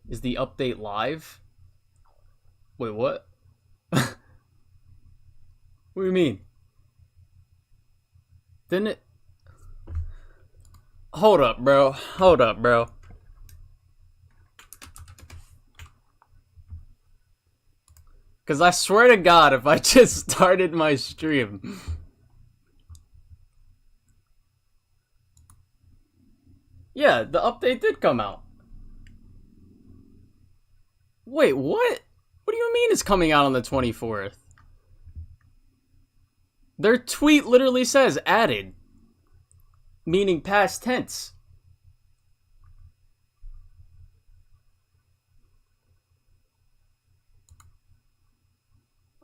Is the update live? Wait, what? What do you mean? Didn't it? Hold up, bro. Hold up, bro. Because I swear to God, if I just started my stream... Yeah, the update did come out. Wait, what? What do you mean it's coming out on the 24th? Their tweet literally says added, meaning past tense.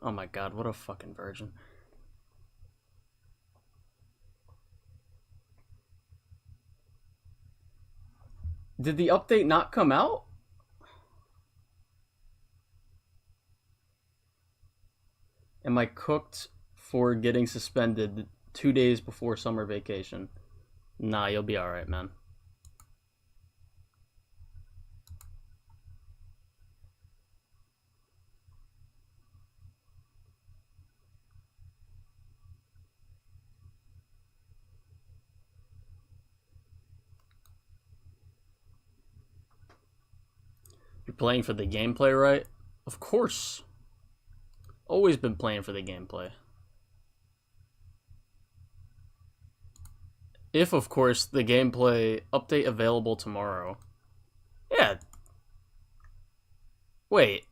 Oh my god, what a fucking virgin. Did the update not come out? Am I cooked for getting suspended 2 days before summer vacation? Nah, you'll be alright, man. You're playing for the gameplay, right? Of course. Always been playing for the gameplay. If, of course, the gameplay update available tomorrow. Yeah. Wait.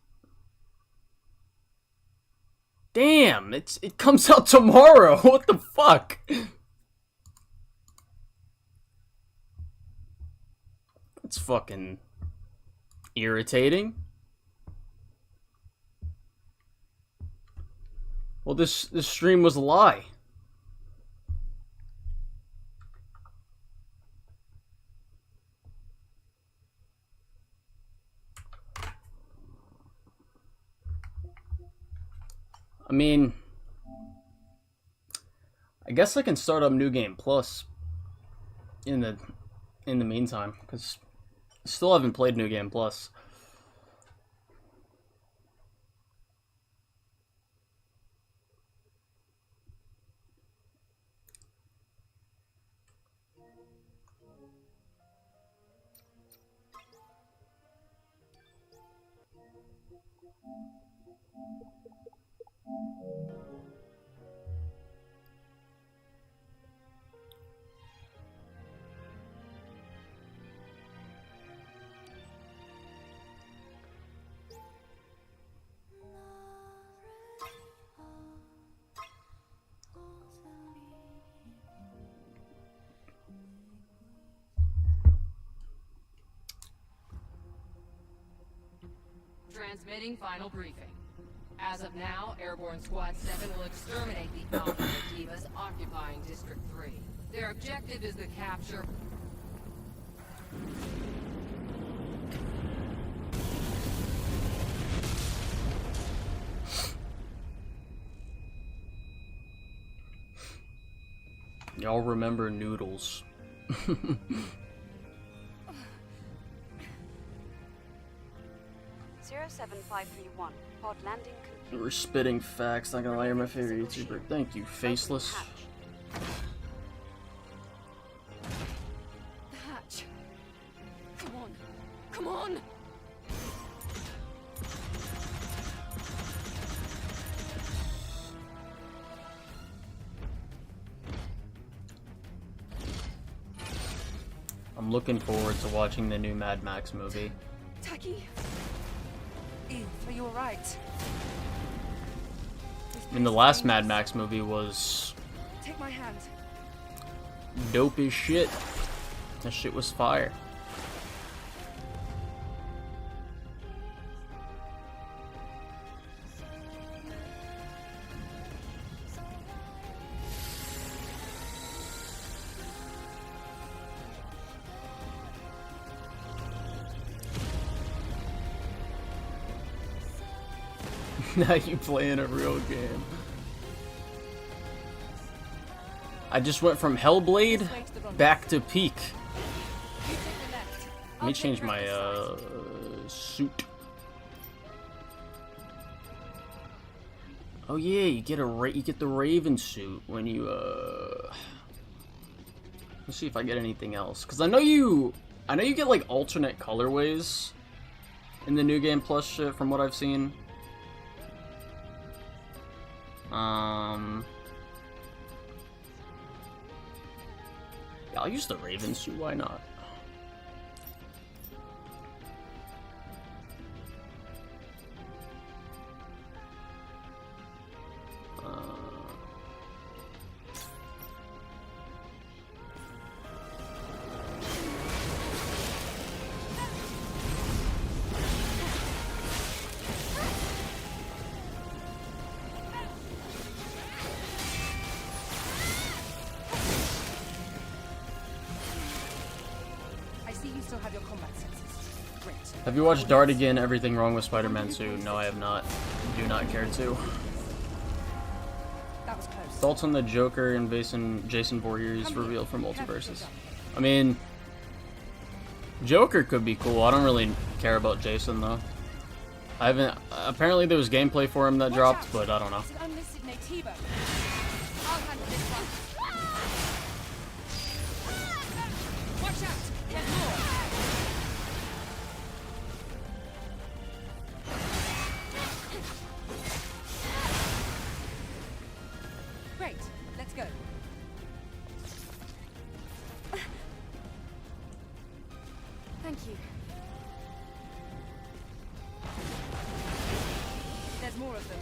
Damn, it comes out tomorrow. What the fuck? It's fucking irritating. Well, this stream was a lie. I mean, I guess I can start up New Game Plus in the meantime, because I still haven't played New Game Plus. Transmitting final briefing. As of now, Airborne Squad 7 will exterminate the Alpha Divas occupying District 3. Their objective is the capture... Y'all remember noodles. 07531. Pod landing complete. We're spitting facts, not gonna lie, you're my favorite YouTuber. Thank you, faceless. The hatch. Come on. Come on! I'm looking forward to watching the new Mad Max movie. Tacky? Eve, are you alright? I mean, the last Mad Max movie was Take my hand. dope as shit. That shit was fire. Now you playing a real game. I just went from Hellblade back to Peak. You take the left. Let me change my suit. Oh yeah, you get the Raven suit when you Let's see if I get anything else, cause I know you get like alternate colorways in the New Game Plus shit from what I've seen. Yeah, I'll use the Raven suit. Why not? Have you watched Dart again? Everything wrong with Spider-Man 2? No, I have not. Do not care to. That was close. Thoughts on the Joker and Jason Voorhees reveal from Multiverses? I mean, Joker could be cool. I don't really care about Jason though. I haven't. Apparently there was gameplay for him that dropped, but I don't know. Watch out! There's more! Great, let's go. Thank you. There's more of them.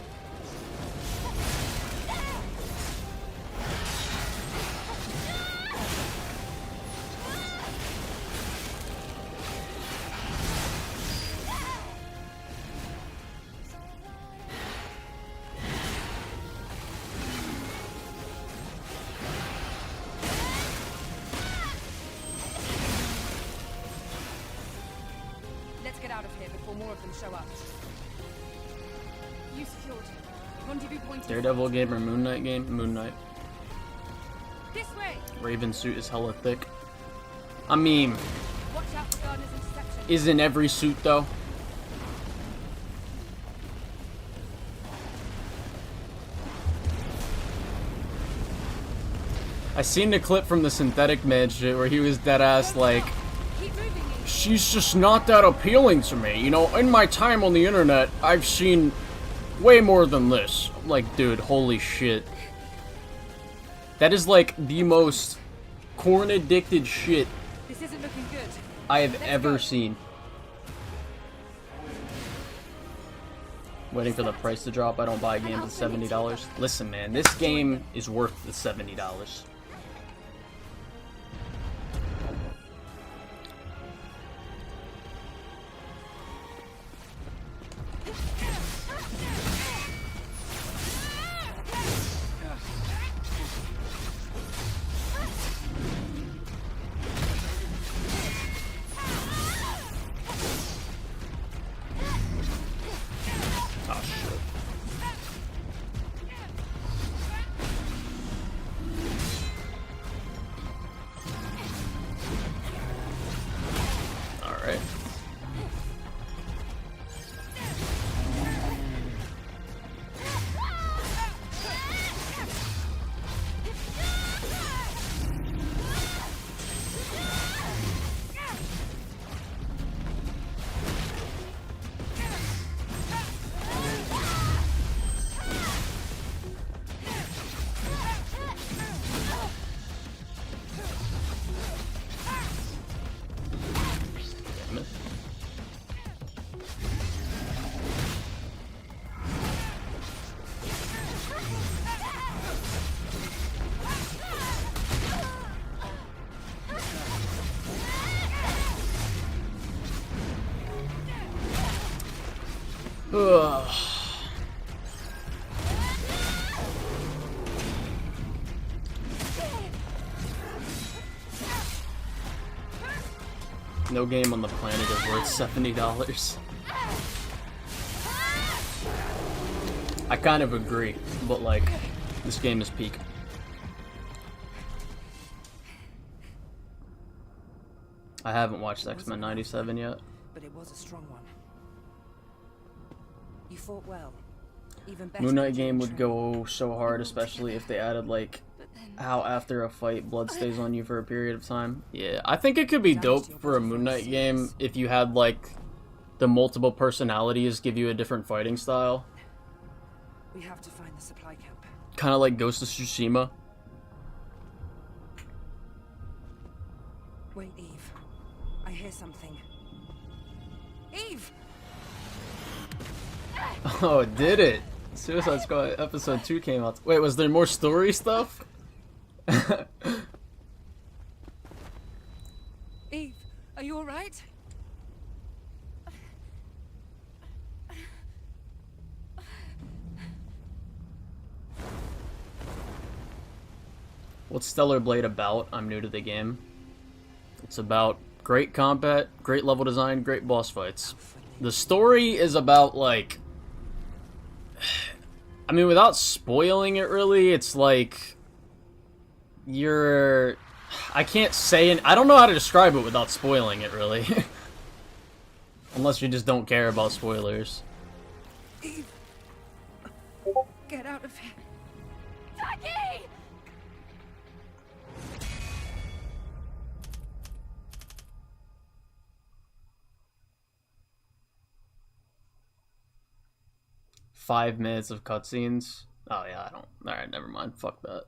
Get out of here before more of them show up. You secured. Rendezvous point. Daredevil game or Moon Knight game? Moon Knight. This way. Raven suit is hella thick. I mean, Watch out for Gardner's interception. isn't every suit though? I seen the clip from the synthetic man shit where he was dead ass like, Keep moving. she's just not that appealing to me. You know, in my time on the internet, I've seen way more than this. I'm like, dude, holy shit. That is like the most corn-addicted shit This isn't looking good. I have ever seen. Waiting for the price to drop. I don't buy games at $70. Listen, man, this game is worth the $70. Ugh. No game on the planet is worth $70. I kind of agree, but like, this game is peak. I haven't watched X-Men 97 yet. But it was a strong one. You fought well. Even better. Moon Knight during game would training. go so hard, especially if they added like how after a fight blood stays on you for a period of time. Yeah, I think it could be dope for a Moon Knight game if you had like the multiple personalities give you a different fighting style. We have to find the supply camp. Kind of like Ghost of Tsushima. Wait, Eve. I hear something. Eve! Oh, did it? Suicide Squad episode 2 came out. Wait, was there more story stuff? Eve, are you alright? What's Stellar Blade about? I'm new to the game. It's about great combat, great level design, great boss fights. The story is about, like... I mean, without spoiling it really, it's like... You're... I can't say... I don't know how to describe it without spoiling it, really. Unless you just don't care about spoilers. Eve! Get out of here. Tacky! Five minutes of cutscenes. Oh yeah, I don't. Alright, never mind. Fuck that.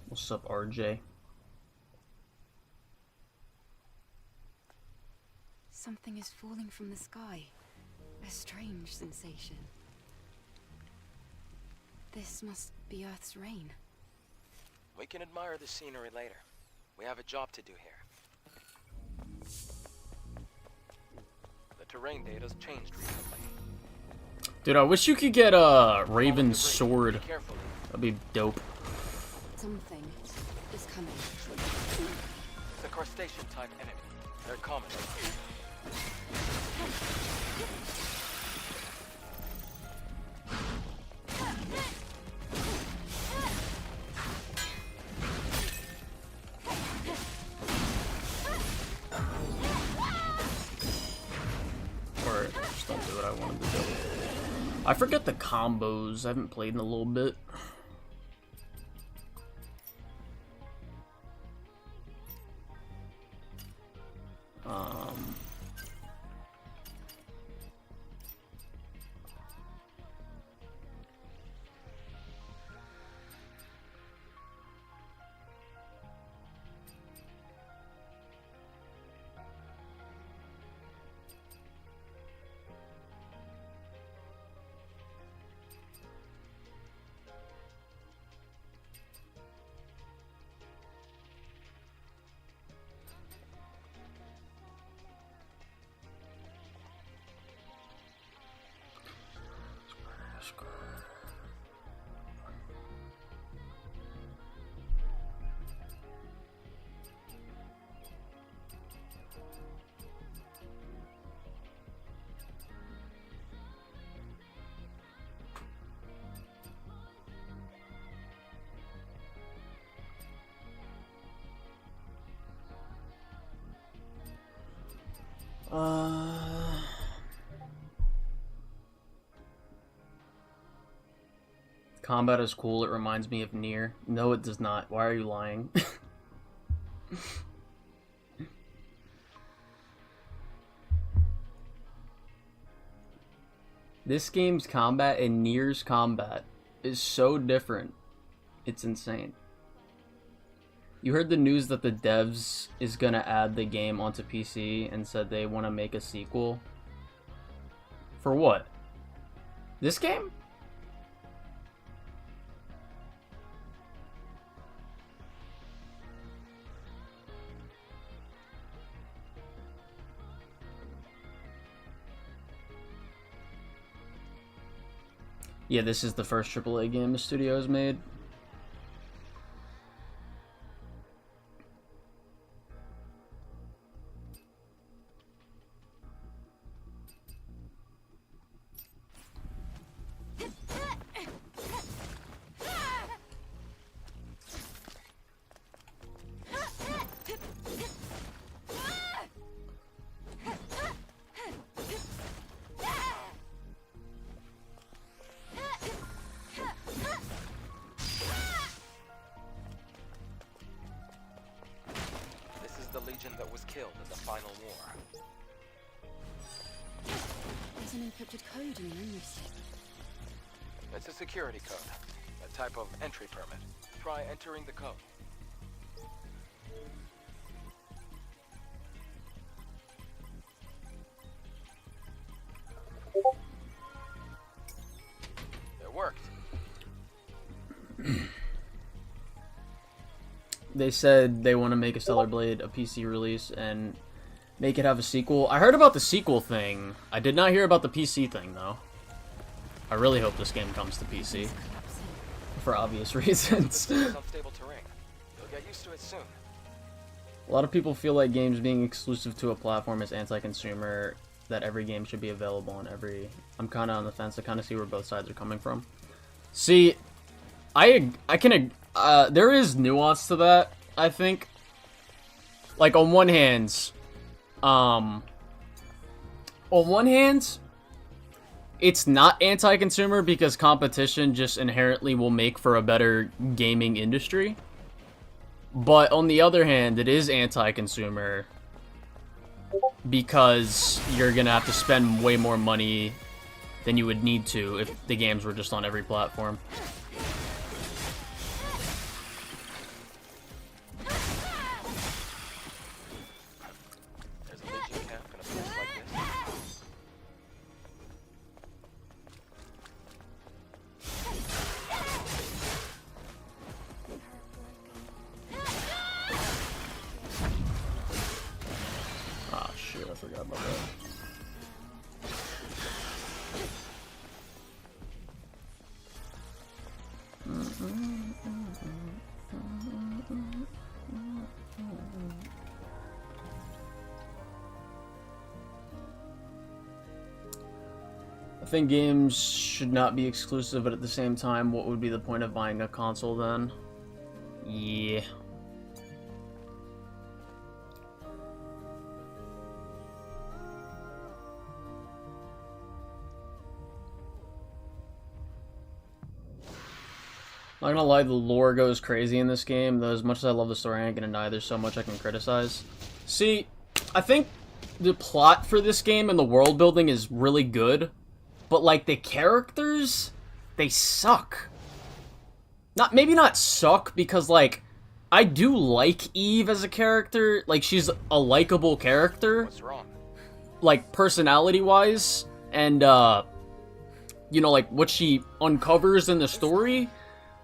What's up, RJ? Something is falling from the sky. A strange sensation. This must be Earth's rain. We can admire the scenery later. We have a job to do here. The terrain data's changed recently. Dude, I wish you could get Raven's sword. That'd be dope. Something is coming. It's a crustacean-type enemy. They're common. Or just don't do what I wanted to do. I forget the combos. I haven't played in a little bit. Combat is cool. It reminds me of Nier. No, it does not. Why are you lying? This game's combat and Nier's combat is so different. It's insane. You heard the news that the devs is gonna add the game onto PC and said they want to make a sequel? For what? This game? Yeah, this is the first AAA game the studio's made. killed in the final war. There's an encrypted code in the memory stick. It's a security code, a type of entry permit. Try entering the code. It worked. They said they want to make a Stellar Blade a PC release and make it have a sequel. I heard about the sequel thing. I did not hear about the PC thing, though. I really hope this game comes to PC. For obvious reasons. This is unstable terrain. You'll get used to it soon. A lot of people feel like games being exclusive to a platform is anti-consumer, that every game should be available on every... I'm kind of on the fence. I kind of see where both sides are coming from. See, I can... there is nuance to that, I think. Like, on one hand, it's not anti-consumer because competition just inherently will make for a better gaming industry. But on the other hand, it is anti-consumer because you're gonna have to spend way more money than you would need to if the games were just on every platform. There's a Legion camp in a place like this. Ah, shit, I forgot about that. I think games should not be exclusive, but at the same time, what would be the point of buying a console then? Yeah. Not gonna lie, the lore goes crazy in this game, though as much as I love the story, I ain't gonna deny there's so much I can criticize. See, I think the plot for this game and the world building is really good, but like the characters, they suck. Maybe not suck, because like, I do like Eve as a character, like she's a likable character. What's wrong? Like personality-wise, and you know, like what she uncovers in the story.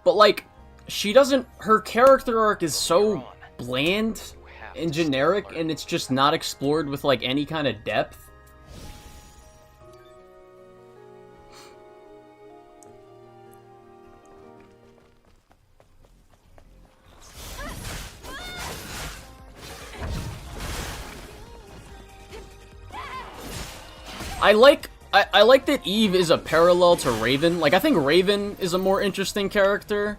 But, like, she doesn't... Her character arc is so bland and generic, and it's just not explored with, like, any kind of depth. I like that Eve is a parallel to Raven. Like, I think Raven is a more interesting character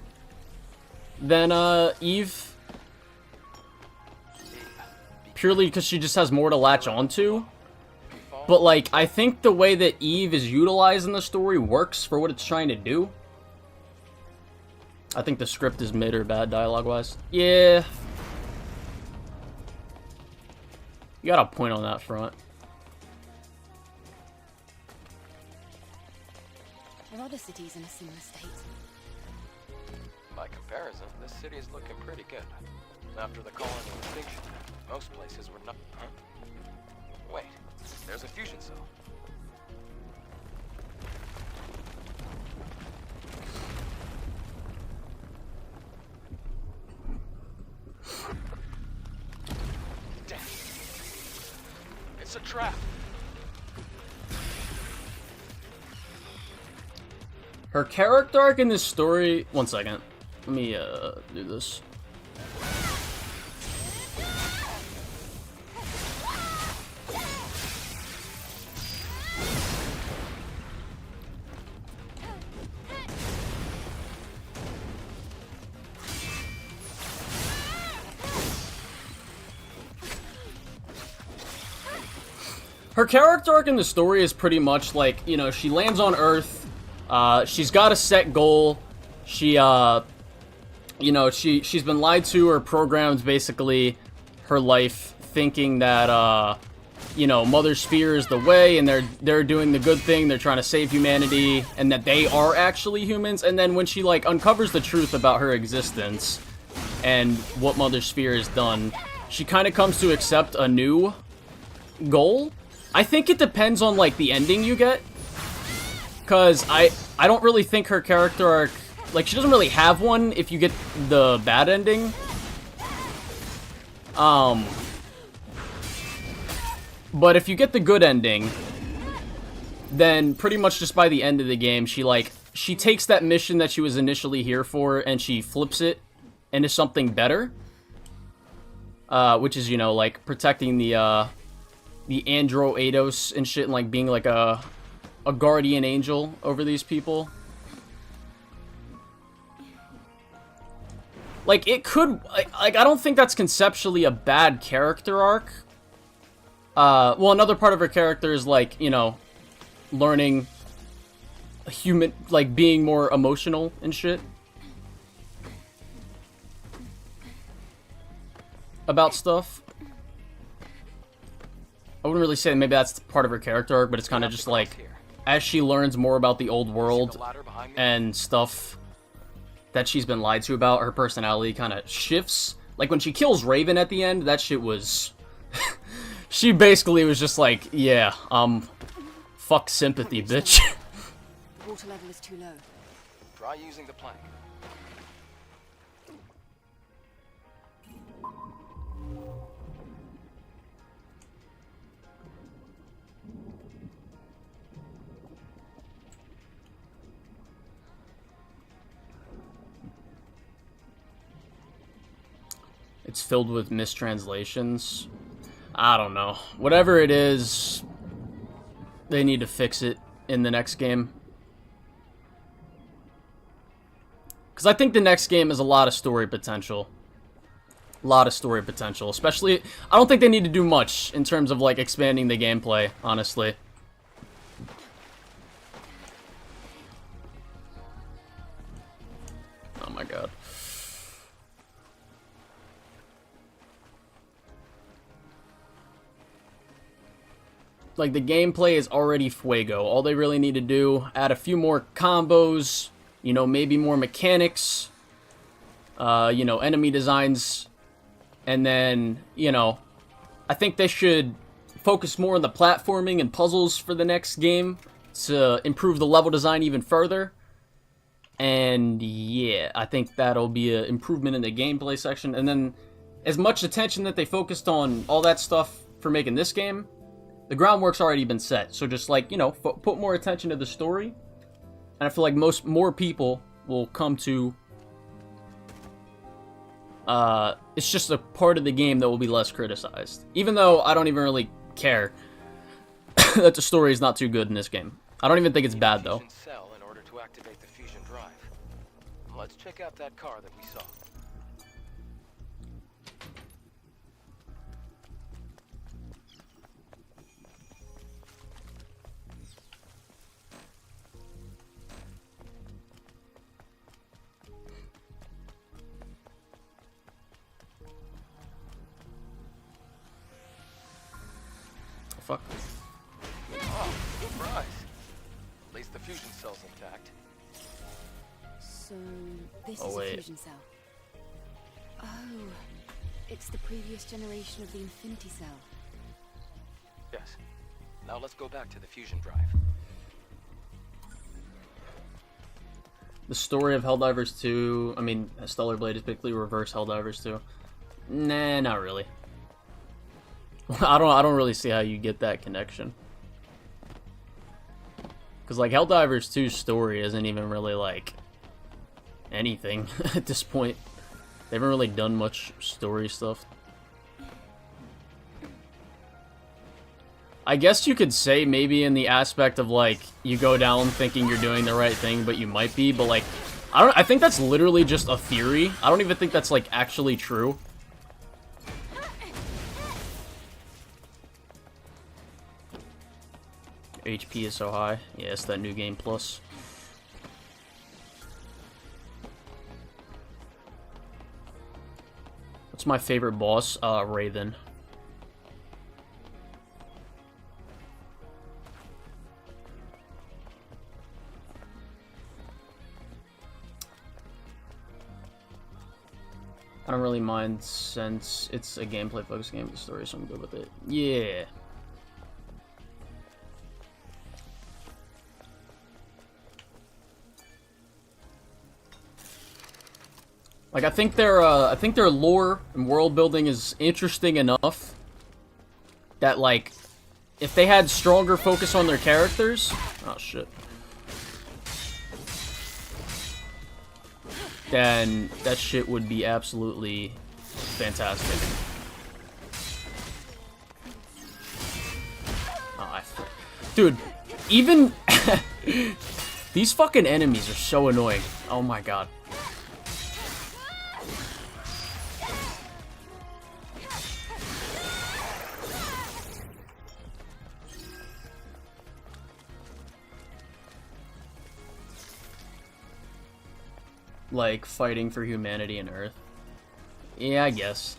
than, Eve. Purely because she just has more to latch onto. But, like, I think the way that Eve is utilized in the story works for what it's trying to do. I think the script is mid or bad dialogue-wise. Yeah. You got a point on that front. Are other cities in a similar state? By comparison, this city is looking pretty good. After the colony extinction, most places were not... Huh? Wait, there's a fusion cell. Damn. It's a trap. Her character arc in this story... One second. Let me, do this. Her character arc in the story is pretty much like, you know, she lands on Earth. She's got a set goal. She, you know, she's been lied to or programmed basically her life thinking that, you know, Mother Sphere is the way, and they're doing the good thing, they're trying to save humanity, and that they are actually humans, and then when she, like, uncovers the truth about her existence, and what Mother Sphere has done, she kind of comes to accept a new goal. I think it depends on, like, the ending you get, because I don't really think her character arc, like, she doesn't really have one if you get the bad ending. But if you get the good ending, then pretty much just by the end of the game, she takes that mission that she was initially here for, and she flips it into something better. Which is, you know, like, protecting the Andro Eidos and shit, and, like, being, like, a guardian angel over these people. Like, it could, like, I don't think that's conceptually a bad character arc. Well, another part of her character is, like, you know, learning human, like, being more emotional and shit. About stuff. I wouldn't really say that maybe that's part of her character arc, but it's kind of just, like, as she learns more about the old world and stuff that she's been lied to about, her personality kind of shifts. Like, when she kills Raven at the end, that shit was... she basically was just like, yeah, fuck sympathy, bitch. The water level is too low. Try using the plank. It's filled with mistranslations. I don't know. Whatever it is, they need to fix it in the next game. Because I think the next game has a lot of story potential. A lot of story potential. Especially, I don't think they need to do much in terms of, like, expanding the gameplay, honestly. Oh my god. Like, the gameplay is already fuego. All they really need to do, add a few more combos, you know, maybe more mechanics, you know, enemy designs, and then, you know, I think they should focus more on the platforming and puzzles for the next game to improve the level design even further. And, yeah, I think that'll be an improvement in the gameplay section. And then, as much attention that they focused on all that stuff for making this game, the groundwork's already been set, so just, like, you know, put more attention to the story, and I feel like more people will come to, it's just a part of the game that will be less criticized. Even though I don't even really care that the story is not too good in this game. I don't even think it's bad, though. Cell in order to activate the fusion drive. Let's check out that car that we saw. Fuck. Oh, surprise. At least the fusion cell's intact. So, this Oh, is wait. a fusion cell. Oh, it's the previous generation of the Infinity Cell. Yes. Now let's go back to the fusion drive. The story of Helldivers 2, I mean, Stellar Blade is basically reverse Helldivers 2. Nah, not really. I don't really see how you get that connection. Because, like, Helldivers 2's story isn't even really, like, anything at this point. They haven't really done much story stuff. I guess you could say maybe in the aspect of, like, you go down thinking you're doing the right thing, but you might be, but, like, I think that's literally just a theory. I don't even think that's, like, actually true. HP is so high. Yeah, it's that new game plus. What's my favorite boss? Raven. I don't really mind since it's a gameplay-focused game with story, so I'm good with it. Yeah. Like, I think their lore and world building is interesting enough that, like, if they had stronger focus on their characters, oh shit, then that shit would be absolutely fantastic. Oh, dude, even these fucking enemies are so annoying. Oh my god. Like, fighting for humanity and Earth. Yeah, I guess.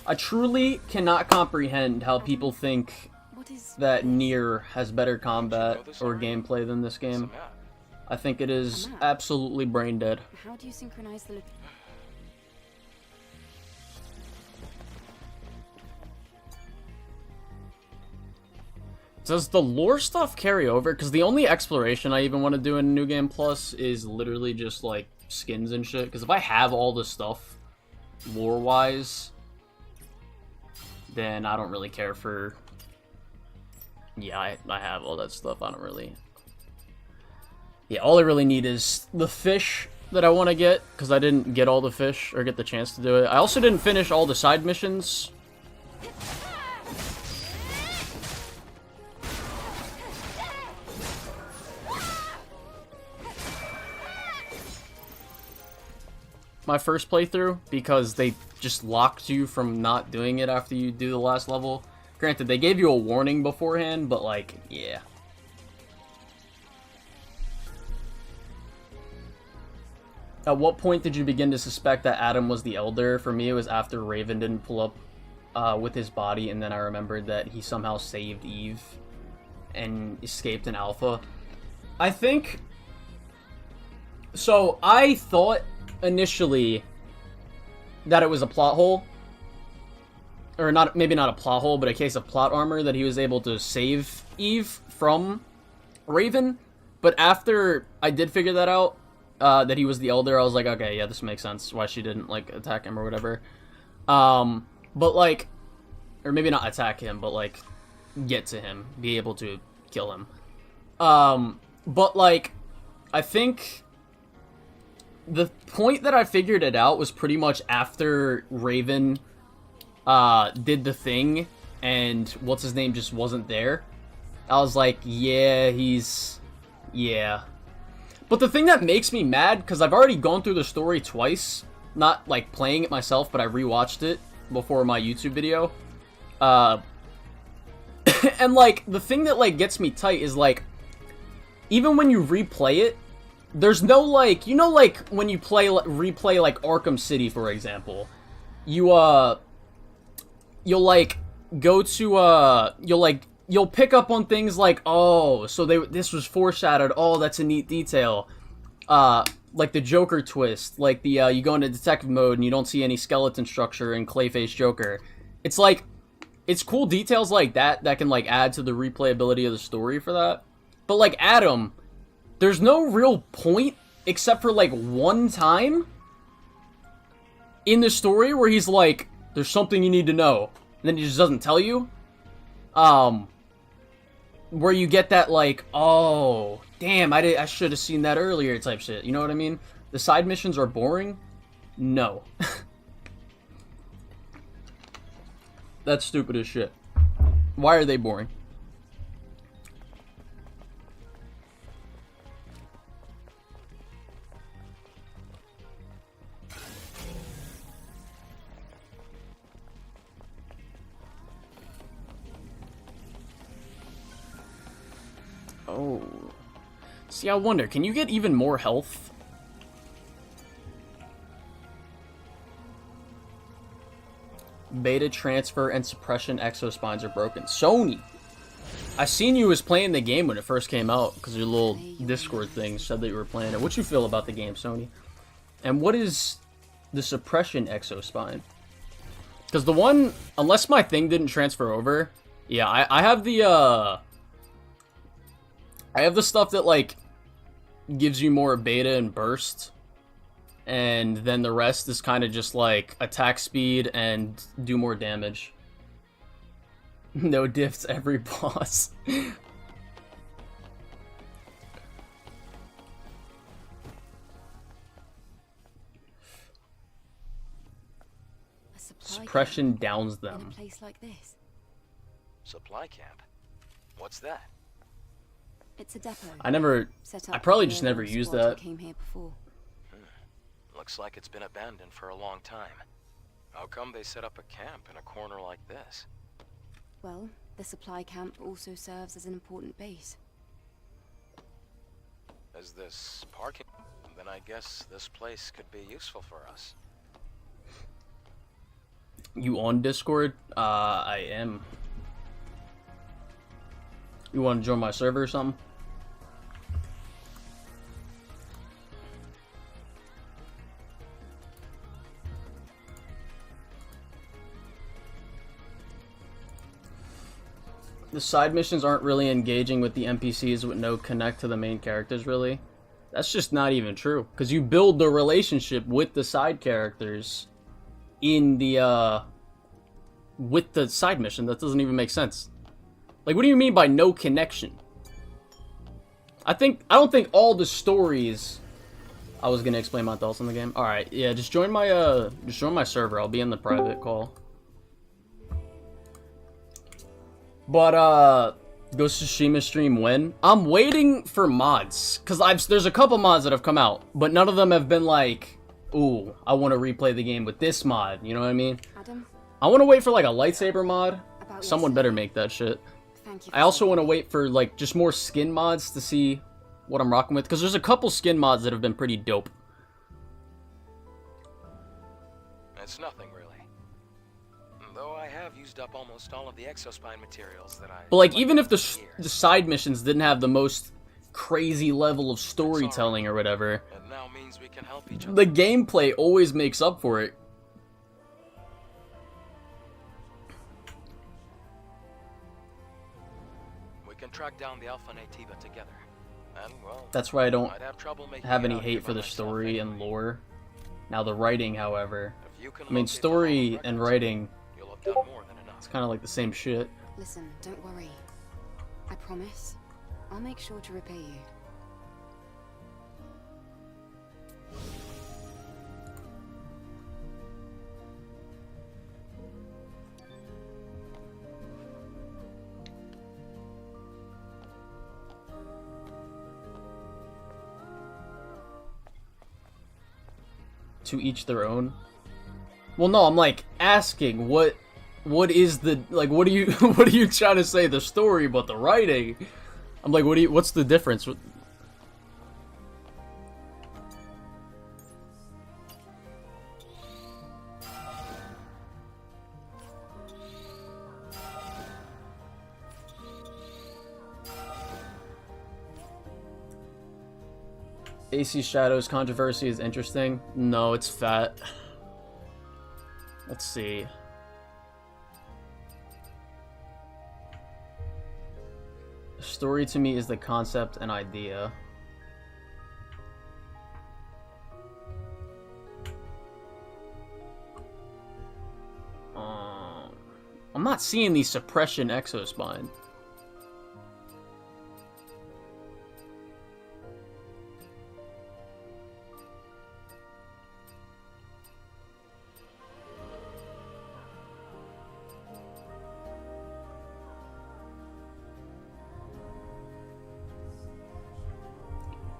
I truly cannot comprehend how people think that Nier has better combat or gameplay than this game. I think it is absolutely brain dead. How do you synchronize the... Does the lore stuff carry over? Because the only exploration I even want to do in New Game Plus is literally just, like, skins and shit. Because if I have all the stuff, lore-wise, then I don't really care for... Yeah, I have all that stuff. I don't really... Yeah, all I really need is the fish that I want to get, because I didn't get all the fish, or get the chance to do it. I also didn't finish all the side missions. My first playthrough, because they just locked you from not doing it after you do the last level. Granted, they gave you a warning beforehand, but like, yeah. At what point did you begin to suspect that Adam was the Elder? For me, it was after Raven didn't pull up with his body, and then I remembered that he somehow saved Eve and escaped in Alpha. I think... So, I thought initially that it was a plot hole. Or not, maybe not a plot hole, but a case of plot armor that he was able to save Eve from Raven. But after I did figure that out, that he was the Elder, I was like, okay, yeah, this makes sense why she didn't, like, attack him or whatever. But, like, or maybe not attack him, but, like, get to him, be able to kill him. But, like, I think the point that I figured it out was pretty much after Raven did the thing, and what's-his-name just wasn't there. I was like, yeah, yeah. But the thing that makes me mad, because I've already gone through the story twice, not, like, playing it myself, but I rewatched it before my YouTube video. And, like, the thing that, like, gets me tight is, like, even when you replay it, there's no, like, you know, like, when you replay, like, Arkham City, for example, you'll, like, go to, you'll pick up on things like, oh, so this was foreshadowed, oh, that's a neat detail, like the Joker twist, like the, you go into detective mode and you don't see any skeleton structure in Clayface Joker. It's like, it's cool details like that can, like, add to the replayability of the story for that. But, like, Adam, there's no real point, except for, like, one time in the story where he's like, there's something you need to know, and then he just doesn't tell you. Where you get that, like, oh, damn, I should have seen that earlier type shit, you know what I mean? The side missions are boring? No. That's stupid as shit. Why are they boring? Oh. See, I wonder, can you get even more health? Beta transfer and suppression exospines are broken. Sony! I seen you was playing the game when it first came out, because your little Discord thing said that you were playing it. What you feel about the game, Sony? And what is the suppression exospine? Because the one, unless my thing didn't transfer over, yeah, I have the stuff that, like, gives you more beta and burst. And then the rest is kind of just, like, attack speed and do more damage. No diffs every boss. Suppression downs In a them. place like this. Supply camp? What's that? It's a depot. I probably just never used that. Came here before. Looks like it's been abandoned for a long time. How come they set up a camp in a corner like this? Well, the supply camp also serves as an important base. Is this parking? Then I guess this place could be useful for us. You on Discord? I am. You want to join my server or something? The side missions aren't really engaging with the NPCs with no connect to the main characters, really. That's just not even true. Because you build the relationship with the side characters in the, with the side mission. That doesn't even make sense. Like, what do you mean by no connection? I don't think all the stories... I was gonna explain my thoughts on the game. Alright, yeah, just join my server. I'll be in the private call. But, Ghost of Tsushima stream when? I'm waiting for mods. Because there's a couple mods that have come out. But none of them have been like, ooh, I want to replay the game with this mod. You know what I mean? Adam, I want to wait for, like, a lightsaber mod. about Someone yesterday. better make that shit. Thank you. I also want to wait for, like, just more skin mods to see what I'm rocking with. Because there's a couple skin mods that have been pretty dope. It's nothing, really. Though I have used up almost all of the exospine materials that I... But, like, even if collected the here. side missions didn't have the most crazy level of storytelling or whatever, It now means we can help each other. the gameplay always makes up for it. We can track down the Alpha Nativa together. And, well, That's why I don't I'd have trouble making have it any out here hate for by the myself story and anyway. lore. Now the writing, however, If you can I mean, locate the story hallowed and records, writing, you'll have done more than enough. it's kind of like the same shit. Listen, don't worry. I promise. I'll make sure to repay you. To each their own. Well, no, I'm like asking what is the, like, what are you what are you trying to say? The story, but the writing. I'm like, what's the difference? AC Shadows controversy is interesting. No, it's fat. Let's see. The story to me is the concept and idea. I'm not seeing the suppression exospine.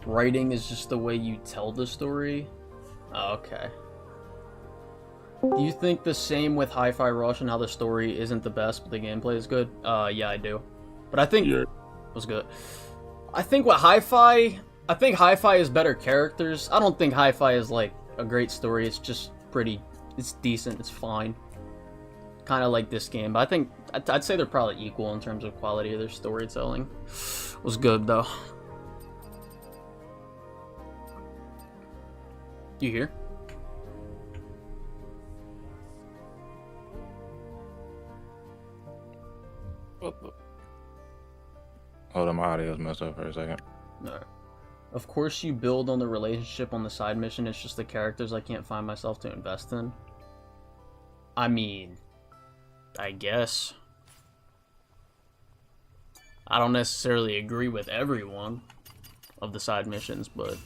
Writing is just the way you tell the story? Oh, okay. Do you think the same with Hi-Fi Rush and how the story isn't the best, but the gameplay is good? Yeah, I do. But I think... Yeah. was good. I think what Hi-Fi... I think Hi-Fi is better characters. I don't think Hi-Fi is, like, a great story. It's just pretty... It's decent. It's fine. Kind of like this game. But I think... I'd say they're probably equal in terms of quality of their storytelling. It was good, though. You hear? What the? Hold on, my audio's messed up for a second. No. Of course you build on the relationship on the side mission, it's just the characters I can't find myself to invest in. I mean, I guess. I don't necessarily agree with every one of the side missions, but...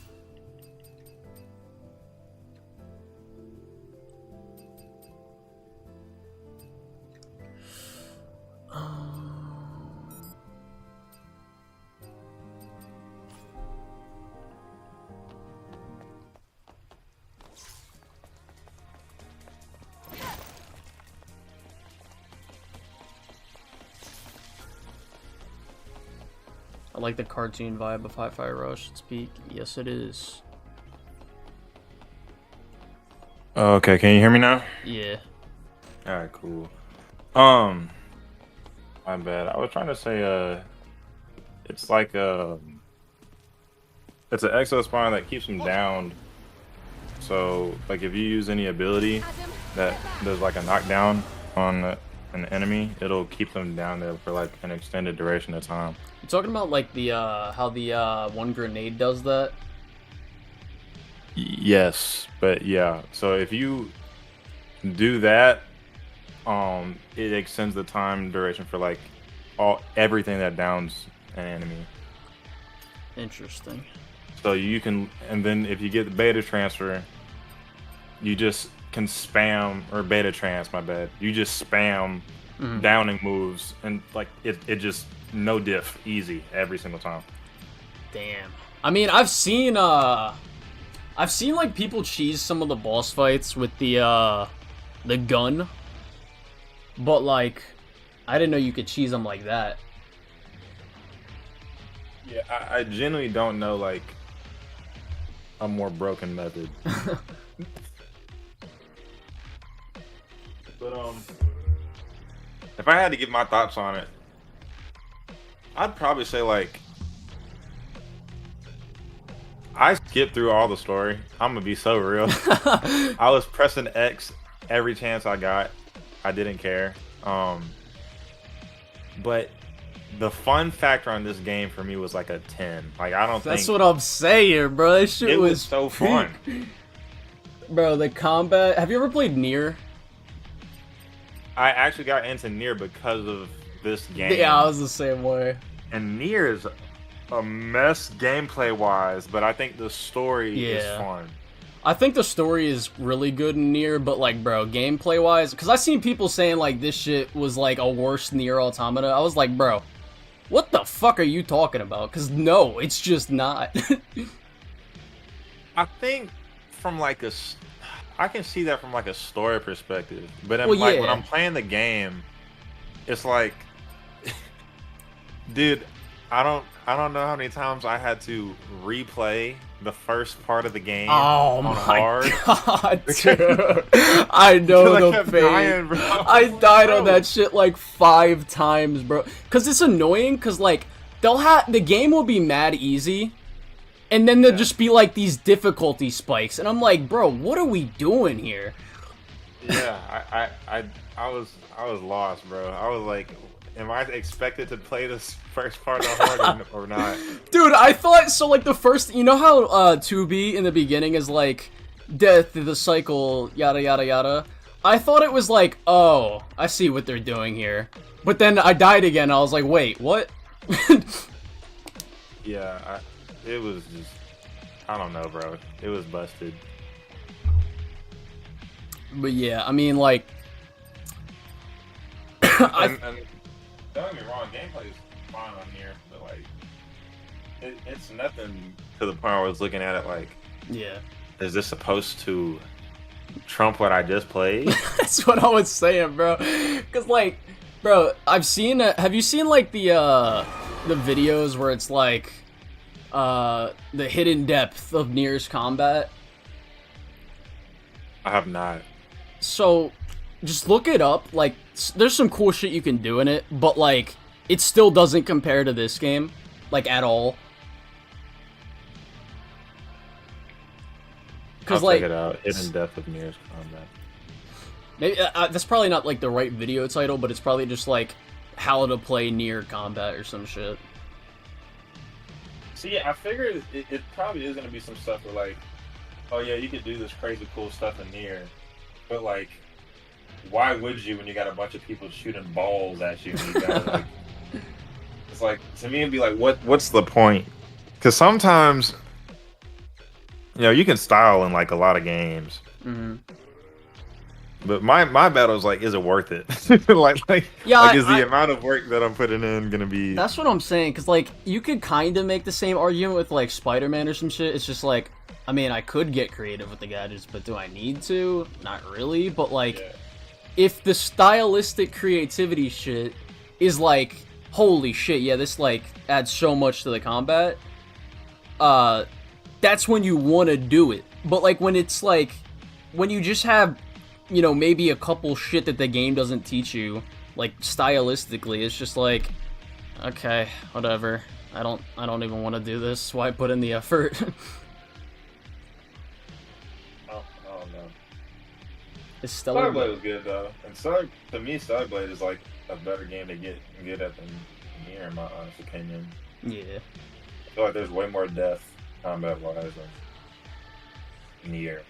I like the cartoon vibe of Hi-Fi Rush. It's peak. Yes, it is. Okay, can you hear me now? Yeah. Alright, cool. My bad. I was trying to say, it's like, it's an exospine that keeps them down. So, like, if you use any ability that does, like, a knockdown on an enemy, it'll keep them down there for, like, an extended duration of time. You talking about, like, the, how the, one grenade does that? Yes, but yeah. So if you do that, it extends the time duration for like everything that downs an enemy. Interesting. So you can, and then if you get the beta transfer, you just can spam, or beta trans, my bad. You just spam downing moves, and like it just no diff, easy every single time. Damn. I mean, I've seen like people cheese some of the boss fights with the gun, but like I didn't know you could cheese them like that. Yeah, I genuinely don't know like a more broken method. But if I had to give my thoughts on it, I'd probably say like I skipped through all the story. I'm gonna be so real. I was pressing X every chance I got. I didn't care. But the fun factor on this game for me was like a 10. Like I don't think That's what I'm saying, bro. This shit it was was so fun. Bro, the combat. Have you ever played Nier? I actually got into Nier because of this game. Yeah, I was the same way. And Nier is a mess gameplay wise, but I think the story is Yeah. fun. I think the story is really good in Nier, but like, bro, gameplay wise, because I seen people saying like this shit was like a worse Nier Automata. I was like, bro, what the fuck are you talking about? Because no, it's just not. I think from like I can see that from like a story perspective, but Well, like yeah. when I'm playing the game, it's like, dude, I don't know how many times I had to replay the first part of the game Oh on my hard. god, dude. I know Because I the kept pain. dying, bro. I died on Bro. that shit like 5 times, bro. Cause it's annoying, cause like the game will be mad easy, and then there'll just be like these difficulty spikes, and I'm like, bro, what are we doing here? Yeah, I was lost, bro. I was like, am I expected to play this first part of hard or not? Dude, I thought so. Like the first, you know how 2B in the beginning is like death, the cycle, yada yada yada. I thought it was like, oh, I see what they're doing here. But then I died again. I was like, wait, what? Yeah, it was just, I don't know, bro. It was busted. But yeah, I mean, like, And don't get me wrong, gameplay is fine on here, but like, it's nothing to the point where I was looking at it like, yeah, is this supposed to trump what I just played? that's what I was saying, bro. Cause like, bro, I've seen. Have you seen like the videos where it's like the hidden depth of Nier's combat? I have not. So, just look it up. Like, there's some cool shit you can do in it, but like, it still doesn't compare to this game, like at all. I'll Like, check it out. Hidden depth of Nier's combat. Maybe that's probably not like the right video title, but it's probably just like how to play Nier combat or some shit. See, I figured it probably is gonna be some stuff where like, oh yeah, you could do this crazy cool stuff in Nier, but like, why would you when you got a bunch of people shooting balls at you? And you gotta, like, it's like, to me, it'd be like, what's the point? Because sometimes, you know, you can style in like a lot of games. Mm-hmm. But my battle is like, is it worth it? Yeah, like, is the amount of work that I'm putting in gonna be? That's what I'm saying, because like you could kind of make the same argument with like Spider-Man or some shit. It's just like, I mean, I could get creative with the gadgets, but do I need to? Not really. But like, Yeah. if the stylistic creativity shit is like, holy shit, yeah, this like adds so much to the combat. That's when you want to do it. But like when it's like, when you just have, you know, maybe a couple shit that the game doesn't teach you, like stylistically, it's just like, okay, whatever. I don't even want to do this. Why put in the effort? Oh no. It's Stellar Starblade was good though, and to me, Starblade is like a better game to get at than Nier, in my honest opinion. Yeah. I feel like there's way more depth combat-wise than Nier.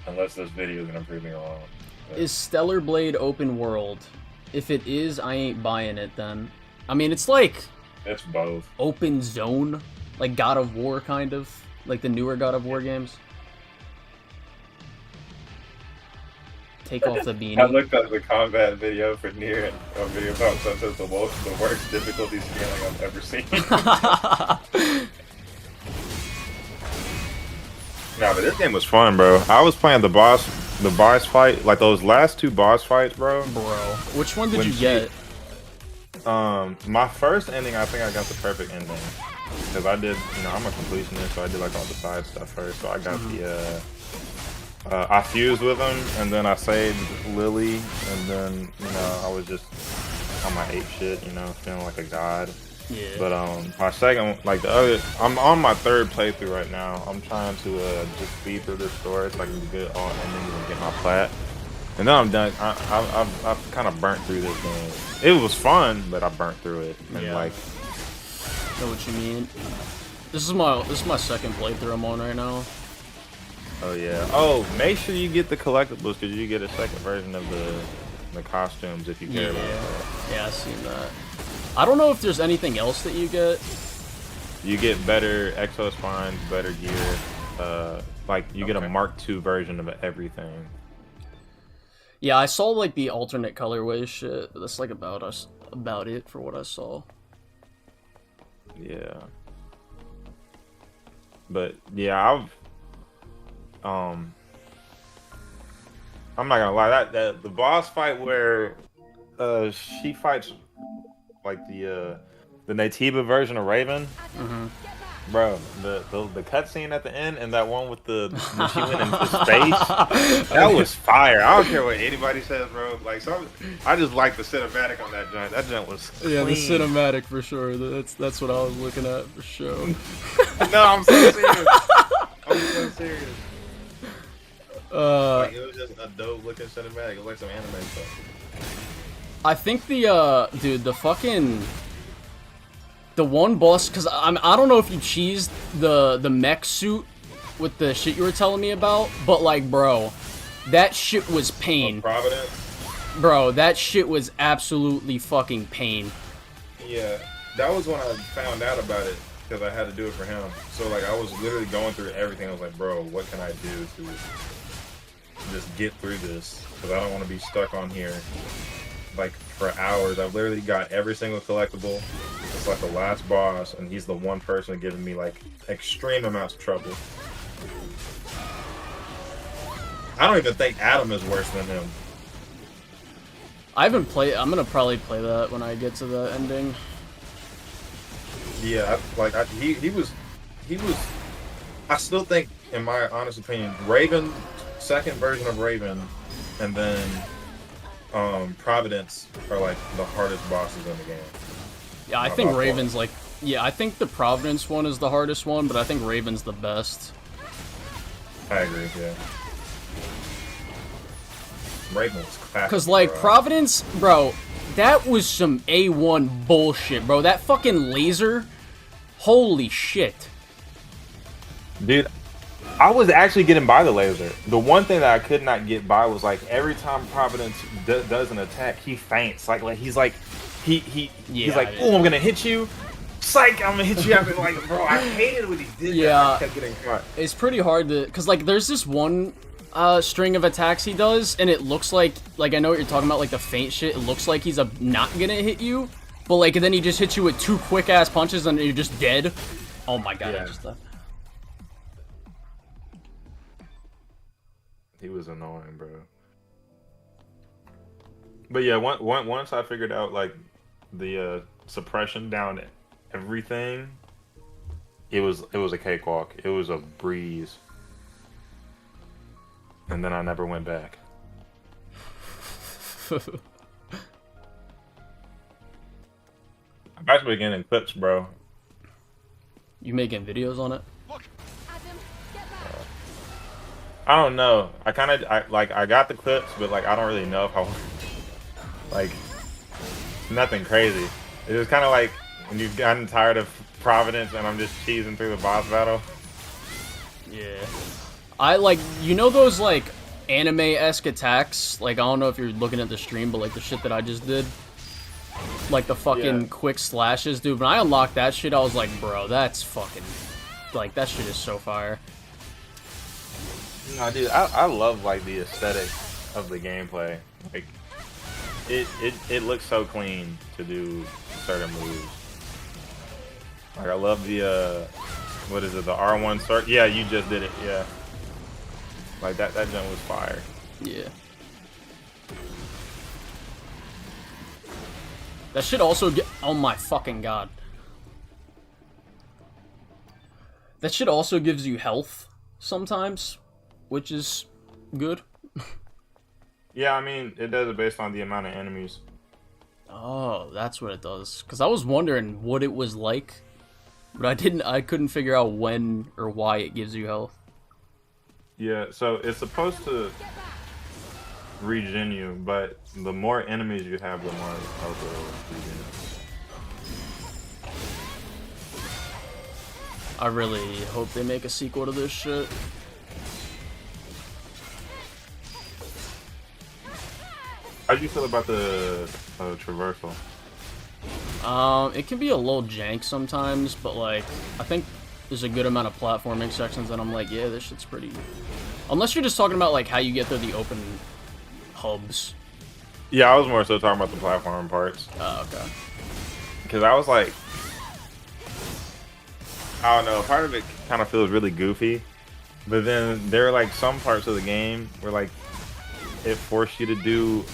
Unless this video is gonna prove me wrong. But Is Stellar Blade open world? If it is, I ain't buying it then. I mean, it's like it's both. open zone, like God of War kind of, like the newer God of War games. Take off the I beanie. looked up the combat video for Nier, and a video about sometimes the worst difficulty scaling I've ever seen. Nah, but this game was fun, bro. I was playing the boss fight, like those last two boss fights, bro. Bro, which one did When you she- get? My first ending, I think I got the perfect ending. Because I did, you know, I'm a completionist, so I did like all the side stuff first. So I got I fused with him, and then I saved Lily, and then, you know, I was just on my ape shit, you know, feeling like a god. Yeah. But my second, like I'm on my third playthrough right now. I'm trying to just speed through this story so I can get all endings and get my plat. And then I'm done. I've kind of burnt through this game. It was fun, but I burnt through it. And Yeah. like, Know what you mean? This is my second playthrough I'm on right now. oh yeah. Oh, make sure you get the collectibles because you get a second version of the costumes if you care about that. Yeah, I seen that. I don't know if there's anything else that you get. You get better exo spines, better gear. Like you get a Mark II version of everything. Yeah, I saw like the alternate colorway shit. That's like about it for what I saw. Yeah. But yeah, I'm not gonna lie, that the boss fight where she fights like the Natiba version of Raven. Bro, the cutscene at the end and that one with when she went into space, that was fire. I don't care what anybody says, bro. Like, I just like the cinematic on that joint. That joint was clean. Yeah, the cinematic for sure. That's what I was looking at for sure. No, I'm so serious. I'm so serious. Like, it was just a dope looking cinematic. It was like some anime stuff. I think the one boss, because I don't know if you cheesed the mech suit with the shit you were telling me about, but like, bro, that shit was pain. Providence? Bro, that shit was absolutely fucking pain. Yeah, that was when I found out about it because I had to do it for him. So like, I was literally going through everything. I was like, bro, what can I do to just get through this? Because I don't want to be stuck on here like for hours. I've literally got every single collectible. It's like the last boss, and he's the one person giving me like extreme amounts of trouble. I don't even think Adam is worse than him. I haven't played. I'm gonna probably play that when I get to the ending. Yeah, he was. I still think, in my honest opinion, Raven, second version of Raven, and then Providence are like the hardest bosses in the game. Yeah, I think Raven's like, yeah, I think the Providence one is the hardest one, but I think Raven's the best. I agree, yeah. Raven was classic. Cause like bro. Providence, bro, that was some A1 bullshit, bro. That fucking laser, holy shit. Dude, I was actually getting by the laser. The one thing that I could not get by was like every time Providence does an attack, he faints. Like he's like, he's like, oh, I'm gonna hit you. Psych, I'm gonna hit you. After like, bro, I hated when he did that. I kept getting caught. It's pretty hard to, cause like there's this one string of attacks he does, and it looks like I know what you're talking about, like the faint shit. It looks like he's not gonna hit you, but like then he just hits you with 2 quick ass punches and you're just dead. Oh my god, Yeah. I just thought. He was annoying, bro. But yeah, once I figured out like the suppression down to everything, it was a cakewalk. It was a breeze. And then I never went back. I'm actually getting clips, bro. You making videos on it? I don't know. I got the clips, but like I don't really know if I like nothing crazy. It was kind of like when you've gotten tired of Providence and I'm just cheesing through the boss battle. Yeah. I like, you know those like anime-esque attacks? Like I don't know if you're looking at the stream, but like the shit that I just did. Like the fucking quick slashes, dude. When I unlocked that shit, I was like, bro, that's fucking, like that shit is so fire. No, dude, I love like the aesthetic of the gameplay. Like it looks so clean to do certain moves. Like I love the what is it, the R1 circle? Yeah, you just did it. Yeah, like that jump was fire. Yeah. That shit also get, oh my fucking god. That shit also gives you health sometimes, which is good. Yeah, I mean, it does it based on the amount of enemies. Oh, that's what it does. Cause I was wondering what it was like, but I couldn't figure out when or why it gives you health. Yeah, so it's supposed to regen you, but the more enemies you have, the more health it will regen. I really hope they make a sequel to this shit. How do you feel about the traversal? It can be a little jank sometimes, but like I think there's a good amount of platforming sections that I'm like, yeah, this shit's pretty. Unless you're just talking about like how you get through the open hubs. Yeah, I was more so talking about the platform parts. Oh, okay. Because I was like, I don't know, part of it kind of feels really goofy, but then there are like some parts of the game where like it forced you to do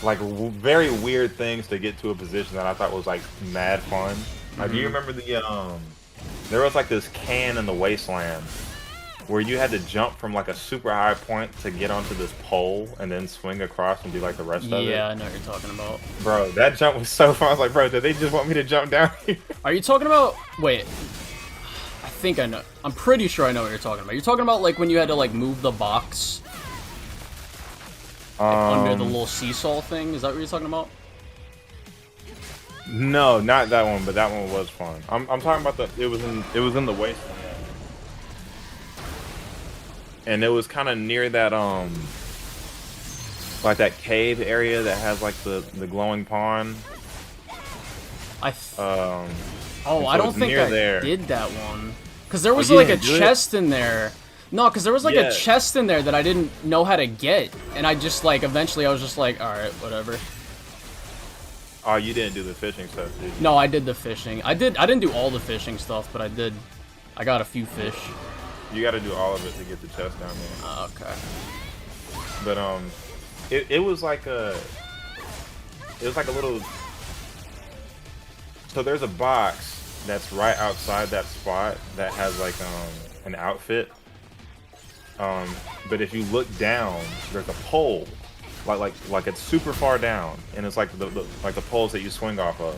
like very weird things to get to a position that I thought was like mad fun. Like, do you remember the there was like this can in the wasteland where you had to jump from like a super high point to get onto this pole and then swing across and do like the rest of it? Yeah, I know what you're talking about. Bro, that jump was so fun. I was like, bro, did they just want me to jump down here? Are you talking about, wait, I think I know, I'm pretty sure I know what you're talking about. You're talking about like when you had to like move the box like, under the little seesaw thing? Is that what you're talking about? No, not that one, but that one was fun. I'm talking about it was in the wasteland. And it was kind of near that like that cave area that has like the glowing pond. I don't think I did that one. Cause there was Oh, you like a didn't do it? chest in there. No, cause there was like a chest in there that I didn't know how to get, and I just like eventually I was just like, all right, whatever. Oh, you didn't do the fishing stuff, did you? No, I did the fishing. I didn't do all the fishing stuff, but I got a few fish. You got to do all of it to get the chest down there. Okay. But it was like a little So there's a box that's right outside that spot that has like an outfit. But if you look down, there's a pole, like it's super far down, and it's like the poles that you swing off of,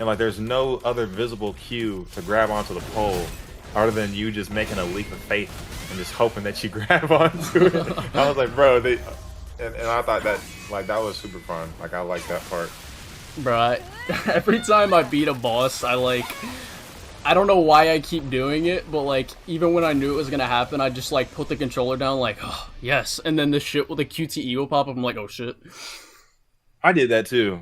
and like there's no other visible cue to grab onto the pole, other than you just making a leap of faith and just hoping that you grab onto it. I was like, bro, and I thought that that was super fun. Like I like that part. Bro, every time I beat a boss, I don't know why I keep doing it, but like even when I knew it was gonna happen, I just like put the controller down, like, oh yes, and then the shit with the QTE will pop up. I'm like, oh shit. I did that too.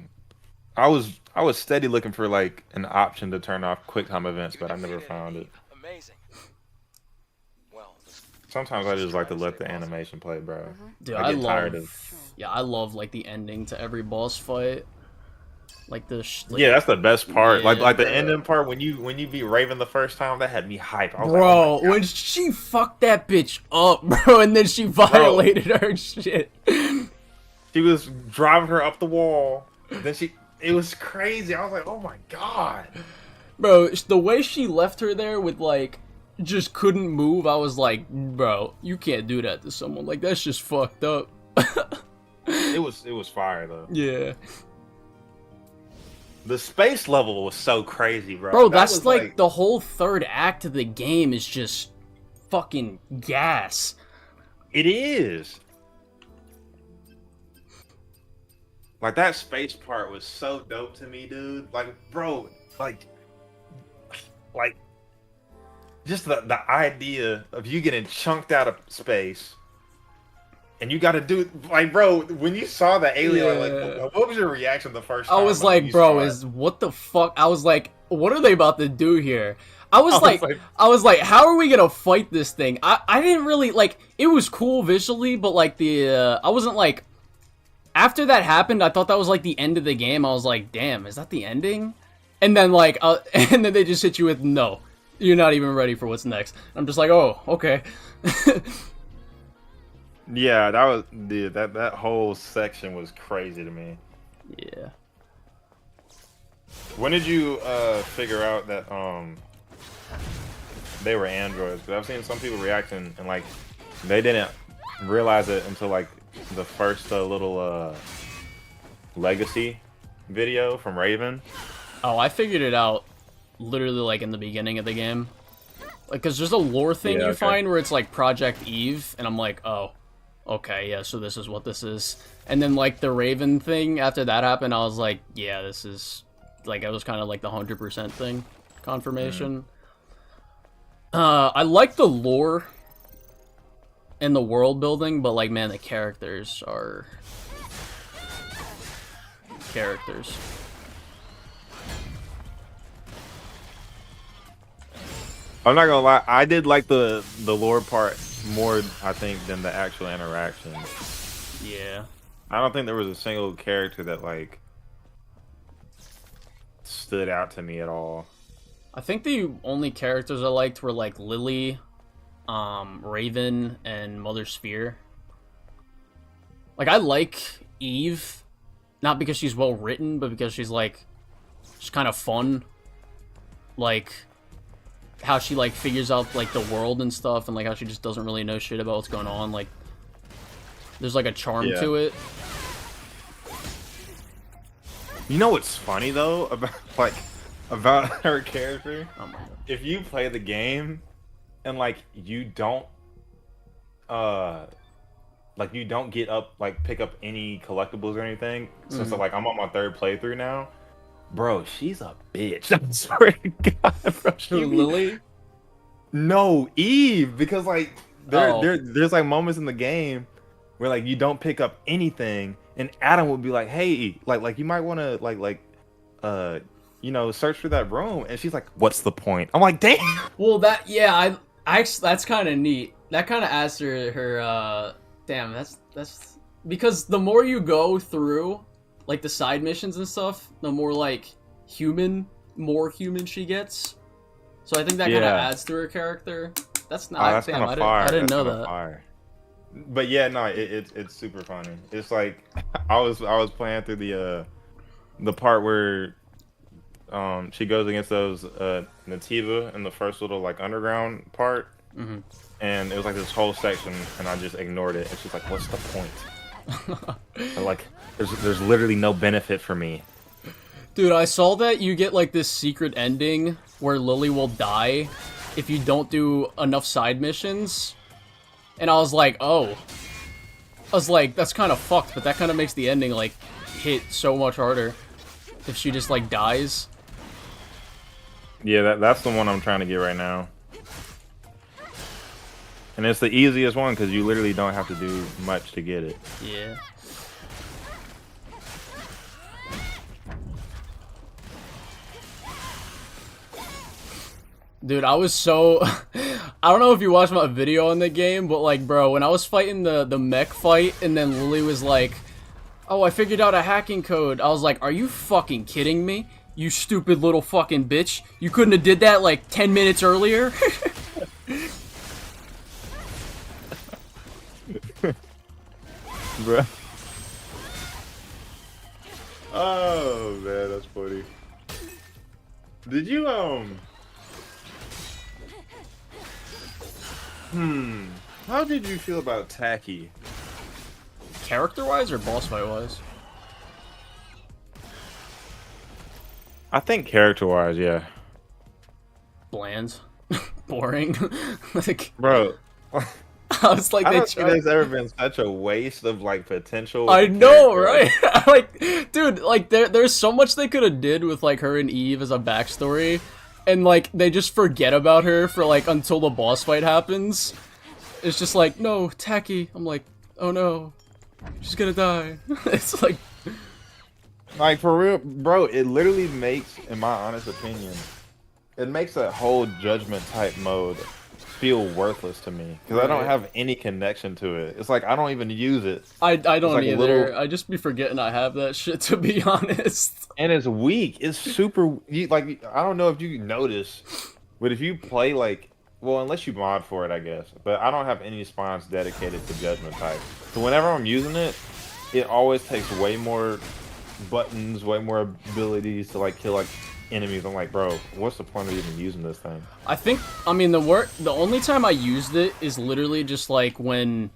I was steady looking for like an option to turn off quick time events, but I never found it. Amazing. Well, Sometimes I just like to let the animation play, bro. Dude, I get tired of. Yeah, I love like the ending to every boss fight. Like yeah, that's the best part. Yeah, like the ending part when you beat Raven the first time, that had me hype. I was bro, like, oh my God. when she fucked that bitch up, bro, and then she violated her shit. She was driving her up the wall. Then it was crazy. I was like, oh my God. Bro, the way she left her there with like just couldn't move, I was like, bro, you can't do that to someone. Like that's just fucked up. It was fire though. Yeah. The space level was so crazy, bro. Bro, that's like the whole third act of the game is just fucking gas. It is. Like that space part was so dope to me, dude. Like, bro, like just the idea of you getting chunked out of space. And you got to do like, bro. When you saw the alien, like, what was your reaction the first time? I was like, bro, what the fuck? I was like, what are they about to do here? I was like, how are we gonna fight this thing? I didn't really like. It was cool visually, but like I wasn't like. After that happened, I thought that was like the end of the game. I was like, damn, is that the ending? And then like, and then they just hit you with, no, you're not even ready for what's next. I'm just like, oh, okay. Yeah, that was that whole section was crazy to me. Yeah. When did you figure out that they were androids? Because I've seen some people reacting and like they didn't realize it until like the first little legacy video from Raven. Oh, I figured it out literally like in the beginning of the game. Like, cause there's a lore thing you find where it's like Project Eve, and I'm like, oh. Okay, yeah, so this is what this is. And then, like, the Raven thing, after that happened, I was like, yeah, this is... Like, it was kind of like the 100% thing. Confirmation. I like the lore and the world building, but, like, man, the characters are... characters. I'm not gonna lie, I did like the lore part more, I think, than the actual interaction. Yeah. I don't think there was a single character that like stood out to me at all. I think the only characters I liked were like Lily, Raven, and Mother Sphere. Like I like Eve, not because she's well written, but because she's like just kind of fun. Like how she like figures out like the world and stuff, and like how she just doesn't really know shit about what's going on. Like there's like a charm to it. You know what's funny though about her character? Oh my God. If you play the game and like you don't get up like pick up any collectibles or anything, so like I'm on my third playthrough now. Bro, she's a bitch. I swear to God, bro. Lily? No, Eve. Because like there's like moments in the game where like you don't pick up anything, and Adam would be like, "Hey, like you might want to search for that room," and she's like, "What's the point?" I'm like, "Damn." Well, I that's kind of neat. That kind of adds to her. Damn, that's because the more you go through, like the side missions and stuff, the more like more human she gets. So I think that kind of adds to her character. That's not. That's damn, I didn't know that. Fire. But yeah, no, it's super funny. It's like I was playing through the part where she goes against those Nativa in the first little like underground part, and it was like this whole section, and I just ignored it. It's just like, what's the point? Like, there's literally no benefit for me. Dude, I saw that you get like this secret ending where Lily will die if you don't do enough side missions, and I was like, oh. I was like, that's kind of fucked, but that kind of makes the ending like hit so much harder if she just like dies. Yeah, that's the one I'm trying to get right now. And it's the easiest one because you literally don't have to do much to get it. Yeah. Dude, I was so... I don't know if you watched my video on the game, but like, bro, when I was fighting the mech fight and then Lily was like, oh, I figured out a hacking code, I was like, are you fucking kidding me? You stupid little fucking bitch. You couldn't have did that like 10 minutes earlier? Bruh. Oh, man, that's funny. Did you, how did you feel about Tacky? Character-wise or boss fight-wise? I think character-wise, yeah. Bland. Boring. Like, Bro, I was like, I they don't think tried... there's ever been such a waste of, like, potential. I know, character. right? Like, dude, like, there's so much they could have did with, like, her and Eve as a backstory, and, like, they just forget about her for, like, until the boss fight happens. It's just like, no, Tacky. I'm like, oh no, she's gonna die. It's like... Like, for real, bro, it literally makes, in my honest opinion, it makes that whole judgment type mode feel worthless to me. Because I don't have any connection to it. It's like, I don't even use it. I don't like either. I just be forgetting I have that shit, to be honest. And it's weak. It's super, like, I don't know if you notice, but if you play, like, well, unless you mod for it, I guess. But I don't have any spawns dedicated to judgment type. So whenever I'm using it, it always takes way more buttons, way more abilities to like kill like enemies. I'm like, bro, what's the point of even using this thing? I think, I mean, the only time I used it is literally just like when,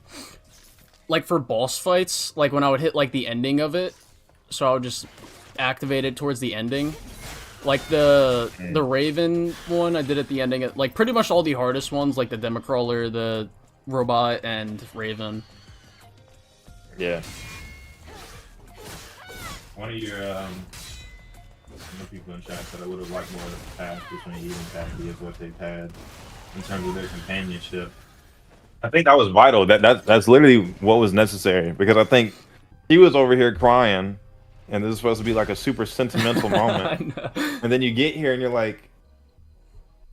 like for boss fights, like when I would hit like the ending of it, so I would just activate it towards the ending. Like the Raven one, I did at the ending. Like pretty much all the hardest ones, like the Democrawler, the Robot, and Raven. Yeah. One of your people in chat said I would have liked more of the path between Eve and Tacky is what they've had in terms of their companionship. I think that was vital. That's literally what was necessary, because I think he was over here crying, and this is supposed to be like a super sentimental moment, and then you get here and you're like,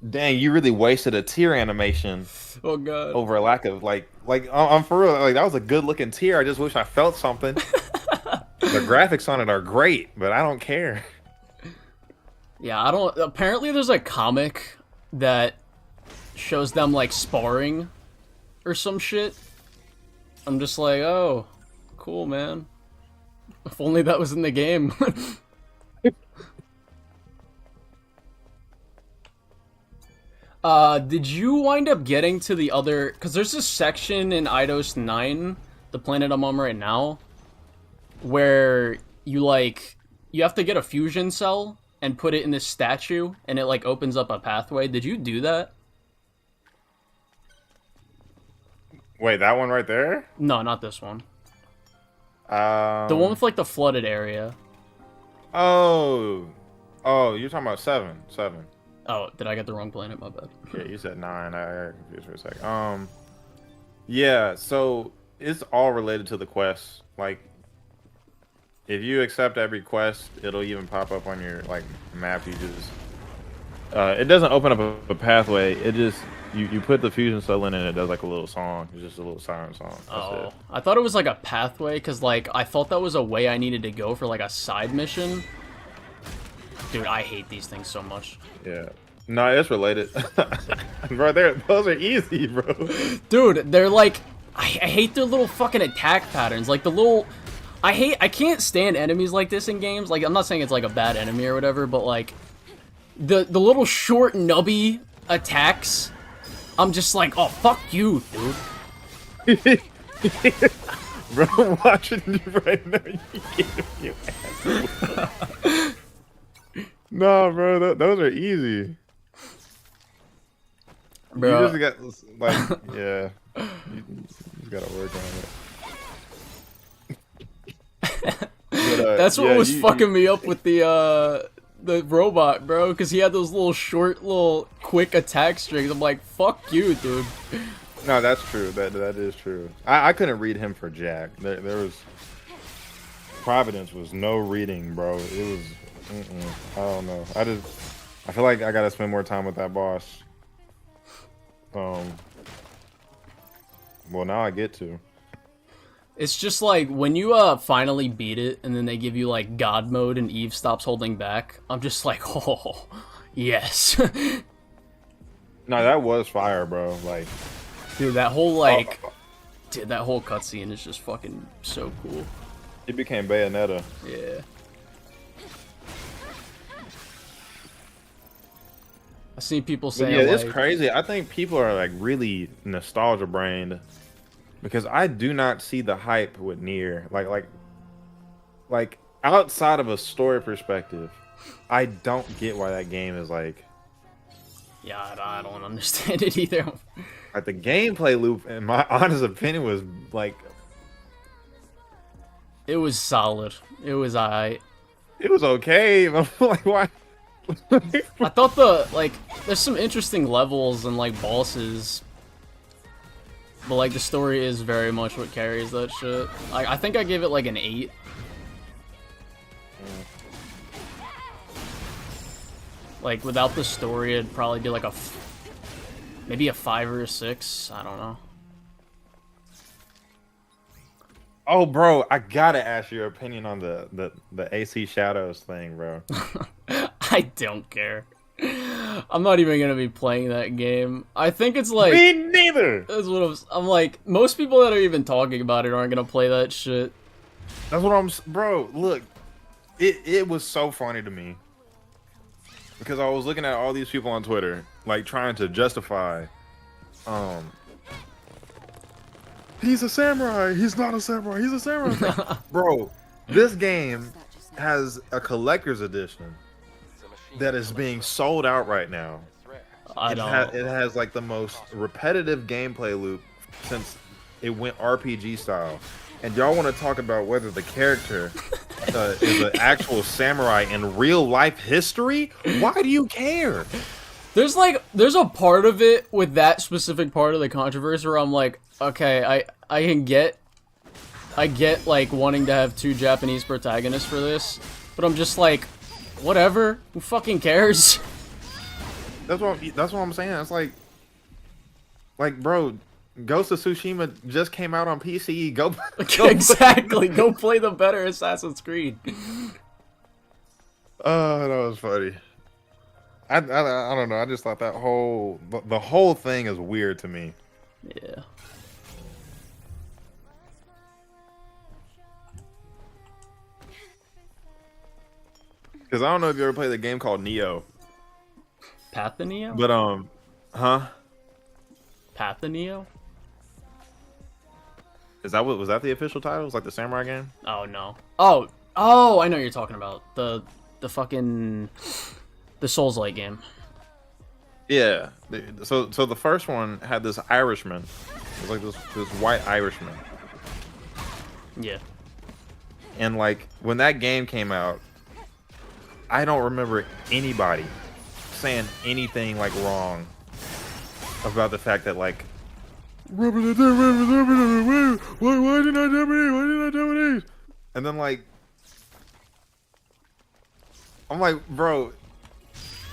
dang, you really wasted a tear animation. Oh god. Over a lack of like I'm for real, like that was a good looking tear. I just wish I felt something. The graphics on it are great, but I don't care. Yeah, I don't. Apparently, there's a comic that shows them like sparring or some shit. I'm just like, oh, cool, man. If only that was in the game. Did you wind up getting to the other... Because there's this section in Eidos 9, the planet I'm on right now, where you, like... You have to get a fusion cell and put it in this statue, and it, like, opens up a pathway. Did you do that? Wait, that one right there? No, not this one. The one with, like, the flooded area. Oh, you're talking about 7. Oh, did I get the wrong planet? My bad. Yeah, you said 9. I got confused for a sec. Yeah, so it's all related to the quests. Like, if you accept every quest, it'll even pop up on your like map. You just it doesn't open up a pathway. It just you put the fusion cell in and it does like a little song. It's just a little siren song. That's it. I thought it was like a pathway, because like I thought that was a way I needed to go for like a side mission. Dude, I hate these things so much. Yeah. No, it's related. Bro, those are easy, bro. Dude, they're like... I hate their little fucking attack patterns. Like, the little... I can't stand enemies like this in games. Like, I'm not saying it's like a bad enemy or whatever, but like... the little short nubby attacks, I'm just like, oh fuck you, dude. Bro, watching you right now, you asshole. No, bro, those are easy. Bro. You just got, like, yeah. You just gotta work on it. But, That's what yeah, was fucking me up with the robot, bro, because he had those little short, quick attack strings. I'm like, fuck you, dude. No, that's true. That is true. I couldn't read him for Jack. There was Providence was no reading, bro. It was I don't know. I feel like I gotta spend more time with that boss. Well, now I get to. It's just like when you finally beat it and then they give you like God mode and Eve stops holding back. I'm just like, oh yes. No, that was fire, bro. Like, dude, that whole like, dude, that whole cutscene is just fucking so cool. It became Bayonetta. Yeah. I've seen people But saying, yeah, it's like, crazy. I think people are like really nostalgia brained because I do not see the hype with Nier. Like outside of a story perspective, I don't get why that game is like. Yeah, I don't understand it either. Like the gameplay loop, in my honest opinion, was like. It was solid. It was alright. It was okay. I'm like, why? I thought there's some interesting levels and like bosses, but like the story is very much what carries that shit. I think I gave it like an 8. Like without the story, it'd probably be like maybe a 5 or a 6. I don't know. Oh, bro, I gotta ask your opinion on the AC Shadows thing, bro. I don't care. I'm not even gonna be playing that game. I think it's like me neither. That's what I'm like. Most people that are even talking about it aren't gonna play that shit. That's what bro. Look, it was so funny to me because I was looking at all these people on Twitter, like trying to justify, he's a samurai. He's not a samurai. He's a samurai. Bro, this game has a collector's edition that is being sold out right now. It has like the most repetitive gameplay loop since it went RPG style. And y'all want to talk about whether the character is an actual samurai in real life history? Why do you care? There's a part of it with that specific part of the controversy where I'm like, okay, I get like wanting to have 2 Japanese protagonists for this, but I'm just like, whatever, who fucking cares? That's what I'm saying. It's like bro, Ghost of Tsushima just came out on PC. Go exactly. Go play the better Assassin's Creed. Oh, that was funny. I don't know. I just thought that the whole thing is weird to me. Yeah. Because I don't know if you ever played the game called Neo. Path of Neo? But huh? Path of Neo? Was that the official title? It's like the samurai game? Oh no. Oh, I know what you're talking about. The fucking Souls-like game. Yeah. So the first one had this Irishman. It was like this white Irishman. Yeah. And like when that game came out, I don't remember anybody saying anything like wrong about the fact that like why didn't I Japanese? And then like I'm like, bro,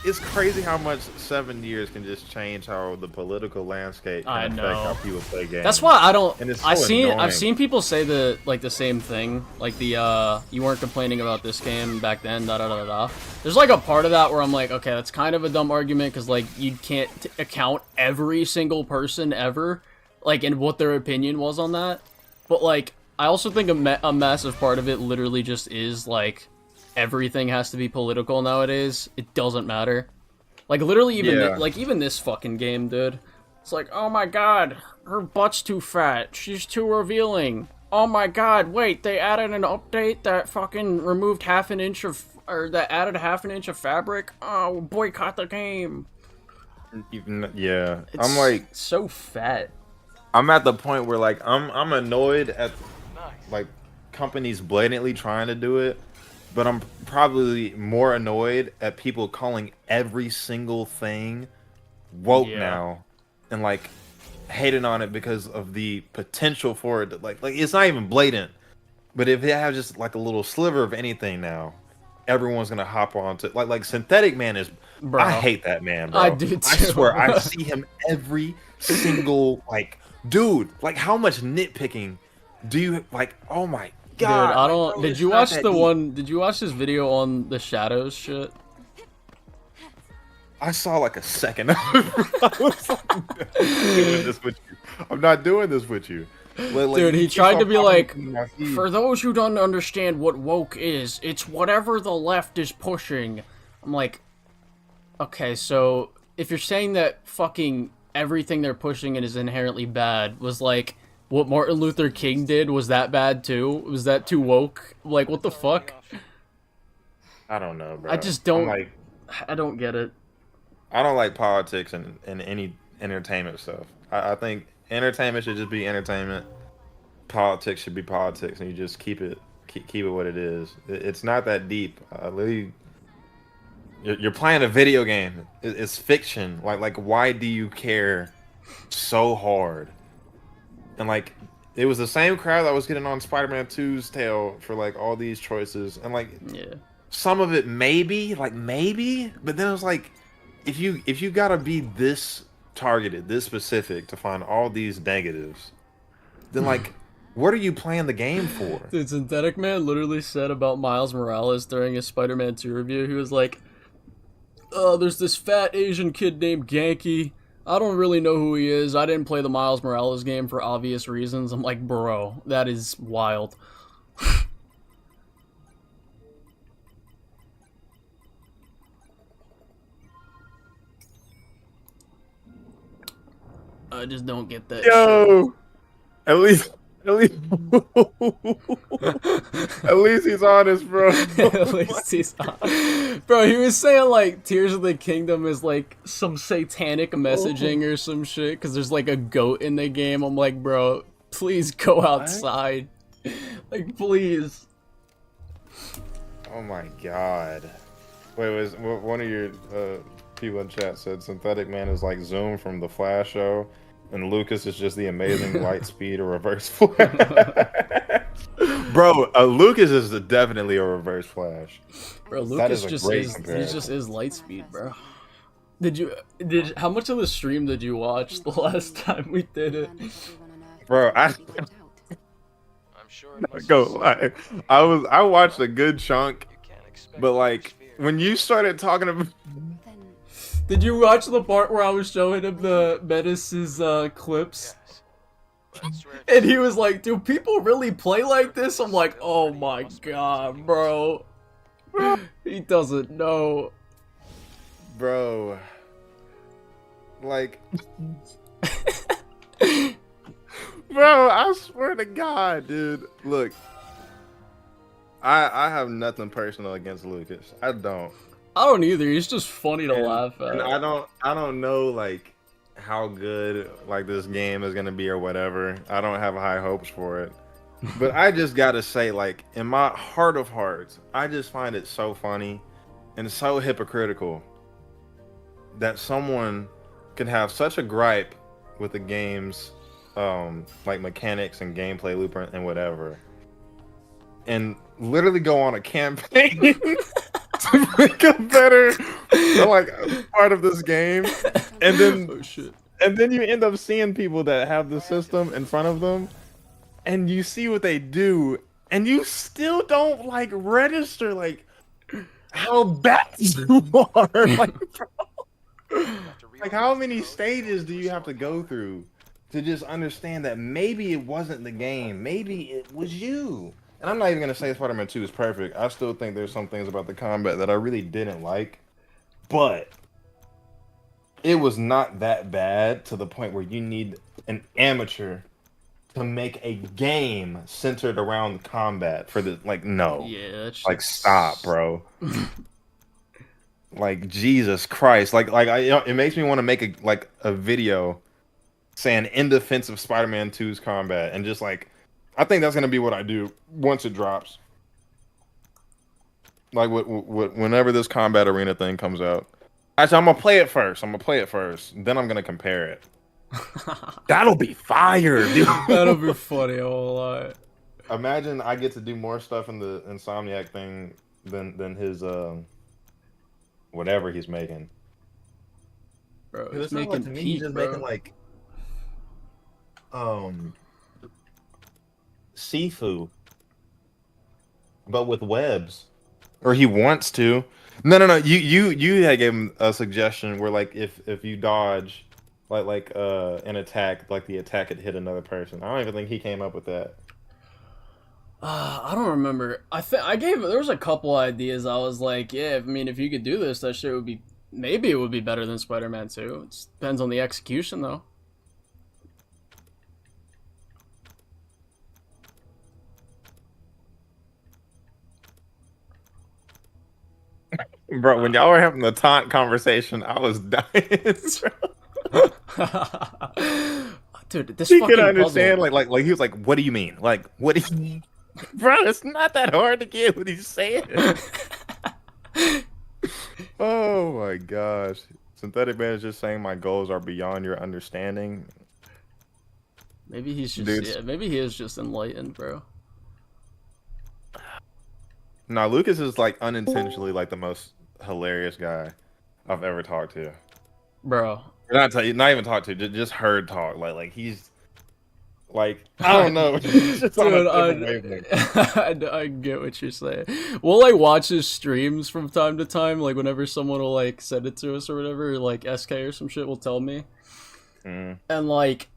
it's crazy how much 7 years can just change how the political landscape can affect how people play games. That's why I don't. And it's I've annoying. seen people say the same thing, like the you weren't complaining about this game back then. Da da da da. There's like a part of that where I'm like, okay, that's kind of a dumb argument because like you can't account every single person ever, like and what their opinion was on that. But like I also think a massive part of it literally just is like everything has to be political nowadays. It doesn't matter. Like literally even even this fucking game, dude. It's like, oh my god, her butt's too fat. She's too revealing. Oh my god, wait, they added an update that fucking removed half an inch of, or that added half an inch of fabric. Oh, boycott the game. Yeah, It's I'm like so fat. I'm at the point where like I'm annoyed at like companies blatantly trying to do it, but I'm probably more annoyed at people calling every single thing woke now and like hating on it because of the potential for it to, like it's not even blatant, but if it has just like a little sliver of anything now, everyone's gonna hop onto it. Like Synthetic Man is Bro. I hate that man, bro. I do too. I swear I see him every single like dude, like how much nitpicking do you like? Oh my god. Dude, I don't like, bro, did it's you not watch that the deep. one did you watch this video on the shadows shit? I saw like a second of it. I was like, I'm not doing this with you. I'm not doing this with you. Like, Dude, he keeps tried on to be popping like, up in my feed. for those who don't understand what woke is, it's whatever the left is pushing. I'm like, okay, so if you're saying that fucking everything they're pushing is inherently bad, was like what Martin Luther King did, was that bad too? Was that too woke? Like, what the fuck? I don't know, bro. I just don't, like, I don't get it. I don't like politics and any entertainment stuff. I think entertainment should just be entertainment. Politics should be politics, and you just keep it what it is. It's not that deep. Literally, you're playing a video game. It's fiction. Like why do you care so hard? And like it was the same crowd that was getting on Spider-Man 2's tail for like all these choices, and like some of it maybe, but then it was like if you gotta be this targeted, this specific to find all these negatives, then like what are you playing the game for? Dude, Synthetic Man literally said about Miles Morales during his Spider-Man 2 review, he was like, there's this fat Asian kid named Genki. I don't really know who he is. I didn't play the Miles Morales game for obvious reasons. I'm like, bro, that is wild. I just don't get that Yo, at least, at least he's honest, bro. At least he's on. Bro, he was saying like Tears of the Kingdom is like some satanic messaging or some shit because there's like a goat in the game. I'm like, bro, please go outside. Like, please. Oh my god. Wait, was one of your people in chat said Synthetic Man is like Zoom from the Flash show, and Lucas is just the amazing light speed or reverse Flash. Bro, Lucas is definitely a reverse Flash. Bro, That Lucas is a just great is he comparison. just is light speed, bro. How much of the stream did you watch the last time we did it? Bro, I'm sure it must go be lie. I watched a good chunk, you can't expect but to like experience when you started talking about Did you watch the part where I was showing him the Menace's clips? yes. But it's rare And he was like, do people really play like this? I'm like, oh my god, bro. He doesn't know. bro, like bro, I swear to God, dude. Look, I have nothing personal against Lucas. I don't. I don't either. He's just funny to laugh at. And I don't know like how good like this game is gonna be or whatever. I don't have high hopes for it. But I just gotta say, like, in my heart of hearts, I just find it so funny and so hypocritical that someone can have such a gripe with the game's like mechanics and gameplay loop and whatever, and literally go on a campaign to make a better like part of this game, and then Oh shit. and then you end up seeing people that have the system in front of them, and you see what they do, and you still don't like register like how bad you are. Like, bro, like how many stages do you have to go through to just understand that maybe it wasn't the game, maybe it was you? And I'm not even gonna say Spider-Man 2 is perfect. I still think there's some things about the combat that I really didn't like, but it was not that bad to the point where you need an amateur to make a game centered around combat for the no. Yeah, that's like stop, bro. Like Jesus Christ, it makes me want to make a video saying in defense of Spider-Man 2's combat, and just like I think that's gonna be what I do once it drops. Like whenever this combat arena thing comes out. Actually, I'm gonna play it first. Then I'm gonna compare it. That'll be fire, dude. That'll be funny a whole lot. Imagine I get to do more stuff in the Insomniac thing than his whatever he's making. Bro, It's making like, to me, he's just making like Sifu, but with webs, or he wants to. No. You had gave him a suggestion where like if you dodge like an attack, like the attack had hit another person. I don't even think he came up with that. I don't remember. There was a couple ideas. I was like, yeah, I mean, if you could do this, that shit would be, maybe it would be better than Spider-Man 2. It depends on the execution, though. Bro, when y'all were having the taunt conversation, I was dying. Dude, this he fucking could understand, puzzle. like he was like, "What do you mean? Like, what do you mean?" Bro, it's not that hard to get what he's saying. Oh my gosh. Synthetic Man is just saying my goals are beyond your understanding. Maybe he's just maybe he is just enlightened, bro. No, Lucas is like unintentionally like the most hilarious guy I've ever talked to. Bro. Not even talked to, just heard talk. Like he's like, I don't know. Just dude, I get what you're saying. We'll like watch his streams from time to time, like whenever someone will like send it to us or whatever, or, like SK or some shit will tell me. And like,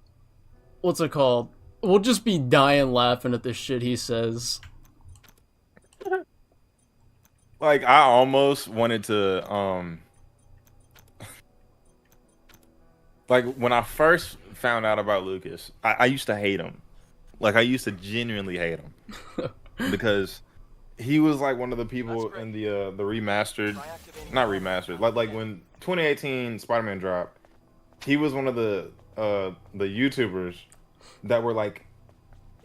what's it called? We'll just be dying laughing at the shit he says. Like I almost wanted to like when I first found out about Lucas, I used to hate him. Like I used to genuinely hate him because he was like one of the people in the remastered, not remastered, like when 2018 Spider-Man dropped. He was one of the YouTubers that were like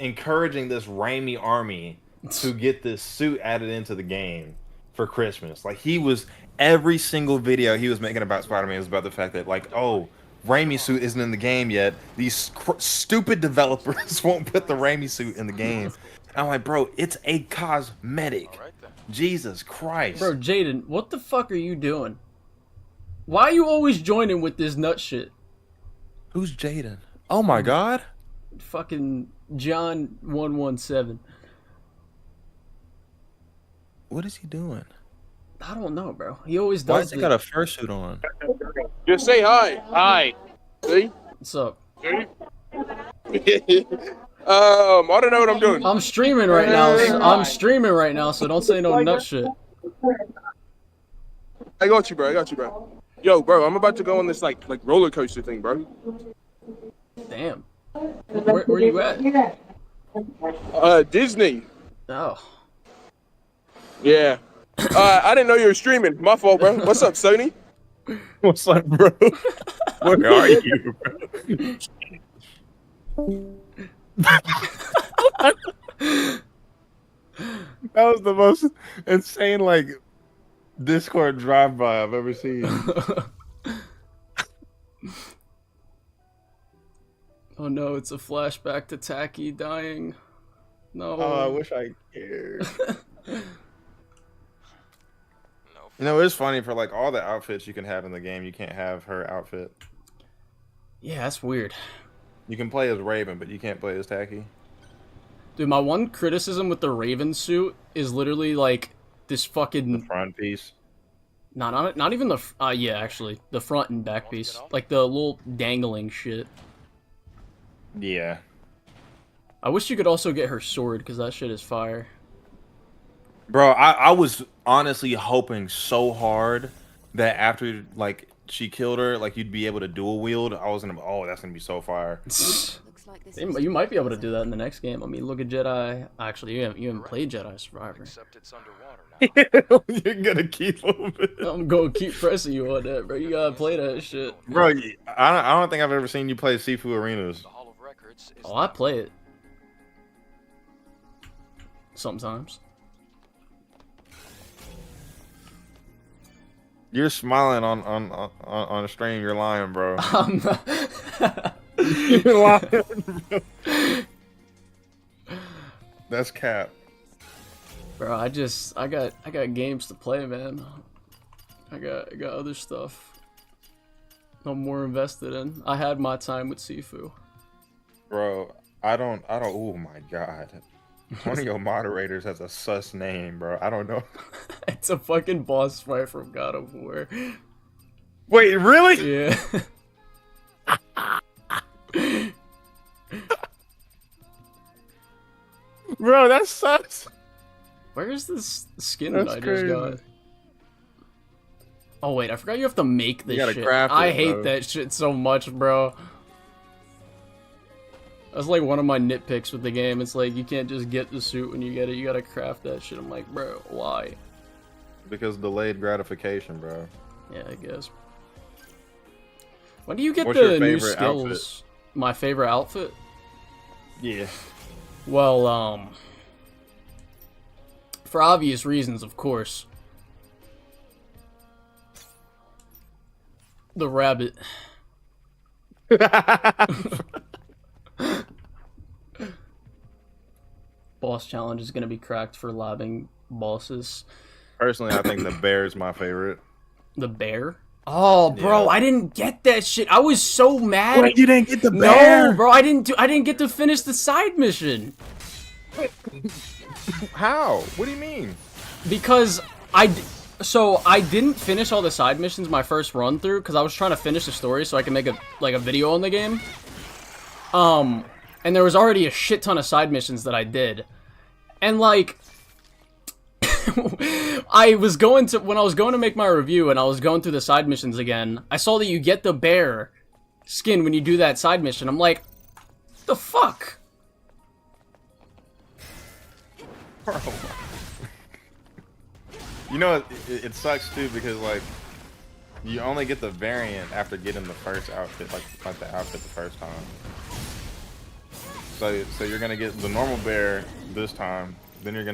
encouraging this Raimi army to get this suit added into the game for Christmas. Like he was, every single video he was making about Spider-Man was about the fact that like, oh, Raimi suit isn't in the game yet. These stupid developers won't put the Raimi suit in the game. And I'm like, bro, it's a cosmetic. Jesus Christ. Bro, Jaden, what the fuck are you doing? Why are you always joining with this nut shit? Who's Jaden? Oh my god. Fucking John 117. What is he doing? I don't know, bro. He always does. Why has he got a fursuit on? Just say hi. Hi. See? What's up? I don't know what I'm doing. I'm streaming right now. So don't say no nut shit. I got you, bro. Yo, bro, I'm about to go on this like roller coaster thing, bro. Damn. Where you at? Disney. Oh. Yeah. I didn't know you were streaming. My fault, bro. What's up, Sony? What's up, bro? Where are you, bro? That was the most insane, like, Discord drive-by I've ever seen. Oh no, it's a flashback to Tacky dying. No. Oh, I wish I cared. You know, it's funny, for like all the outfits you can have in the game, you can't have her outfit. Yeah, that's weird. You can play as Raven, but you can't play as Tacky. Dude, my one criticism with the Raven suit is literally like this fucking the front piece. Not even the yeah, actually, the front and back piece, like the little dangling shit. Yeah. I wish you could also get her sword, because that shit is fire. Bro, I was honestly hoping so hard that after, like, she killed her, like, you'd be able to dual wield. I was gonna, oh, that's gonna be so fire. Looks like this You might be able to do that in the next game. I mean, look at Jedi. Actually, you haven't played Jedi Survivor. Except it's underwater now. You're gonna keep moving. I'm gonna keep pressing you on that, bro. You gotta play that shit. Bro, I don't think I've ever seen you play Sifu Arenas. The Hall of Records is Oh, I play it. Sometimes. You're smiling on a stream. You're lying, bro. I'm not... You're lying, bro. That's cap. Bro, I got games to play, man. I got other stuff I'm more invested in. I had my time with Sifu. Bro, I don't, oh my god. One of your moderators has a sus name, bro. I don't know. It's a fucking boss fight from God of War. Wait, really? Yeah. Bro, that sucks. Where's this skin That's that I crazy. just got? Oh wait, I forgot you have to make this gotta shit. craft I it, hate bro. that shit so much, bro. That's like one of my nitpicks with the game. It's like you can't just get the suit when you get it. You gotta craft that shit. I'm like, bro, why? Because delayed gratification, bro. Yeah, I guess. When do you get What's the your new favorite skills? outfit? My favorite outfit? Yeah. Well, for obvious reasons, of course. The rabbit. Boss challenge is gonna be cracked for labbing bosses. Personally, I think the bear is my favorite. The bear? Oh, bro, Yeah. I didn't get that shit. I was so mad. Wait, you didn't get the No, bear? bro, I didn't get to finish the side mission. How? What do you mean? Because so I didn't finish all the side missions my first run through because I was trying to finish the story so I can make a video on the game. And there was already a shit ton of side missions that I did. And like when I was going to make my review and I was going through the side missions again, I saw that you get the bear skin when you do that side mission. I'm like, the fuck? You know, it sucks too because like you only get the variant after getting the first outfit, like the outfit the first time. So you're gonna get the normal bear this time, then you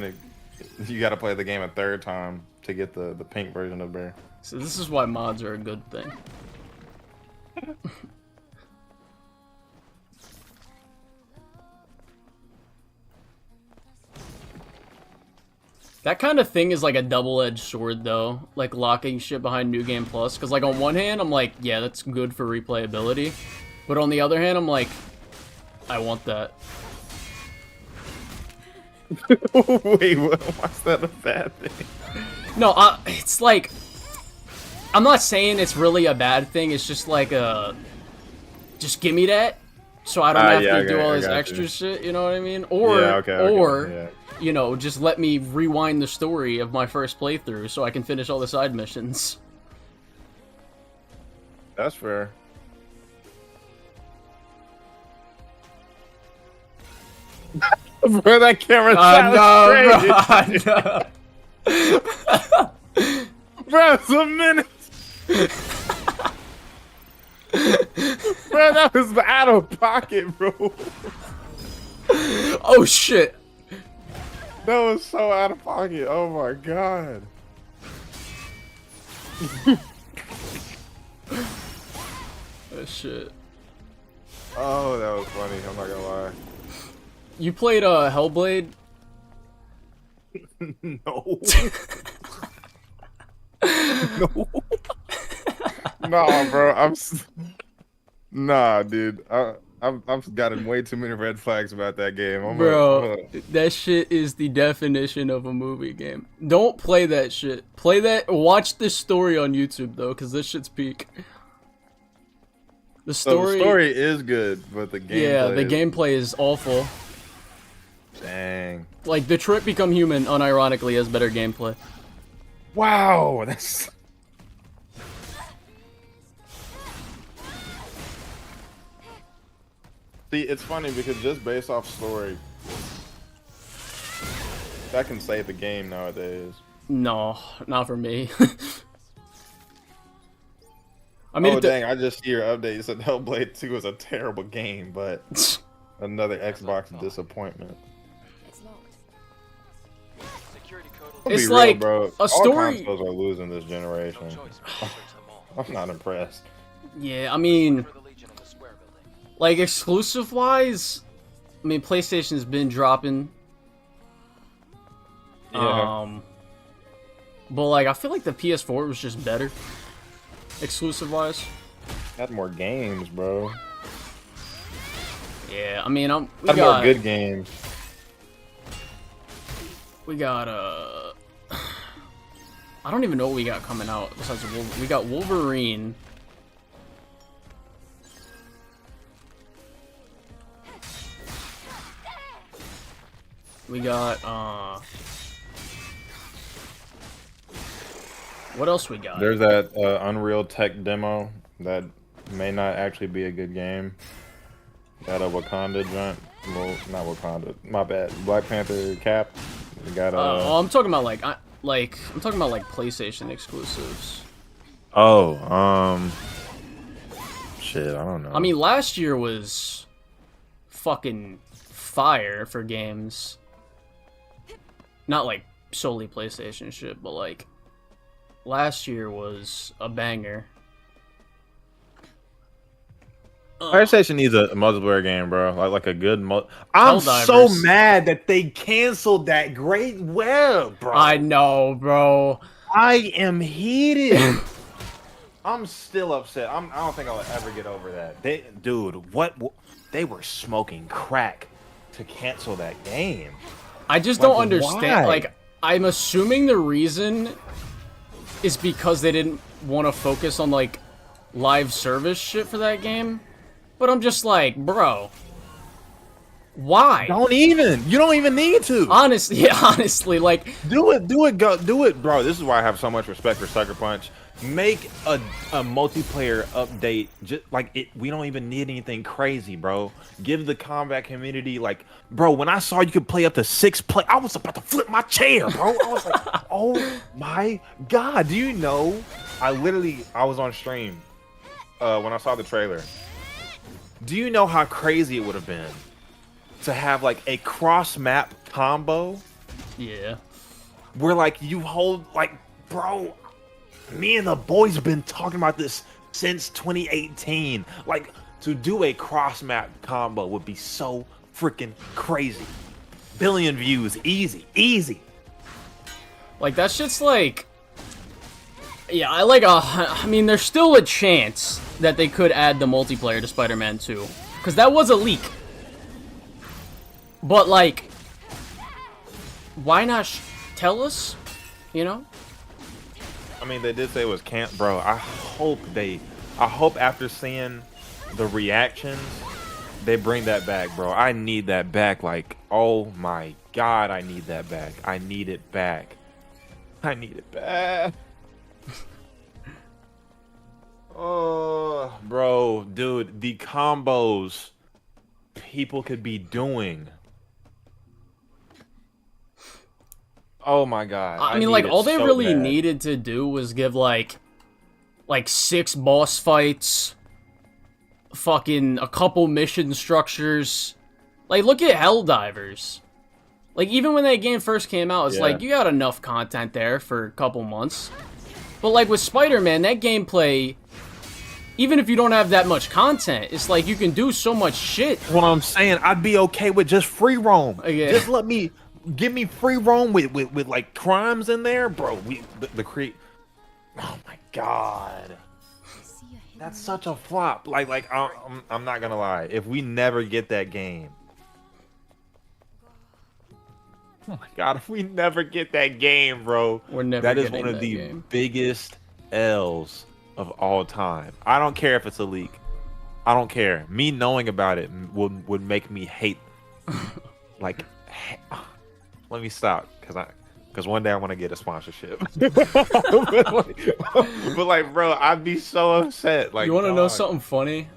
gotta play the game a third time to get the pink version of bear. So this is why mods are a good thing. That kind of thing is like a double-edged sword, though. Like, locking shit behind New Game Plus. Because, like, on one hand, I'm like, yeah, that's good for replayability. But on the other hand, I'm like, I want that. Wait, why's that a bad thing? No, it's like... I'm not saying it's really a bad thing. It's just like, just give me that. So I don't have to do all this extra shit, you know what I mean? Or, Yeah. you know, just let me rewind the story of my first playthrough so I can finish all the side missions. That's fair. Bro, that camera sounds crazy. Bro, Bro, it's a minute. Bro, that was out of pocket, bro. Oh, shit. That was so out of pocket. Oh my god. Oh, shit. Oh, that was funny. I'm not gonna lie. You played, Hellblade? No. No. Nah, bro. Nah, dude. I've gotten way too many red flags about that game. Bro, that shit is the definition of a movie game. Don't play that shit. Play that. Watch this story on YouTube, though, because this shit's peak. The story is good, but the gameplay the gameplay is awful. Dang. Like, Detroit Become Human, unironically, has better gameplay. Wow, that's... See, it's funny because just based off story, that can save the game nowadays. No, not for me. I mean, oh dang, I just see your update. You said Hellblade 2 is a terrible game, but another Xbox disappointment. It's locked. Security code I'll It's be real, like bro. a story- All consoles are losing this generation. no choice but to search them all. I'm not impressed. yeah, I mean, For the Legion in the square building. like, exclusive-wise, I mean, PlayStation's been dropping. Yeah. But, like, I feel like the PS4 was just better, exclusive-wise. Had more games, bro. Yeah, I mean, we Had got... more good games. We got, I don't even know what we got coming out besides we got Wolverine. We got, what else we got? There's that Unreal Tech demo that may not actually be a good game. Got a Wakanda joint. Well, not Wakanda. My bad. Black Panther cap. We got oh, I'm talking about I'm talking about like PlayStation exclusives. shit, I don't know. I mean, last year was fucking fire for games. Not like solely PlayStation shit, but like last year was a banger. PlayStation needs a multiplayer game, bro. Like a good I'm so Helldivers. mad that they canceled that Great Web, bro. I know, bro. I am heated. I'm still upset. I don't think I'll ever get over that. Dude, what? They were smoking crack to cancel that game. I just Like, don't understand. why? Like, I'm assuming the reason is because they didn't want to focus on like live service shit for that game. But I'm just like, bro, why? You don't even need to. Honestly, yeah, honestly, like, Do it, bro. This is why I have so much respect for Sucker Punch. Make a multiplayer update. Just like it, we don't even need anything crazy, bro. Give the combat community, like, bro. When I saw you could play up to 6 play, I was about to flip my chair, bro. I was like, oh my god. Do you know? I was on stream when I saw the trailer. Do you know how crazy it would have been to have like a cross map combo? yeah. Where like you hold like, bro, me and the boys been talking about this since 2018. Like, to do a cross map combo would be so freaking crazy. Billion views, easy. Like, that shit's like, yeah, I mean, there's still a chance that they could add the multiplayer to Spider-Man 2. Because that was a leak. But, like, why not tell us? You know? I mean, they did say it was bro. I hope after seeing the reactions, they bring that back, bro. I need that back. Like, oh my god, I need that back. I need it back. I need it back. Oh, bro, dude, the combos people could be doing. Oh my god. I mean, like, all they really needed to do was give, like 6 boss fights, fucking a couple mission structures. Like, look at Helldivers. Like, even when that game first came out, it's like, you got enough content there for a couple months. But, like, with Spider-Man, that gameplay, even if you don't have that much content, it's like, you can do so much shit. What I'm saying, I'd be okay with just free roam. Yeah. Just give me free roam with like crimes in there, bro. The creep. Oh my god, that's such a flop. Like I'm not gonna lie. If we never get that game, oh my god, if we never get that game, bro, We're never that is getting one of that the game. biggest L's of all time. I don't care if it's a leak. I don't care. Me knowing about it would make me hate like, let me stop because one day I want to get a sponsorship. but like, bro, I'd be so upset. Like, you want to know something funny?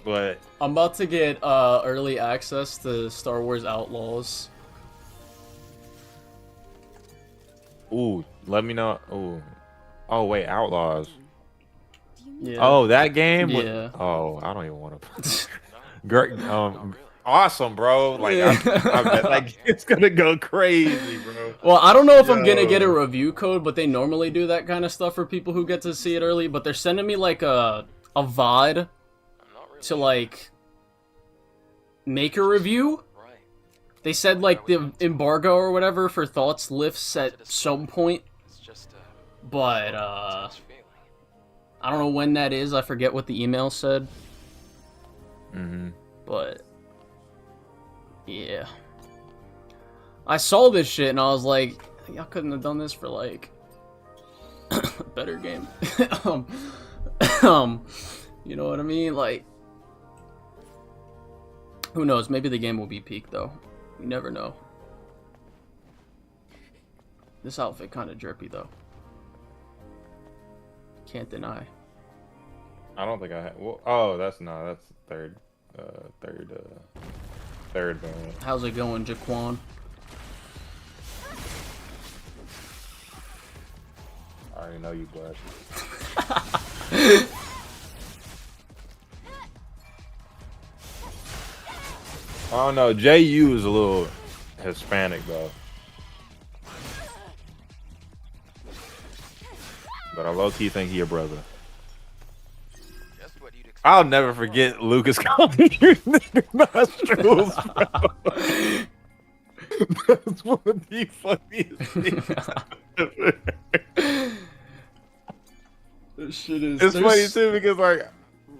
What? I'm about to get early access to Star Wars Outlaws. Ooh, let me know. Ooh. Oh wait, Outlaws. Yeah. Oh, that game? Yeah. Oh, I don't even want to. Great. Awesome, bro. Like, I bet like it's gonna go crazy, bro. Well, I don't know if I'm gonna get a review code, but they normally do that kind of stuff for people who get to see it early. But they're sending me like a VOD to like make a review. They said like the embargo or whatever for thoughts lifts at some point, but I don't know when that is. I forget what the email said. But yeah, I saw this shit and I was like, y'all couldn't have done this for like a better game. You know what I mean? Like, who knows? Maybe the game will be peak though. You never know. This outfit kind of jerpy though. Can't deny. I don't think I have. Well, oh, that's third variant. How's it going, Jaquan? I already know you blush. I don't know. JU is a little Hispanic though, but I low-key think he a brother. I'll never forget Lucas calling you nostrils, bro. That's one of the funniest things ever. This shit is. It's funny too because like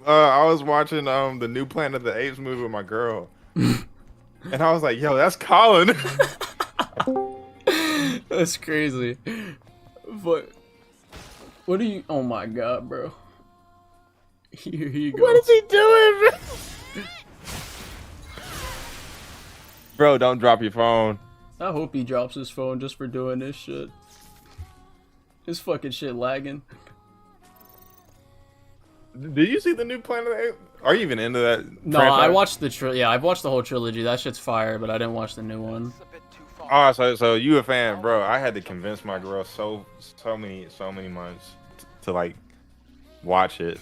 I was watching the new Planet of the Apes movie with my girl, and I was like, "Yo, that's Colin." That's crazy. But what do you? Oh my god, bro. Here you go. What is he doing, bro? Don't drop your phone. I hope he drops his phone just for doing this shit. His fucking shit lagging. Did you see the new Planet of the Apes? Are you even into that? No, franchise? I watched the yeah, I've watched the whole trilogy. That shit's fire, but I didn't watch the new one. Oh, so you a fan, bro? I had to convince my girl so many months to like watch it.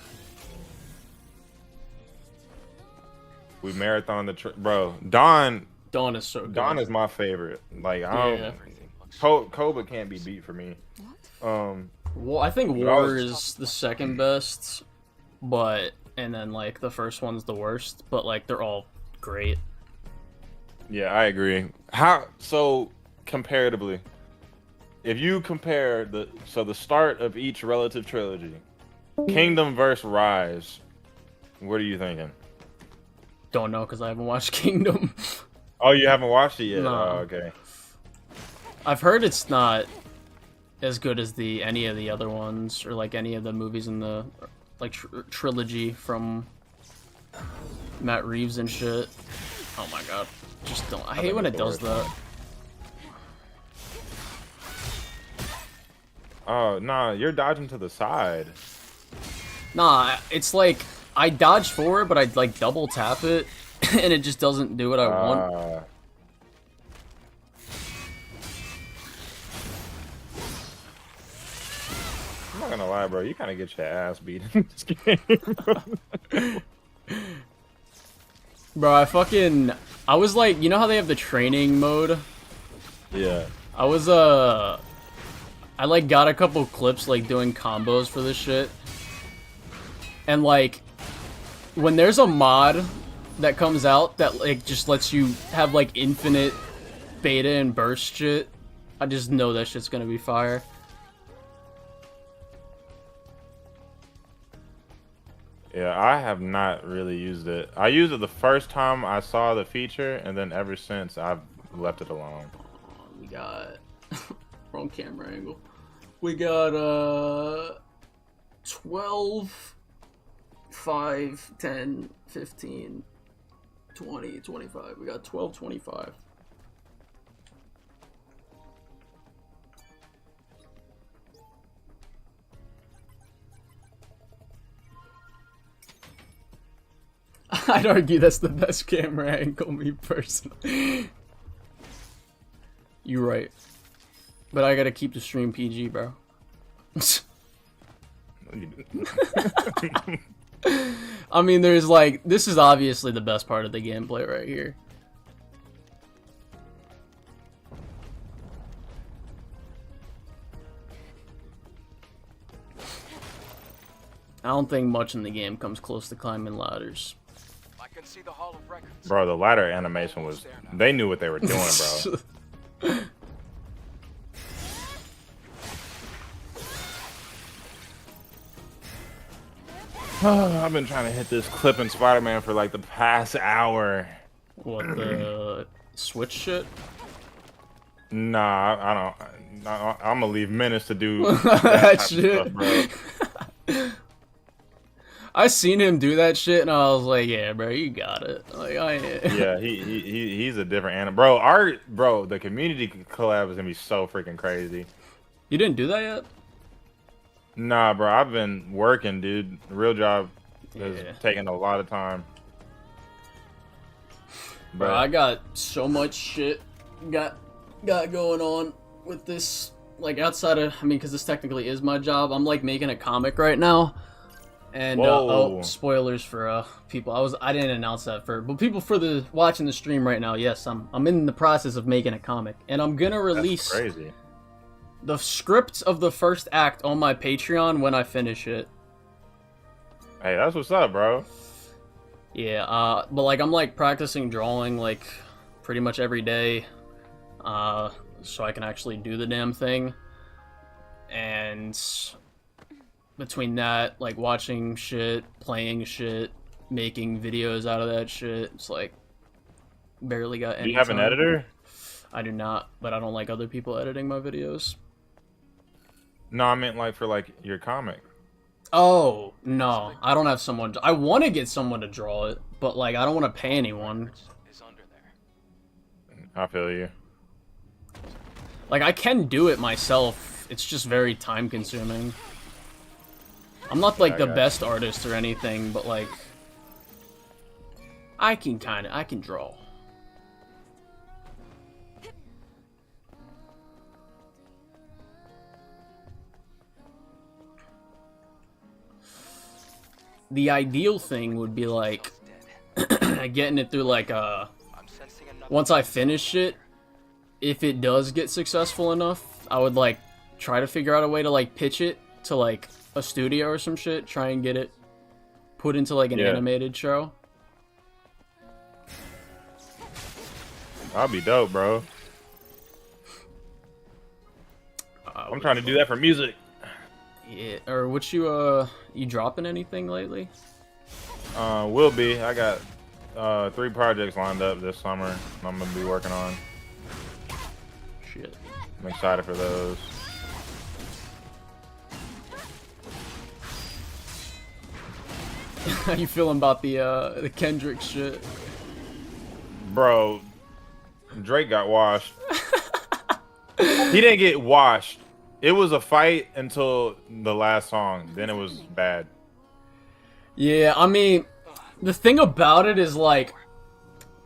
We marathon bro. Dawn is so good. Dawn is my favorite. Like Koba can't be beat for me. Well, I think War is the second best, and then like the first one's the worst, but like they're all great. Yeah, I agree. So comparatively, if you compare the start of each relative trilogy, Kingdom versus Rise, what are you thinking? Don't know because I haven't watched Kingdom. Oh, you haven't watched it yet? No. Oh, okay. I've heard it's not as good as any of the other ones, or like any of the movies in the like trilogy from Matt Reeves and shit. Oh my god, just don't. I hate when it does that. Oh nah, you're dodging to the side. Nah, it's like I dodge forward, but I like double tap it, and it just doesn't do what I want. I'm not gonna lie, bro. You kind of get your ass beat in this game. Bro, I was like, you know how they have the training mode? Yeah. I like got a couple clips like doing combos for this shit. And like, when there's a mod that comes out that like just lets you have like infinite beta and burst shit, I just know that shit's gonna be fire. Yeah, I have not really used it. I used it the first time I saw the feature, and then ever since I've left it alone. We got wrong camera angle. We got 12, 5, 10, 15, 20, 25. We got 12, 25. I'd argue that's the best camera angle, me personally. You're right. But I gotta keep the stream PG, bro. I mean, there's like, this is obviously the best part of the gameplay right here. I don't think much in the game comes close to climbing ladders. I can see the Hall of Records. Bro, the ladder animation was, they knew what they were doing, bro. I've been trying to hit this clip in Spider-Man for like the past hour. What, the Switch shit? Nah, I don't. I'm gonna leave Menace to do that shit. Stuff, bro. I seen him do that shit, and I was like, "Yeah, bro, you got it." Like, yeah, he's a different animal, bro. The community collab is gonna be so freaking crazy. You didn't do that yet? Nah, bro, I've been working, dude. The real job is taking a lot of time. Bro, I got so much shit got going on with this. Like, outside of, I mean, because this technically is my job. I'm like making a comic right now. And oh, spoilers for people. I didn't announce that but people for the watching the stream right now. Yes, I'm in the process of making a comic, and I'm gonna release the script of the first act on my Patreon when I finish it. Hey, that's what's up, bro. Yeah, but like I'm like practicing drawing like pretty much every day, so I can actually do the damn thing. And between that, like watching shit, playing shit, making videos out of that shit, it's like barely got any. Do you have an editor? I do not, but I don't like other people editing my videos. No, I meant like for like your comic. Oh, no, I don't have someone. I want to get someone to draw it, but like I don't want to pay anyone. I feel you. Like I can do it myself. It's just very time consuming. I'm not like the best artist or anything, but like I can draw. The ideal thing would be like getting it through like once I finish it, if it does get successful enough, I would like try to figure out a way to like pitch it to like a studio or some shit, try and get it put into like an animated show. That'd be dope, bro. I'm trying to do that for music. Yeah, or what you dropping anything lately? Will be. I got 3 projects lined up this summer I'm gonna be working on. Shit. I'm excited for those. How you feeling about the Kendrick shit? Bro, Drake got washed. He didn't get washed. It was a fight until the last song. Then it was bad. Yeah, I mean, the thing about it is like,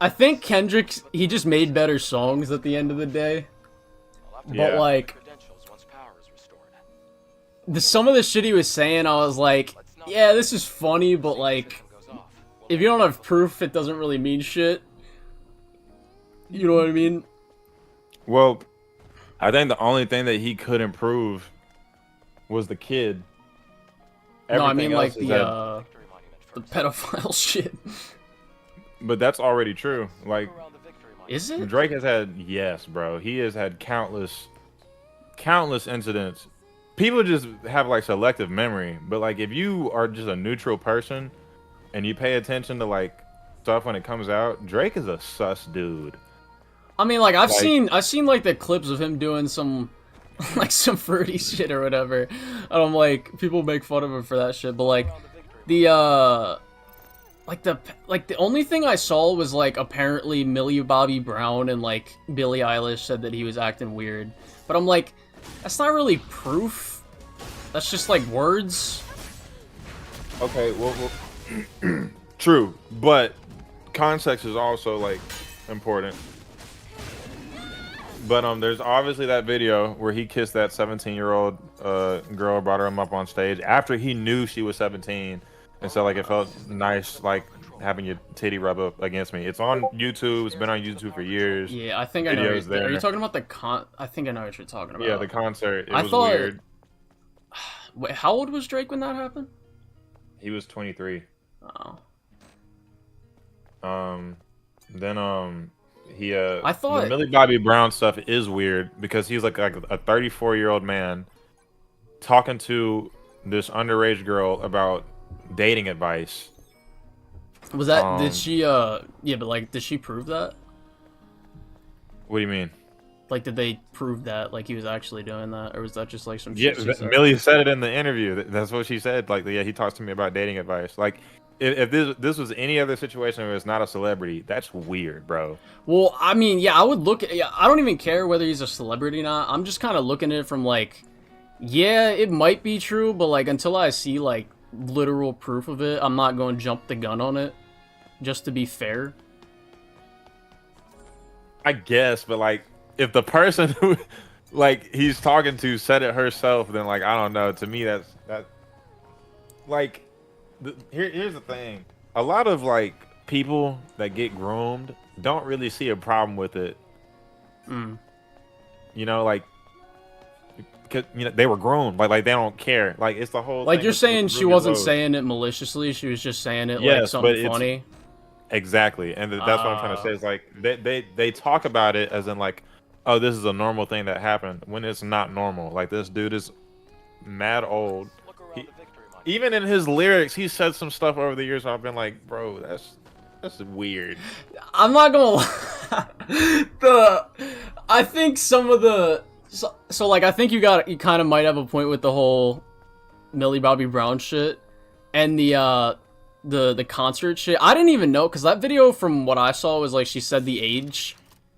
I think Kendrick, he just made better songs at the end of the day. But like, some of the shit he was saying, I was like, yeah, this is funny, but like, if you don't have proof, it doesn't really mean shit. You know what I mean? Well, I think the only thing that he could improve was the kid. No, I mean like the pedophile shit. But that's already true. Like, is it? Drake has had, yes, bro. He has had countless incidents. People just have like selective memory, but like if you are just a neutral person and you pay attention to like stuff when it comes out, Drake is a sus dude. I mean, like I've seen like the clips of him doing some like some fruity shit or whatever, and I'm like, people make fun of him for that shit, but like the like the only thing I saw was like apparently Millie Bobby Brown and like Billie Eilish said that he was acting weird, but I'm like, that's not really proof. That's just like words. Okay, well true, but context is also like important. But there's obviously that video where he kissed that 17-year-old girl, brought her up on stage after he knew she was 17, and so like it felt nice, like having your titty rub up against me. It's on YouTube. It's been on YouTube for years. Yeah, I think I know. Are you talking about the I think I know what you're talking about. Yeah, the concert. It was weird. Wait, how old was Drake when that happened? He was 23. Oh. Then I thought the Millie Bobby Brown stuff is weird because he's like a 34-year-old man talking to this underage girl about dating advice. Was that did she yeah, but like did she prove that? What do you mean? Like did they prove that like he was actually doing that, or was that just like some shit she said? Millie said it in the interview. That's what she said. Like, yeah, he talks to me about dating advice. Like, if this was any other situation where it's not a celebrity, that's weird, bro. Well, I mean, yeah, I would look at. Yeah, I don't even care whether he's a celebrity or not. I'm just kind of looking at it from like, yeah, it might be true, but like until I see like literal proof of it, I'm not going to jump the gun on it. Just to be fair. I guess, but like, if the person who like he's talking to said it herself, then like I don't know. To me, that like. Here's the thing. A lot of like people that get groomed don't really see a problem with it. You know, like, cause, you know, they were groomed. Like they don't care. Like it's the whole. Like thing you're saying, she wasn't low. saying it maliciously. She was just saying it like something funny. Exactly, and that's what I'm trying to say. Is like they talk about it as in like, oh, this is a normal thing that happened when it's not normal. Like this dude is mad old. Even in his lyrics, he said some stuff over the years where I've been like, bro, that's weird. I'm not gonna lie. I think some of the so like I think you kind of might have a point with the whole Millie Bobby Brown shit and the concert shit. I didn't even know because that video from what I saw was like she said the age,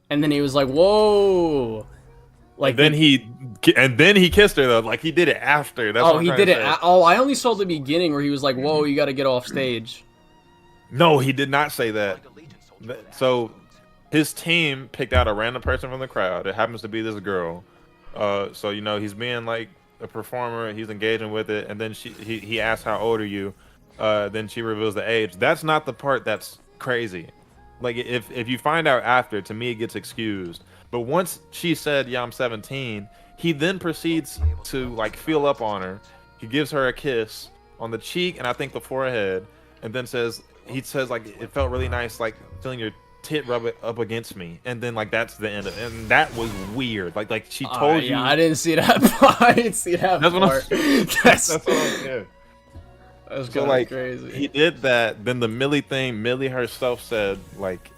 and then he was like, whoa. Like then he kissed her though. Like he did it after. That's he did it. I only saw the beginning where he was like, "Whoa, you got to get off stage." No, he did not say that. So his team picked out a random person from the crowd. It happens to be this girl. So you know he's being like a performer. He's engaging with it, and then he asks, "How old are you?" Then she reveals the age. That's not the part that's crazy. Like if you find out after, to me it gets excused. But once she said, yeah, I'm 17, he then proceeds to like feel up on her. He gives her a kiss on the cheek and I think the forehead, and then he says like it felt really nice, like feeling your tit rub it up against me, and then like that's the end of it. And that was weird. Like she told you. Yeah, I didn't see that part. I didn't see that that's part. That's what I'm saying. That's so like crazy. He did that. Then the Millie thing, Millie herself said like,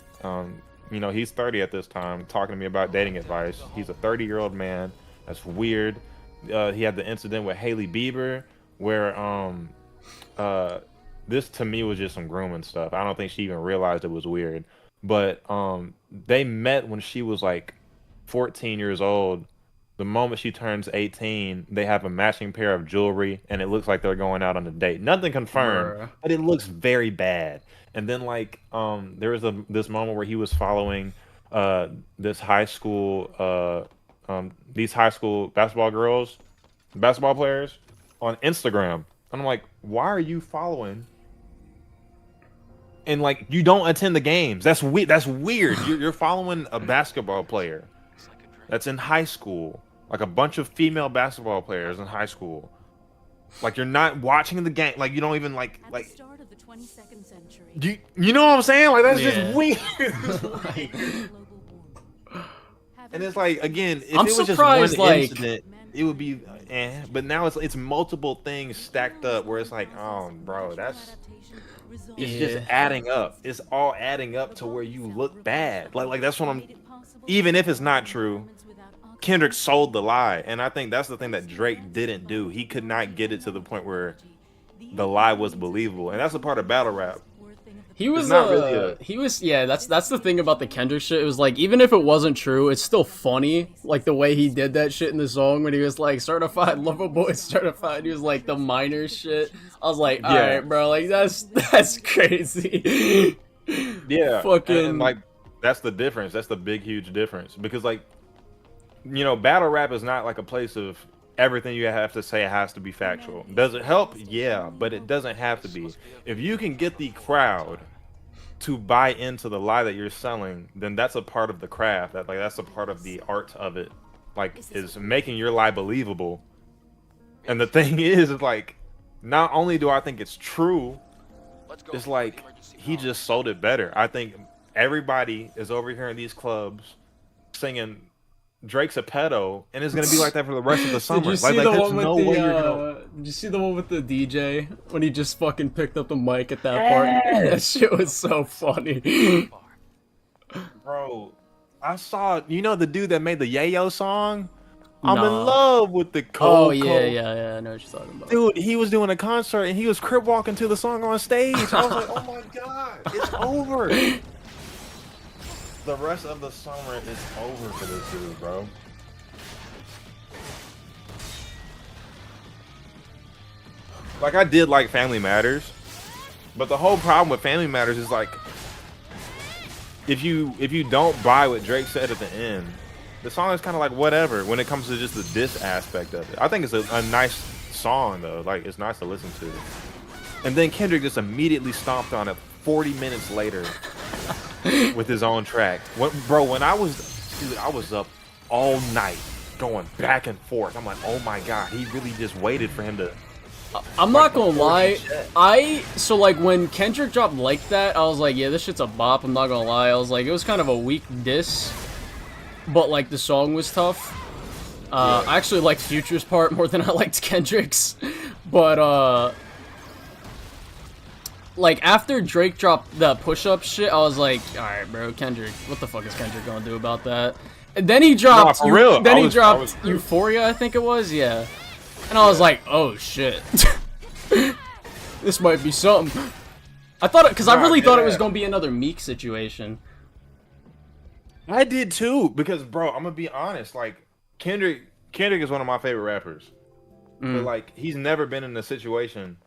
you know, he's 30 at this time, talking to me about dating advice. He's a 30-year-old man. That's weird. He had the incident with Hailey Bieber, where this to me was just some grooming stuff. I don't think she even realized it was weird. But they met when she was like 14 years old. The moment she turns 18, they have a matching pair of jewelry, and it looks like they're going out on a date. Nothing confirmed, but it looks very bad. And then like there was this moment where he was following these high school basketball players on Instagram. And I'm like, why are you following? And like you don't attend the games. That's weird. You're following a basketball player that's in high school, like a bunch of female basketball players in high school. Like you're not watching the game. Like you don't even like. Start of the 22nd century. You know what I'm saying? Like that's just weird. And it's like again, if it was just one incident, it would be. But now it's multiple things stacked up where it's like, oh, bro, it's just adding up. It's all adding up to where you look bad. Like that's what I'm. Even if it's not true, Kendrick sold the lie, and I think that's the thing that Drake didn't do. He could not get it to the point where the lie was believable, and that's a part of battle rap. He was not really he was yeah, that's the thing about the Kendrick shit. It was like even if it wasn't true, it's still funny. Like the way he did that shit in the song when he was like certified lover boy certified. He was like the minor shit. I was like, all right, bro, like that's crazy. Yeah, fucking and like that's the difference. That's the big huge difference because like you know, battle rap is not like a place of everything you have to say has to be factual. Does it help? Yeah, but it doesn't have to be. If you can get the crowd to buy into the lie that you're selling, then that's a part of the craft. That's a part of the art of it. Like, is making your lie believable. And the thing is like, not only do I think it's true, it's like he just sold it better. I think everybody is over here in these clubs singing Drake's a pedo, and it's gonna be like that for the rest of the summer. Did you see the one with Did you see the one with the DJ when he just fucking picked up the mic at that part? That shit was so funny. Bro, I saw, you know, the dude that made the Yayo song? I'm in love with the Coco. Oh yeah, I know what you're talking about. Dude, he was doing a concert and he was crip walking to the song on stage. I was like, oh my god, it's over. The rest of the summer is over for this dude, bro. Like, I did like Family Matters, but the whole problem with Family Matters is like, if you don't buy what Drake said at the end, the song is kind of like whatever when it comes to just the diss aspect of it. I think it's a nice song though, like it's nice to listen to. And then Kendrick just immediately stomped on it 40 minutes later with his own track. When I was up all night going back and forth. I'm like, oh my god, he really just waited for him to. I'm not gonna lie, so like when Kendrick dropped Like That, I was like, yeah, this shit's a bop. I'm not gonna lie, I was like, it was kind of a weak diss, but like the song was tough. I actually liked Future's part more than I liked Kendrick's, but like after Drake dropped that push-up shit, I was like, all right, bro, Kendrick, what the fuck is Kendrick gonna do about that? And then he dropped, Euphoria, I think it was, yeah. And I was like, oh shit, this might be something. I thought it, because I really thought it was gonna be another Meek situation. I did too, because bro, I'm gonna be honest, like Kendrick is one of my favorite rappers, but like he's never been in a situation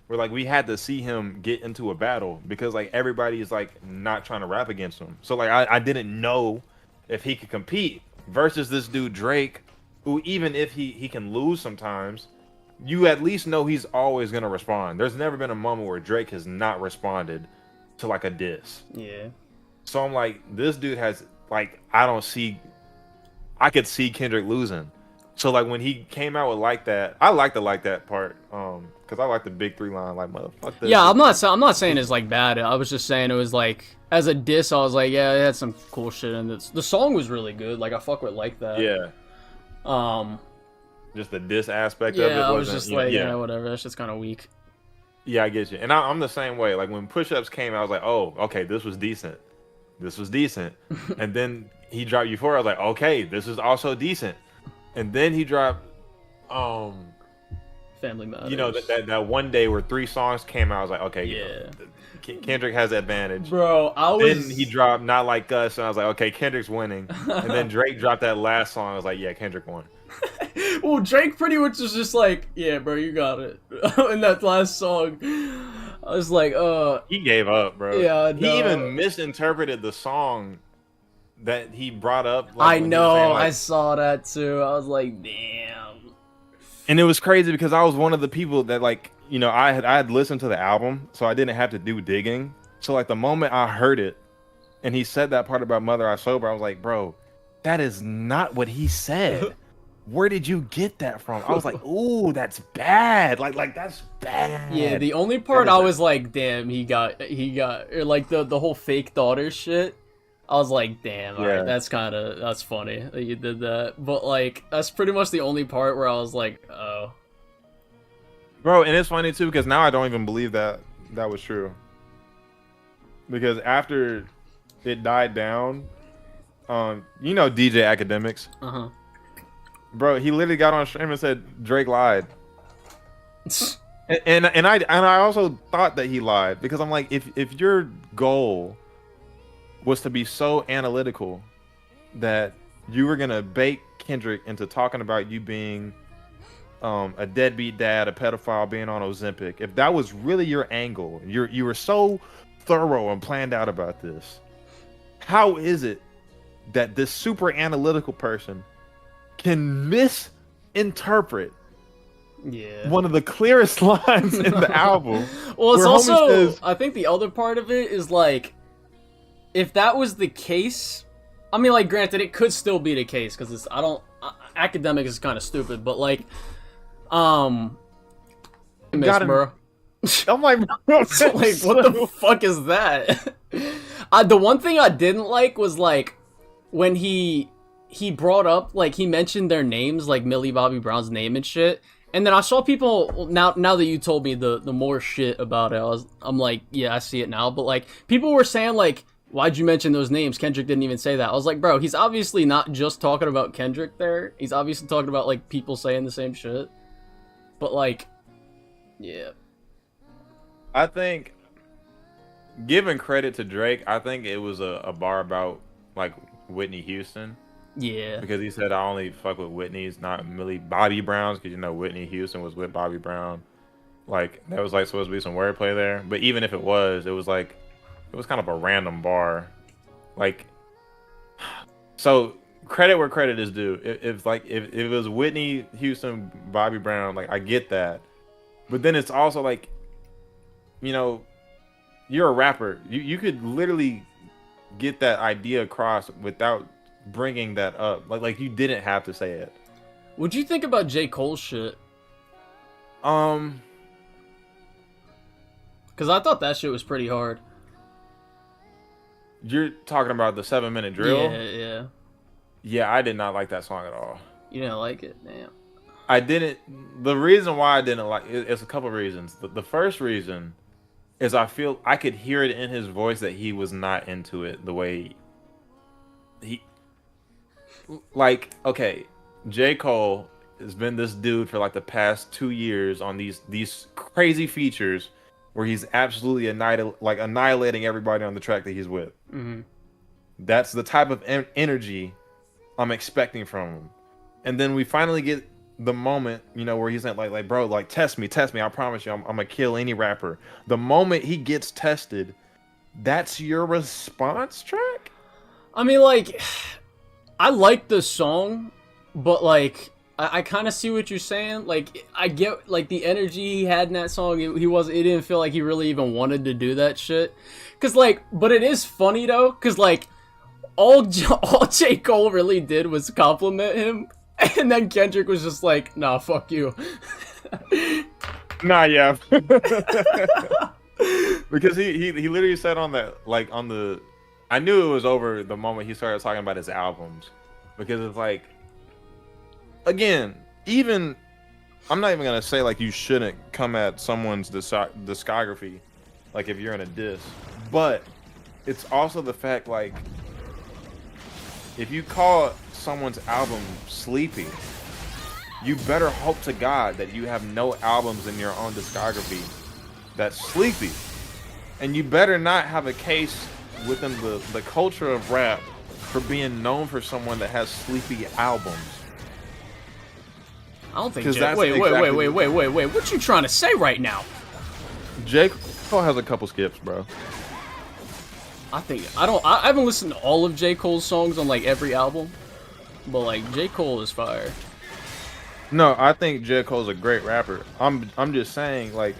where like we had to see him get into a battle because like everybody is like not trying to rap against him. So like I didn't know if he could compete versus this dude Drake, who even if he can lose sometimes, you at least know he's always gonna respond. There's never been a moment where Drake has not responded to like a diss. Yeah. So I'm like, this dude has like, I could see Kendrick losing. So like when he came out with Like That, I like the Like That part, because I like the big 3 line, like motherfucker. Yeah, I'm not saying it's like bad. I was just saying it was like as a diss. I was like, yeah, it had some cool shit in it. The song was really good. Like I fuck with Like That. Yeah. Just the diss aspect of it. Yeah, I was just like, yeah, whatever. That's just kind of weak. Yeah, I get you. And I'm the same way. Like when Push-Ups came, I was like, oh, okay, this was decent. This was decent. And then he dropped Euphoria. I was like, okay, this is also decent. And then he dropped, Family Matters. You know, that one day where 3 songs came out. I was like, okay, yeah, Kendrick has the advantage. Bro, Then he dropped Not Like Us, and I was like, okay, Kendrick's winning. And then Drake dropped that last song. I was like, yeah, Kendrick won. Well, Drake pretty much was just like, yeah, bro, you got it. In that last song, I was like, he gave up, bro. Yeah, he even misinterpreted the song that he brought up. Like, I know, saying, like, I saw that too. I was like, damn. And it was crazy because I was one of the people that, like, you know, I had listened to the album, so I didn't have to do digging. So like the moment I heard it, and he said that part about Mother I Sober, I was like, bro, that is not what he said. Where did you get that from? I was like, ooh, that's bad. Like that's bad. Yeah, the only part I was like, damn, he got like the whole fake daughter shit. I was like, damn, alright, that's funny that you did that. But like, that's pretty much the only part where I was like, oh. Bro, and it's funny too, because now I don't even believe that was true. Because after it died down, you know DJ Academics? Uh-huh. Bro, he literally got on stream and said Drake lied. And I also thought that he lied because I'm like, if your goal was to be so analytical that you were gonna bait Kendrick into talking about you being a deadbeat dad, a pedophile, being on Ozempic, if that was really your angle, you were so thorough and planned out about this, how is it that this super analytical person can misinterpret one of the clearest lines in the album? Well, it's where homie also, says, I think the other part of it is like, if that was the case, I mean, like, granted, it could still be the case because it's, academic is kind of stupid, but like, miss, bro. I'm like, So, like, what the fuck is that? The one thing I didn't like was like when he brought up, like, he mentioned their names, like Millie Bobby Brown's name and shit. And then I saw people, now that you told me the more shit about it, I'm like, yeah, I see it now. But like, people were saying like, why'd you mention those names? Kendrick didn't even say that. I was like, bro, he's obviously not just talking about Kendrick there. He's obviously talking about like people saying the same shit. But like, yeah. I think, giving credit to Drake, I think it was a bar about like Whitney Houston. Yeah. Because he said I only fuck with Whitney's, not Millie Bobby Brown's, because you know Whitney Houston was with Bobby Brown. Like, that was like supposed to be some wordplay there. But even if it was like, it was kind of a random bar. Like, so credit where credit is due. If it was Whitney Houston, Bobby Brown, like, I get that. But then it's also like, you know, you're a rapper. You could literally get that idea across without bringing that up. Like you didn't have to say it. What'd you think about J. Cole's shit? Because I thought that shit was pretty hard. You're talking about the 7-minute drill? Yeah. Yeah, I did not like that song at all. You didn't like it? Damn. I didn't. The reason why I didn't like it, it's a couple reasons. The first reason is I feel I could hear it in his voice that he was not into it the way he. Like, okay, J. Cole has been this dude for like the past 2 years on these crazy features where he's absolutely annihilating everybody on the track that he's with. Mm-hmm. That's the type of energy I'm expecting from him. And then we finally get the moment, you know, where he's like, bro, like, test me. I promise you, I'm gonna kill any rapper. The moment he gets tested, that's your response track? I mean, like, I like the song, but like, I kind of see what you're saying. Like, I get like the energy he had in that song. It didn't feel like he really even wanted to do that shit. Cause like, but it is funny though, cause like, all J. Cole really did was compliment him, and then Kendrick was just like, nah, fuck you. Nah, yeah. Because he literally said on that, like, on the, I knew it was over the moment he started talking about his albums. Because it's like, again, even, I'm not even going to say like you shouldn't come at someone's discography, like if you're in a diss. But it's also the fact, like, if you call someone's album sleepy, you better hope to God that you have no albums in your own discography that's sleepy. And you better not have a case within the culture of rap for being known for someone that has sleepy albums. I don't think Wait. What you trying to say right now? J. Cole has a couple skips, bro. I haven't listened to all of J. Cole's songs on like every album, but like J. Cole is fire. No, I think J. Cole's a great rapper. I'm just saying, like,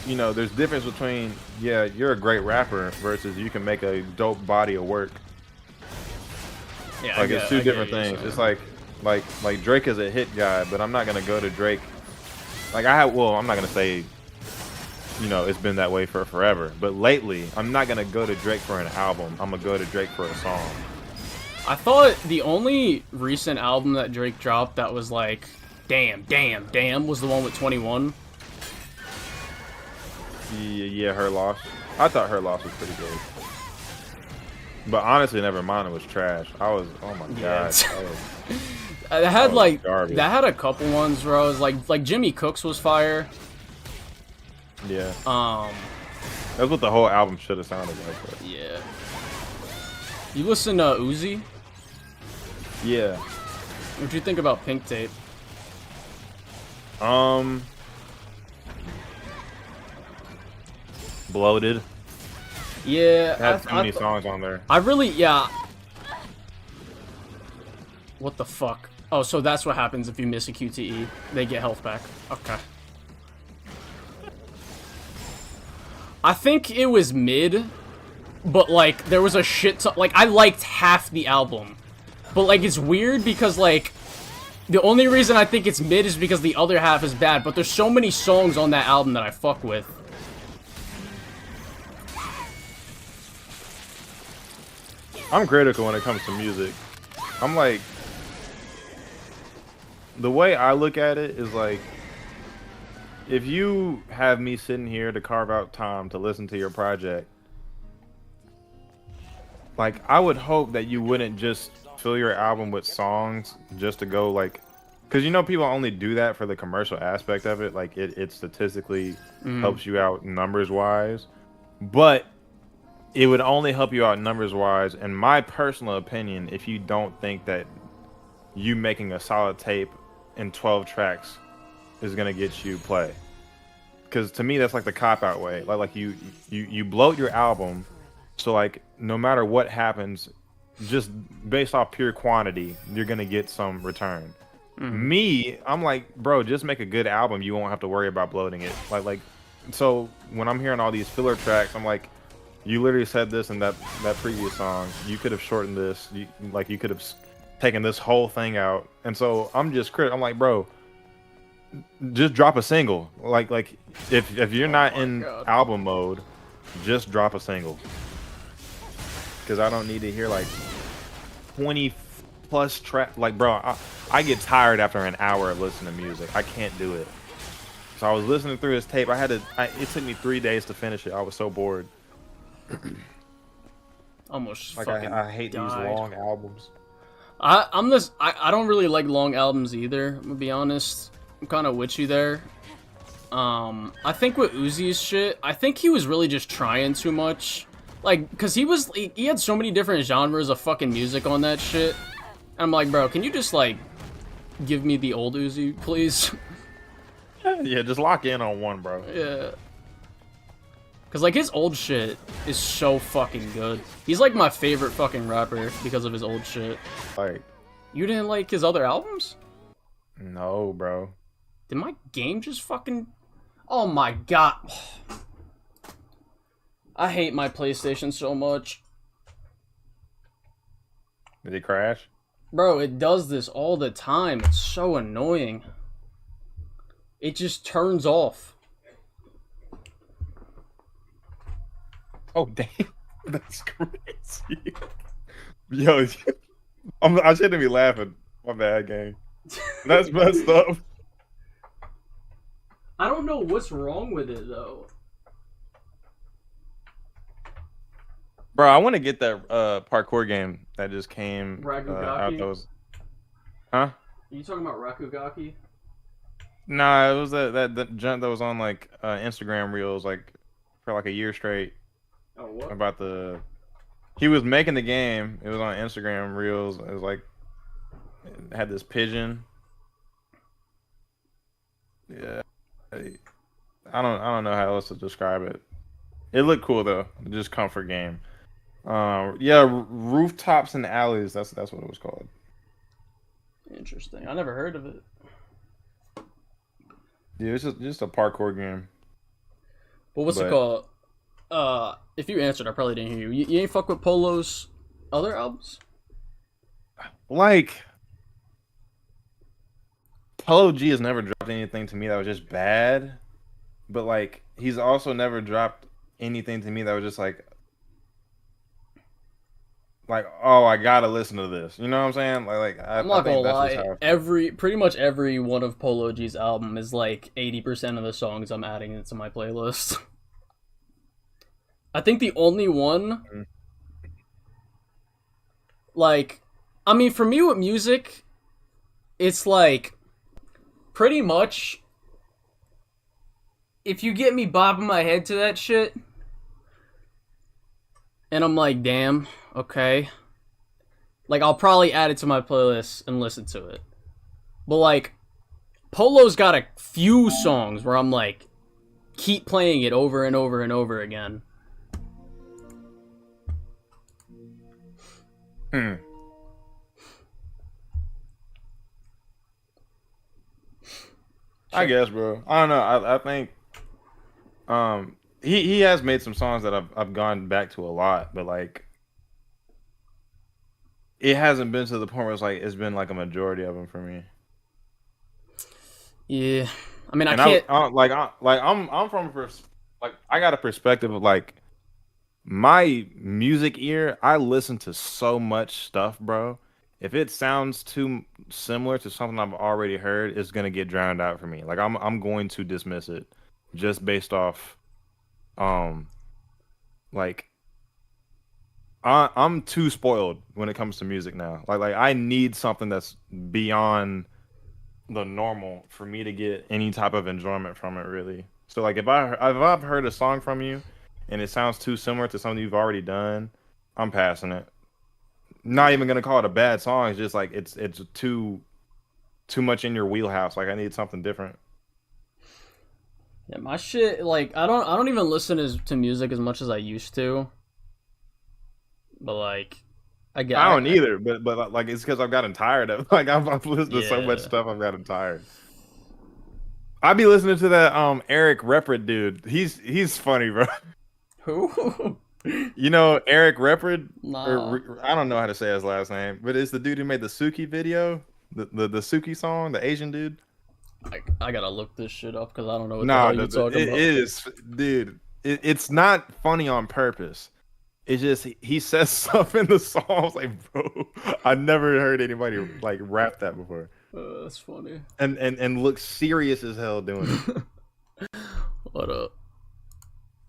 you know, there's difference between, yeah, you're a great rapper versus you can make a dope body of work. Yeah, like, it's two different things. It's like Drake is a hit guy, but I'm not gonna go to Drake. Like, I'm not gonna say, you know, it's been that way for forever. But lately, I'm not gonna go to Drake for an album. I'm gonna go to Drake for a song. I thought the only recent album that Drake dropped that was like, damn, was the one with 21. Yeah, Her Loss. I thought Her Loss was pretty good. But honestly, Nevermind, it was trash. Oh my god. That had like, that had a couple ones where I was like Jimmy Cooks was fire. Yeah. Um, That's what the whole album should have sounded like. But... yeah. You listen to Uzi? Yeah. What'd you think about Pink Tape? Bloated. Yeah, It had so many songs on there. I really, yeah. What the fuck? Oh, so that's what happens if you miss a QTE. They get health back. Okay. I think it was mid, but, like, there was a shit ton. Like, I liked half the album. But, like, it's weird because, like, the only reason I think it's mid is because the other half is bad. But there's so many songs on that album that I fuck with. I'm critical when it comes to music. I'm like, the way I look at it is like, if you have me sitting here to carve out time to listen to your project, like, I would hope that you wouldn't just fill your album with songs just to go, like, because you know people only do that for the commercial aspect of it. Like, it statistically helps you out numbers wise, but it would only help you out numbers wise, in my personal opinion, if you don't think that you making a solid tape in 12 tracks is gonna get you play. Because to me, that's like the cop out way. Like you bloat your album, so like no matter what happens, just based off pure quantity, you're gonna get some return. Me, I'm like, bro, just make a good album. You won't have to worry about bloating it. Like so when I'm hearing all these filler tracks, I'm like, you literally said this in that previous song. You could have shortened this. You could have taken this whole thing out. And so I'm just critical. I'm like, bro, just drop a single. Like if you're not in album mode, just drop a single. Because I don't need to hear like 20 plus track. Like, bro, I get tired after an hour of listening to music. I can't do it. So I was listening through his tape. It took me 3 days to finish it. I was so bored. Almost like fucking I hate died. these long albums. I don't really like long albums either, I'm gonna be honest. I'm kind of with you there. I think with Uzi's shit, I think he was really just trying too much. Like, cause he had so many different genres of fucking music on that shit. And I'm like, bro, can you just like give me the old Uzi, please? Yeah, just lock in on one, bro. Yeah. Cause like his old shit is so fucking good. He's like my favorite fucking rapper because of his old shit. Like, you didn't like his other albums? No, bro. Did my game just fucking... Oh my god. I hate my PlayStation so much. Did it crash? Bro, it does this all the time. It's so annoying. It just turns off. Oh, damn. That's crazy. Yo, I shouldn't be laughing. My bad, gang. That's messed up. I don't know what's wrong with it, though. Bro, I want to get that parkour game that just came out. Rakugaki? Those... Huh? Are you talking about Rakugaki? Nah, it was that junk that was on like Instagram reels like for like a year straight. Oh, what? About he was making the game. It was on Instagram reels. It was like it had this pigeon. Yeah, I don't know how else to describe it. It looked cool though. Just comfort game. Yeah, rooftops and alleys. That's what it was called. Interesting. I never heard of it. Yeah, it's just a parkour game. But what's it called? If you answered, I probably didn't hear you. You ain't fuck with Polo's other albums? Like, Polo G has never dropped anything to me that was just bad. But, like, he's also never dropped anything to me that was just like, oh, I gotta listen to this. You know what I'm saying? I'm not gonna lie. Pretty much every one of Polo G's album is like 80% of the songs I'm adding into my playlist. I think the only one, like, I mean, for me with music, it's like, pretty much, if you get me bobbing my head to that shit, and I'm like, damn, okay. Like, I'll probably add it to my playlist and listen to it. But, like, Polo's got a few songs where I'm like, keep playing it over and over and over again. I guess, bro. I don't know. I think he has made some songs that I've gone back to a lot, but like it hasn't been to the point where it's been like a majority of them for me. Yeah, I mean, I'm from I got a perspective of like my music ear. I listen to so much stuff, bro. If it sounds too similar to something I've already heard, it's gonna get drowned out for me. Like I'm going to dismiss it just based off, like I'm too spoiled when it comes to music now. Like I need something that's beyond the normal for me to get any type of enjoyment from it, really. So like if I've heard a song from you and it sounds too similar to something you've already done, I'm passing it. Not even gonna call it a bad song. It's just like it's too much in your wheelhouse. Like I need something different. Yeah, my shit, like I don't even listen to music as much as I used to. But like, I don't either. But like it's because I've gotten tired of. Like I've listened to so much stuff. I've gotten tired. I be listening to that Eric Reprid dude. He's funny, bro. Who? You know Eric Reprid? Nah. I don't know how to say his last name, but it's the dude who made the Suki video, the Suki song, the Asian dude. I gotta look this shit up because I don't know what the hell you're talking about. It is, dude. It's not funny on purpose. It's just he says stuff in the songs like, bro, I never heard anybody like rap that before. That's funny. And look serious as hell doing it. What up?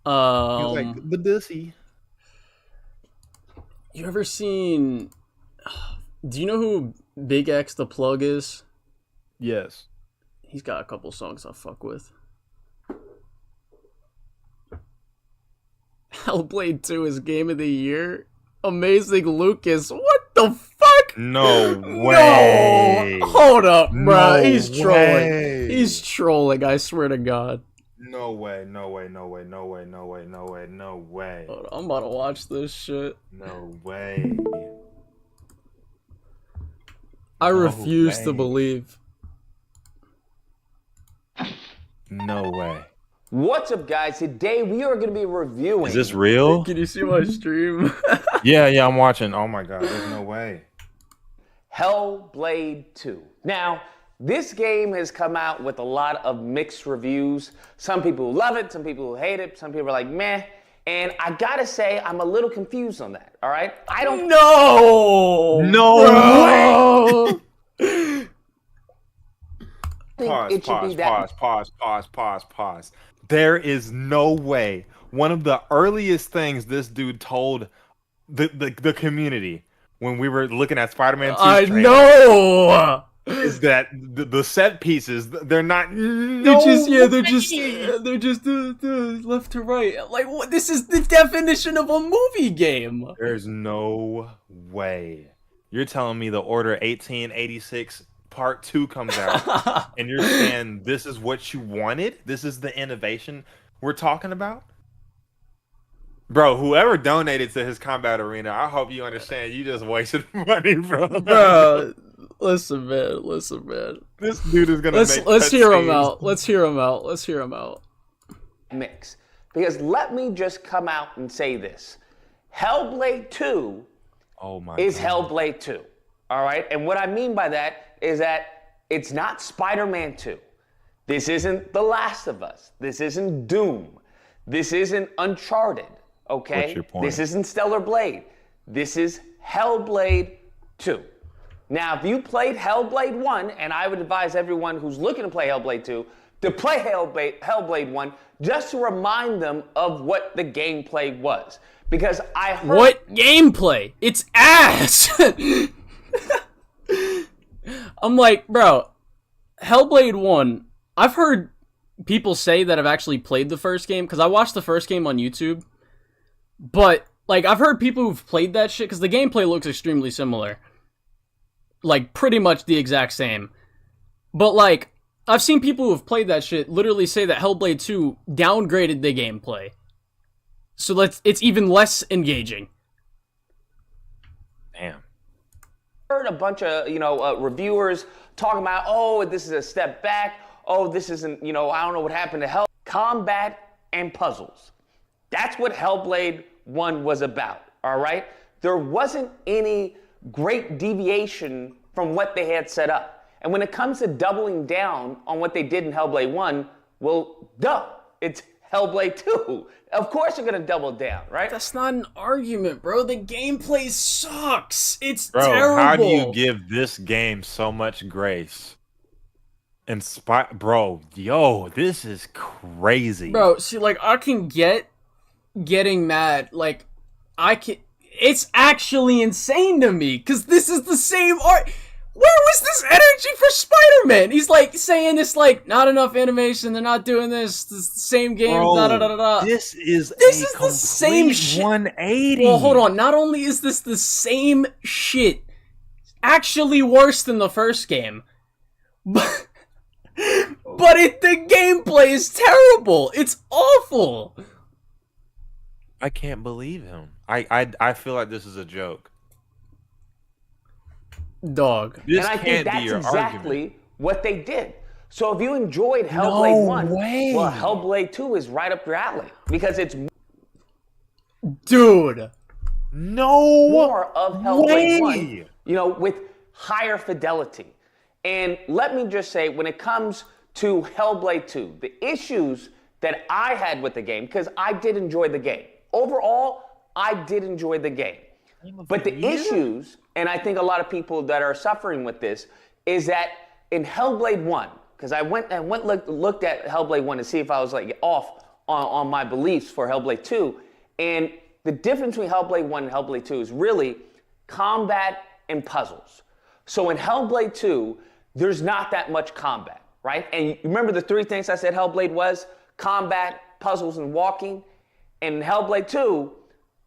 He was like the dussy. You ever seen? Do you know who Big X the Plug is? Yes. He's got a couple songs I fuck with. Hellblade 2 is Game of the Year. Amazing Lucas. What the fuck? No way. No. Hold up, bro. No He's trolling. way. He's trolling. I swear to God. No way. No way. No way. No way. No way. No way. No way. Hold on, I'm about to watch this shit. No way. I refuse to believe. No way. What's up, guys? Today we are going to be reviewing. Is this real? Can you see my stream? Yeah, I'm watching. Oh my god, there's no way. Hellblade 2. Now, this game has come out with a lot of mixed reviews. Some people love it, some people hate it, some people are like, meh. And I gotta say, I'm a little confused on that, all right? I don't... No way! Pause. There is no way. One of the earliest things this dude told the community when we were looking at Spider-Man 2 I know! is that the set pieces, they're not... They're just left to right. Like, what? This is the definition of a movie game. There's no way. You're telling me the Order 1886 Part 2 comes out, and you're saying this is what you wanted? This is the innovation we're talking about? Bro, whoever donated to his combat arena, I hope you understand you just wasted money, bro. Bro, listen, man. This dude is gonna let's hear him out. Let's hear him out. Mix. Because let me just come out and say this. Hellblade 2 is Hellblade 2. All right? And what I mean by that is that it's not Spider-Man 2. This isn't The Last of Us. This isn't Doom. This isn't Uncharted, okay? What's your point? This isn't Stellar Blade. This is Hellblade 2. Now, if you played Hellblade 1, and I would advise everyone who's looking to play Hellblade 2 to play Hellblade 1 just to remind them of what the gameplay was. Because I heard... What gameplay? It's ass! I'm like, bro, Hellblade 1, I've heard people say that have actually played the first game, because I watched the first game on YouTube, but, like, I've heard people who've played that shit, because the gameplay looks extremely similar. Like, pretty much the exact same. But, like, I've seen people who've played that shit literally say that Hellblade 2 downgraded the gameplay. So it's even less engaging. Damn. Heard a bunch of, reviewers talking about, oh, this is a step back. Oh, this isn't, I don't know what happened to Hell. Combat and puzzles. That's what Hellblade 1 was about, all right? There wasn't any great deviation from what they had set up. And when it comes to doubling down on what they did in Hellblade 1, well, duh, it's Hellblade 2. Of course you're gonna double down, right? That's not an argument, bro. The gameplay sucks. It's Bro, terrible. how do you give this game so much grace? Bro, yo, this is crazy. Bro, see, like, I can getting mad. Like, it's actually insane to me, because this is the same art. Where was this energy for Spider-Man? He's like saying this, like, not enough animation, they're not doing this, the same game, Bro, da-da-da-da-da. This is the same shit. 180. Well, hold on, not only is this the same shit, actually worse than the first game, but the gameplay is terrible. It's awful. I can't believe him. I feel like this is a joke. Dog. This and I can't think be that's your exactly argument. what they did. So if you enjoyed Hellblade 1, way. well, Hellblade 2 is right up your alley. Because it's Dude. No more of Hellblade way. 1, with higher fidelity. And let me just say, when it comes to Hellblade 2, the issues that I had with the game, because I did enjoy the game. Overall, I did enjoy the game. But the issues, and I think a lot of people that are suffering with this, is that in Hellblade 1, because I went looked at Hellblade 1 to see if I was like off on my beliefs for Hellblade 2, and the difference between Hellblade 1 and Hellblade 2 is really combat and puzzles. So in Hellblade 2, there's not that much combat, right? And you remember the three things I said Hellblade was? Combat, puzzles, and walking. And in Hellblade 2,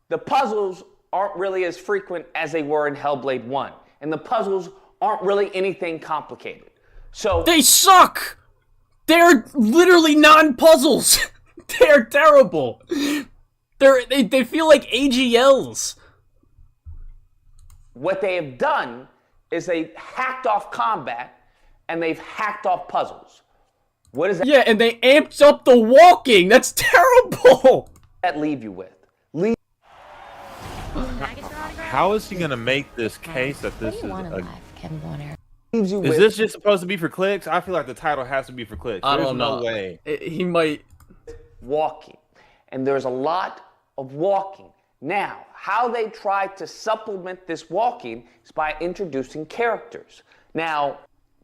the puzzles aren't really as frequent as they were in Hellblade 1. And the puzzles aren't really anything complicated. So they suck! They're literally non-puzzles. They're terrible. They feel like AGLs. What they have done is they hacked off combat and they've hacked off puzzles. What does Yeah, and they amped up the walking. That's terrible. that leave you with? How is he gonna make this case that this is Leaves you Is with this just supposed to be for clicks? I feel like the title has to be for clicks. I There's don't know. no way. He might. walking. And there's a lot of walking. Now, how they try to supplement this walking is by introducing characters. Now,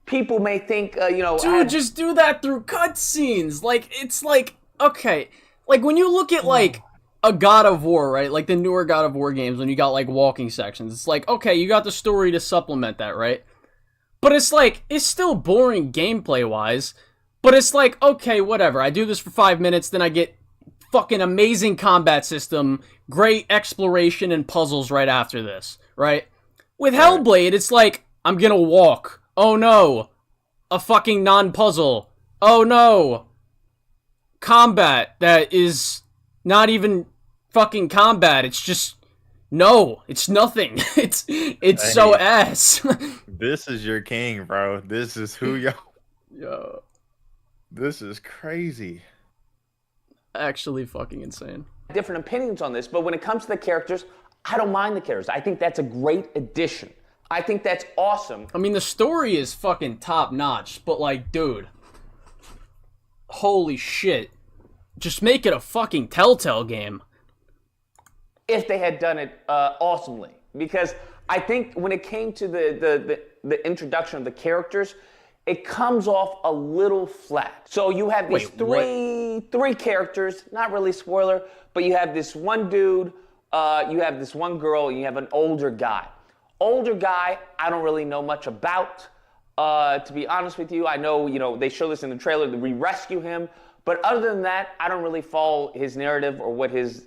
people may think, Dude, just do that through cutscenes. Like, it's like, okay. Like, when you look at, like, a God of War, right? Like, the newer God of War games, when you got, like, walking sections. It's like, okay, you got the story to supplement that, right? But it's like, it's still boring gameplay-wise. But it's like, okay, whatever. I do this for 5 minutes, then I get fucking amazing combat system, great exploration and puzzles right after this, right? With Hellblade, it's like, I'm gonna walk. Oh no. A fucking non-puzzle. Oh no. Combat that is not even fucking combat. It's just, no, it's nothing. It's so ass. This is your king, bro. This is who y'all. Yo. This is crazy. Actually fucking insane. different opinions on this, but when it comes to the characters, I don't mind the characters. I think that's a great addition. I think that's awesome. I mean, the story is fucking top notch, but like, dude. Holy shit. Just make it a fucking Telltale game. If they had done it awesomely. Because I think when it came to the introduction of the characters, it comes off a little flat. So you have these three characters, not really spoiler, but you have this one dude, you have this one girl, and you have an older guy. Older guy, I don't really know much about. To be honest with you, I know, they show this in the trailer that we rescue him. But other than that, I don't really follow his narrative or what his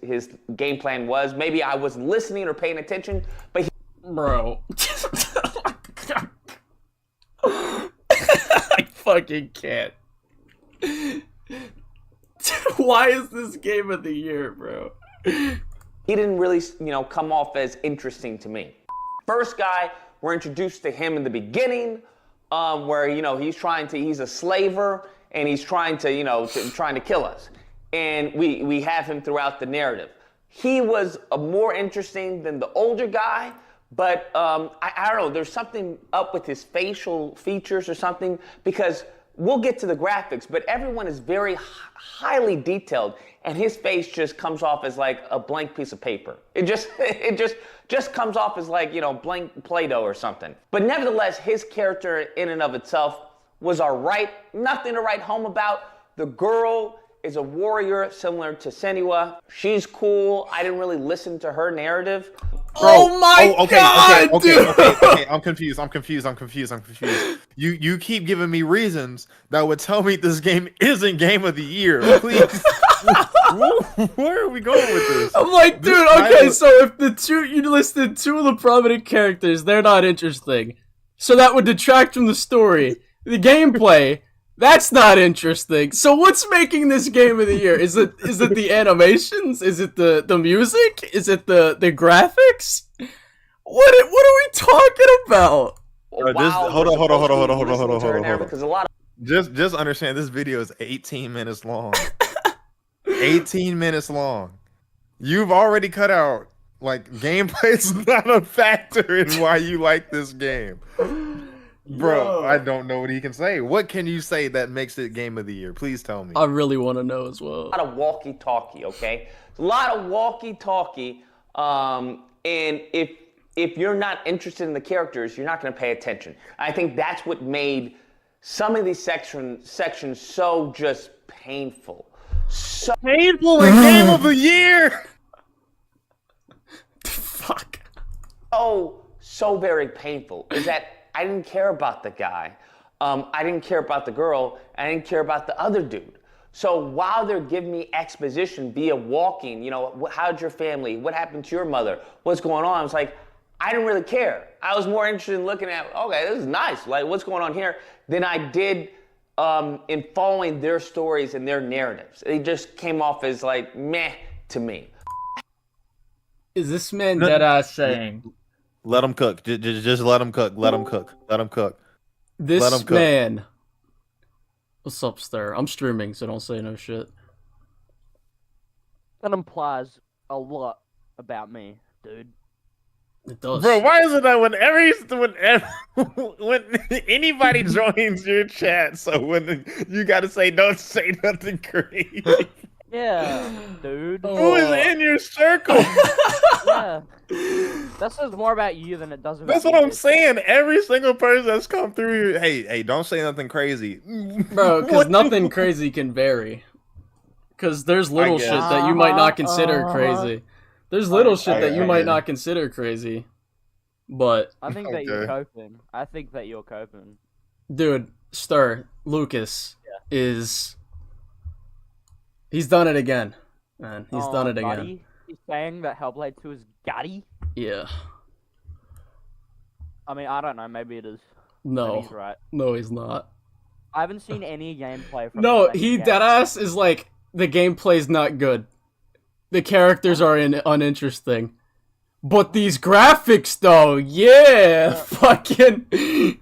game plan was. Maybe I was listening or paying attention, but Bro. I fucking can't. Why is this game of the year, bro? he didn't really, come off as interesting to me. First guy, we're introduced to him in the beginning, where, he's a slaver, and he's trying to kill us. And we have him throughout the narrative. He was more interesting than the older guy, but I don't know, there's something up with his facial features or something, because we'll get to the graphics, but everyone is very highly detailed, and his face just comes off as like a blank piece of paper. It just comes off as like, blank Play-Doh or something. But nevertheless, his character in and of itself was alright, nothing to write home about. The girl is a warrior similar to Senua. She's cool. I didn't really listen to her narrative. Oh my god, dude! Okay. I'm confused. You keep giving me reasons that would tell me this game isn't game of the year. Please. Where are we going with this? I'm like, dude, okay, so if you listed two of the prominent characters, they're not interesting. So that would detract from the story. The gameplay, that's not interesting. So what's making this game of the year? Is it the animations? Is it the music? Is it the graphics? What are we talking about? Hold on. Because a lot of Just understand, this video is 18 minutes long. 18 minutes long. You've already cut out, like, gameplay's not a factor in why you like this game. Bro, I don't know what he can say. What can you say that makes it game of the year? Please tell me. I really want to know as well. A lot of walkie-talkie, okay? A lot of walkie-talkie, and if you're not interested in the characters, you're not going to pay attention. I think that's what made some of these sections so just painful. So painful in game of the year! Fuck. So very painful is that I didn't care about the guy. I didn't care about the girl. I didn't care about the other dude. So while they're giving me exposition via walking, how'd your family, what happened to your mother, what's going on? I was like, I didn't really care. I was more interested in looking at, okay, this is nice. Like, what's going on here? Than I did in following their stories and their narratives. They just came off as like, meh to me. Is this man deadass saying? Let him cook. Just let him cook. Let him cook. Let him cook. This let him cook. Man. What's up, Stir? I'm streaming, so don't say no shit. That implies a lot about me, dude. It does. Bro, why is it that when anybody joins your chat, so when you gotta say don't say nothing crazy. Yeah, dude. Who is in your circle? Yeah. That says more about you than it does about That's what I'm saying. Every single person that's come through here, hey, don't say nothing crazy. Bro, because nothing crazy can vary. Because there's little shit that you might not consider crazy. There's little shit that you might not consider crazy. But I think that you're coping. I think that you're coping. Dude, Stir, Lucas is... He's done it again, man. He's done it again. Buddy? He's saying that Hellblade 2 is gutty? Yeah. I mean, I don't know. Maybe it is. No. Maybe he's right. No, he's not. I haven't seen any gameplay from No, he deadass is like, the gameplay's not good. The characters are uninteresting. But these graphics, though, yeah! Fucking... That'd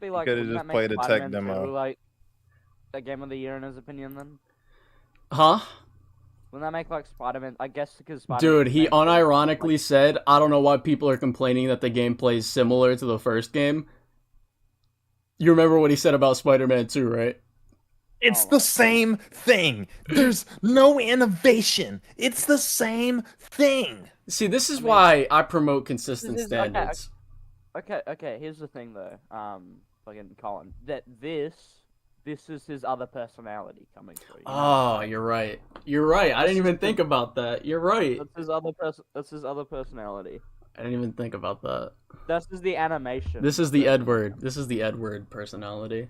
be like, Could've just played a tech demo. Like, a game of the year in his opinion, then? Huh? Wouldn't that make, like, Spider-Man... I guess because Spider-Man... Dude, he unironically said, I don't know why people are complaining that the gameplay is similar to the first game. You remember what he said about Spider-Man 2, right? It's the same thing. There's no innovation. It's the same thing. See, this is why I promote consistent standards. Okay, here's the thing, though. Fucking Colin. That this is his other personality coming through. Oh, you're right. You're right. I didn't even think about that. You're right. That's his other personality. I didn't even think about that. This is the animation. This is the Edward. This is the Edward personality.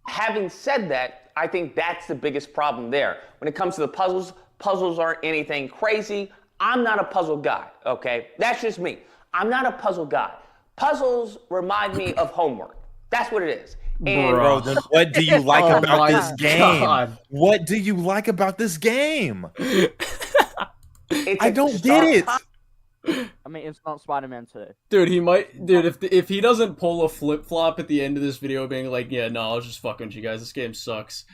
Having said that, I think that's the biggest problem there. When it comes to the puzzles, puzzles aren't anything crazy. I'm not a puzzle guy, okay? That's just me. I'm not a puzzle guy. Puzzles remind me of homework. That's what it is. And Bro, then what do you like about my this game? God. What do you like about this game? it's I a don't get it. I mean, it's not Spider-Man 2. Dude, he might. Dude, if he doesn't pull a flip flop at the end of this video, being like, "Yeah, no, I was just fucking with you guys. This game sucks,"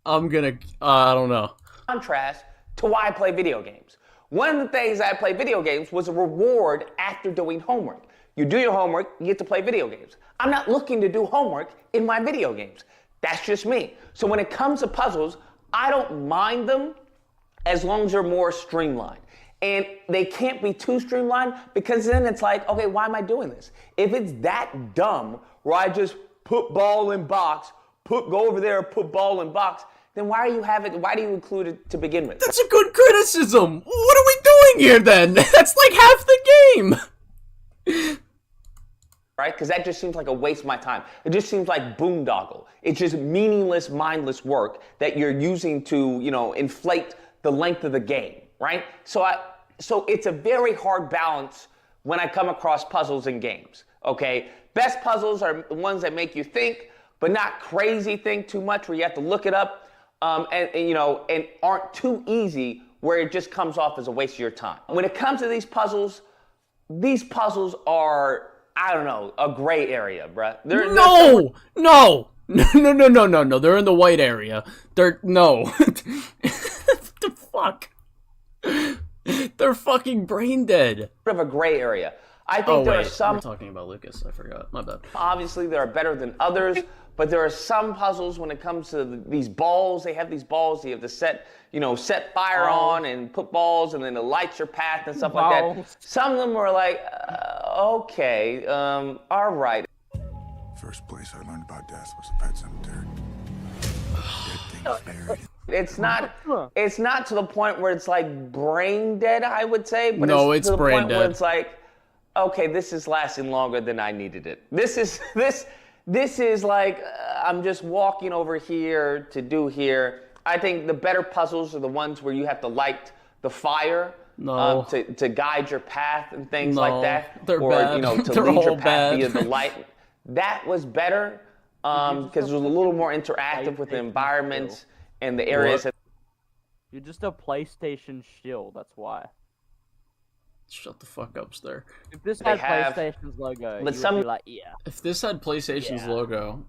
I'm gonna. I don't know. Contrast to why I play video games. One of the things I play video games was a reward after doing homework. You do your homework, you get to play video games. I'm not looking to do homework in my video games. That's just me. So when it comes to puzzles, I don't mind them as long as they're more streamlined. And they can't be too streamlined because then it's like, okay, why am I doing this? If it's that dumb where I just put ball in box, go over there, put ball in box, then why do you include it to begin with? That's a good criticism. What are we doing here then? That's like half the game. Right? Because that just seems like a waste of my time. It just seems like boondoggle. It's just meaningless, mindless work that you're using to, inflate the length of the game, right? So it's a very hard balance when I come across puzzles in games, okay? Best puzzles are the ones that make you think, but not crazy think too much where you have to look it up, and aren't too easy where it just comes off as a waste of your time. When it comes to these puzzles are, I don't know, a gray area, bruh. No. They're in the white area. No. The fuck? They're fucking brain dead. Of a gray area. I think there are some. We're talking about Lucas. I forgot. My bad. Obviously, there are better than others, but there are some puzzles when it comes to these balls. They have these balls. You have to set fire on and put balls, and then it lights your path and stuff like that. Some of them are like, okay, all right. First place I learned about death was a pet cemetery. Dead things buried. It's not to the point where it's like brain dead, I would say, but it's to the brain point dead. where it's like, okay, this is lasting longer than I needed it. This is like I'm just walking over here to do here. I think the better puzzles are the ones where you have to light the fire to guide your path and things like that, they're or bad. To They're lead your all path bad. via the light. That was better because it was a little more interactive with the environments and the areas. You're just a PlayStation shill, that's why. Shut the fuck up, Stir. If this had PlayStation's logo, you would be like, yeah. If this had PlayStation's logo,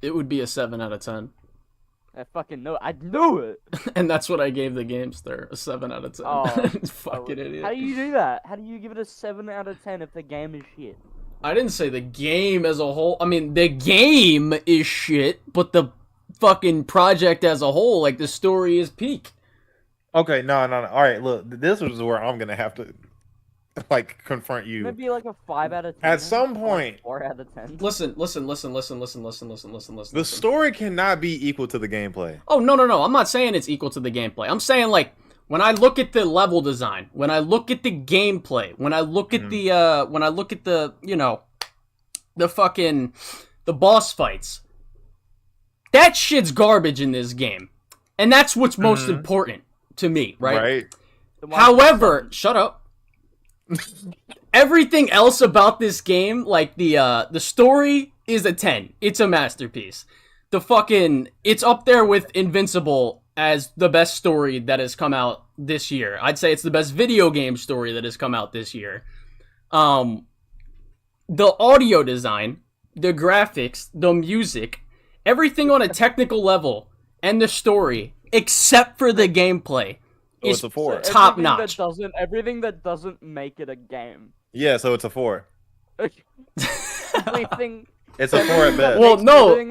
it would be a 7 out of 10. I fucking know. I knew it. And that's what I gave the game, Stir. A 7 out of 10. Oh, fucking idiot. How do you do that? How do you give it a 7 out of 10 if the game is shit? I didn't say the game as a whole. I mean, the game is shit, but the fucking project as a whole, like the story is peak. Okay, no. All right, look, this is where I'm gonna have to confront you. Maybe like a 5 out of 10. At some point, 4 out of 10. Listen. The story cannot be equal to the gameplay. Oh no! I'm not saying it's equal to the gameplay. I'm saying like when I look at the level design, when I look at the gameplay, when I look at the the boss fights, that shit's garbage in this game, and that's what's most important to me, right? However, shut up. Everything else about this game, like the story is a 10. It's a masterpiece. It's up there with Invincible as the best story that has come out this year. I'd say it's the best video game story that has come out this year. The audio design, the graphics, the music, everything on a technical level, and the story, except for the gameplay, is a 4. Top notch. Everything that doesn't make it a game. Yeah, so it's a 4. Everything. It's a 4 at best. Well, no. Everything